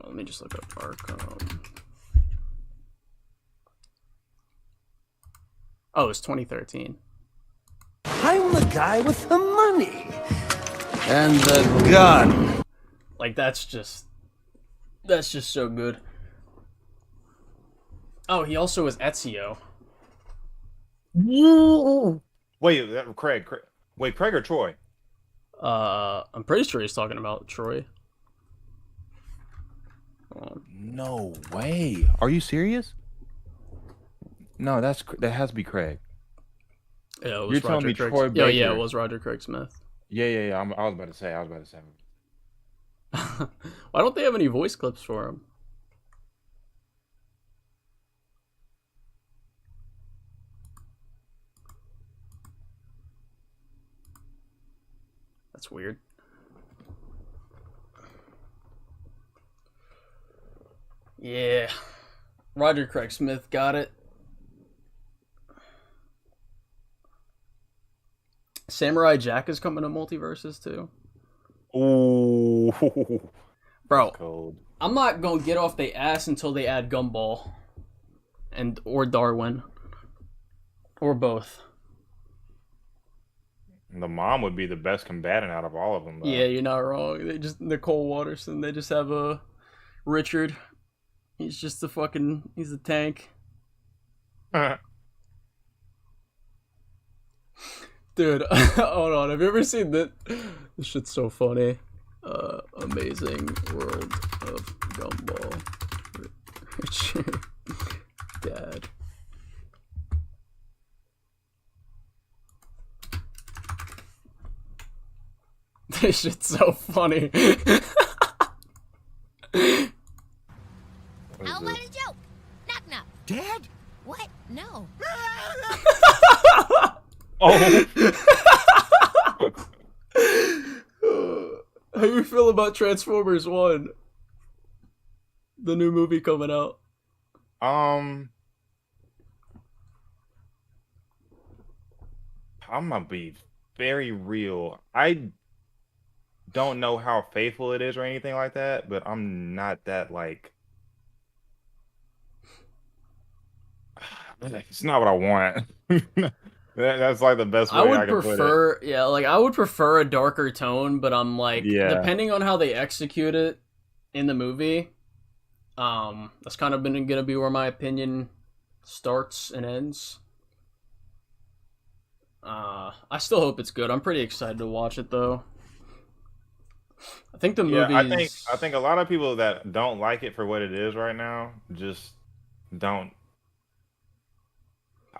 Let me just look up Arkham. Oh, it's 2013. I'm the guy with the money. And the gun. Like, that's just so good. Oh, he also was Ezio. Wait, Craig. Wait, Craig or Troy? I'm pretty sure he's talking about Troy. No way. Are you serious? No, that has to be Craig. Yeah, it was You're telling me Roger Troy Craig. Yeah, Baker. it was Roger Craig Smith. Yeah. I was about to say. Why don't they have any voice clips for him? That's weird. Yeah. Roger Craig Smith got it. Samurai Jack is coming to Multiverses too. Ooh. Bro, cold. I'm not gonna get off the ass until they add Gumball. Or Darwin. Or both. The mom would be the best combatant out of all of them, though. Yeah, you're not wrong. They just Nicole Waterson. They just have a Richard. He's just he's a tank. Dude, hold on. Have you ever seen that? This shit's so funny. Amazing World of Gumball. Richard. Dad. This shit's so funny. How about a joke? Knock knock. Dad? What? No. Oh. How you feel about Transformers 1? The new movie coming out. I'm gonna be very real. I don't know how faithful it is or anything like that, but I'm not that like. It's not what I want. That's like the best way I can put it. Yeah, like I would prefer a darker tone, but I'm like, depending on how they execute it in the movie, that's kind of gonna be where my opinion starts and ends. I still hope it's good. I'm pretty excited to watch it though. I think the movie. I think a lot of people that don't like it for what it is right now just don't.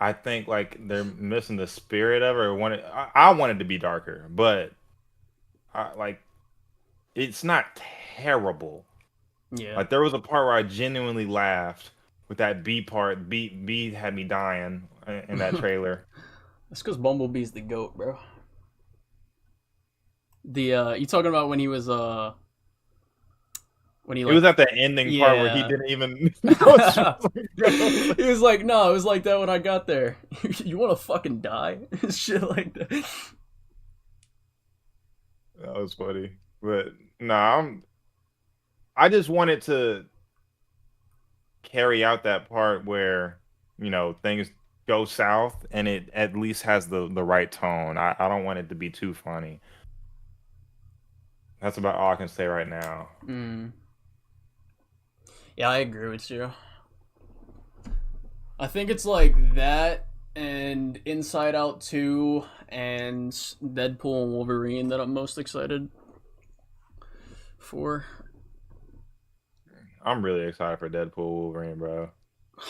I think like they're missing the spirit of it. Or I want it to be darker, but it's not terrible. Yeah. Like there was a part where I genuinely laughed with that B part. B had me dying in that trailer. That's because Bumblebee's the GOAT, bro. You talking about when he was It was at the ending part where he didn't even. He was like, "No, it was like that when I got there." You want to fucking die? Shit like that. That was funny, but no, I just wanted to carry out that part where things go south, and it at least has the right tone. I don't want it to be too funny. That's about all I can say right now. Yeah, I agree with you. I think it's like that and Inside Out 2 and Deadpool and Wolverine that I'm most excited for. I'm really excited for Deadpool Wolverine, bro.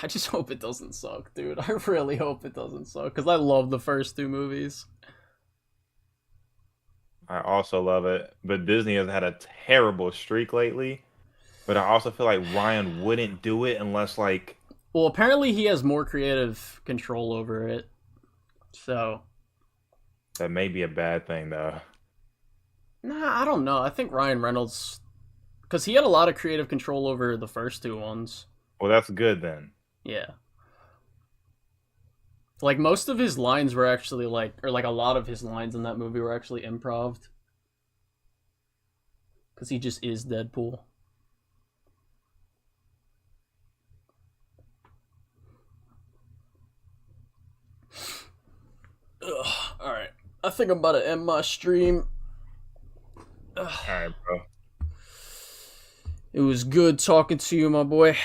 I just hope it doesn't suck, dude. I really hope it doesn't suck because I love the first two movies. I also love it, but Disney has had a terrible streak lately. But I also feel like Ryan wouldn't do it unless like. Well, apparently he has more creative control over it, so. That may be a bad thing, though. Nah, I don't know. I think Ryan Reynolds, because he had a lot of creative control over the first two ones. Well, that's good then. Yeah. Like most of his lines were actually like a lot of his lines in that movie were actually improv'd. Because he just is Deadpool. Alright. I think I'm about to end my stream. Alright, bro. It was good talking to you, my boy.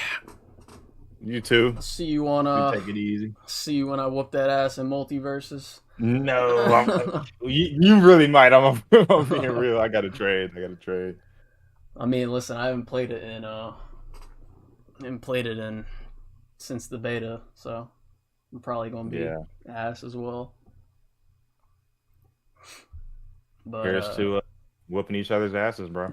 You too. See you on You take it easy. See you when I whoop that ass in Multiverses. No, you really might. I'm being real. I got to trade. I mean, listen, I haven't played it in since the beta, so I'm probably gonna be ass as well. But here's to whooping each other's asses, bro.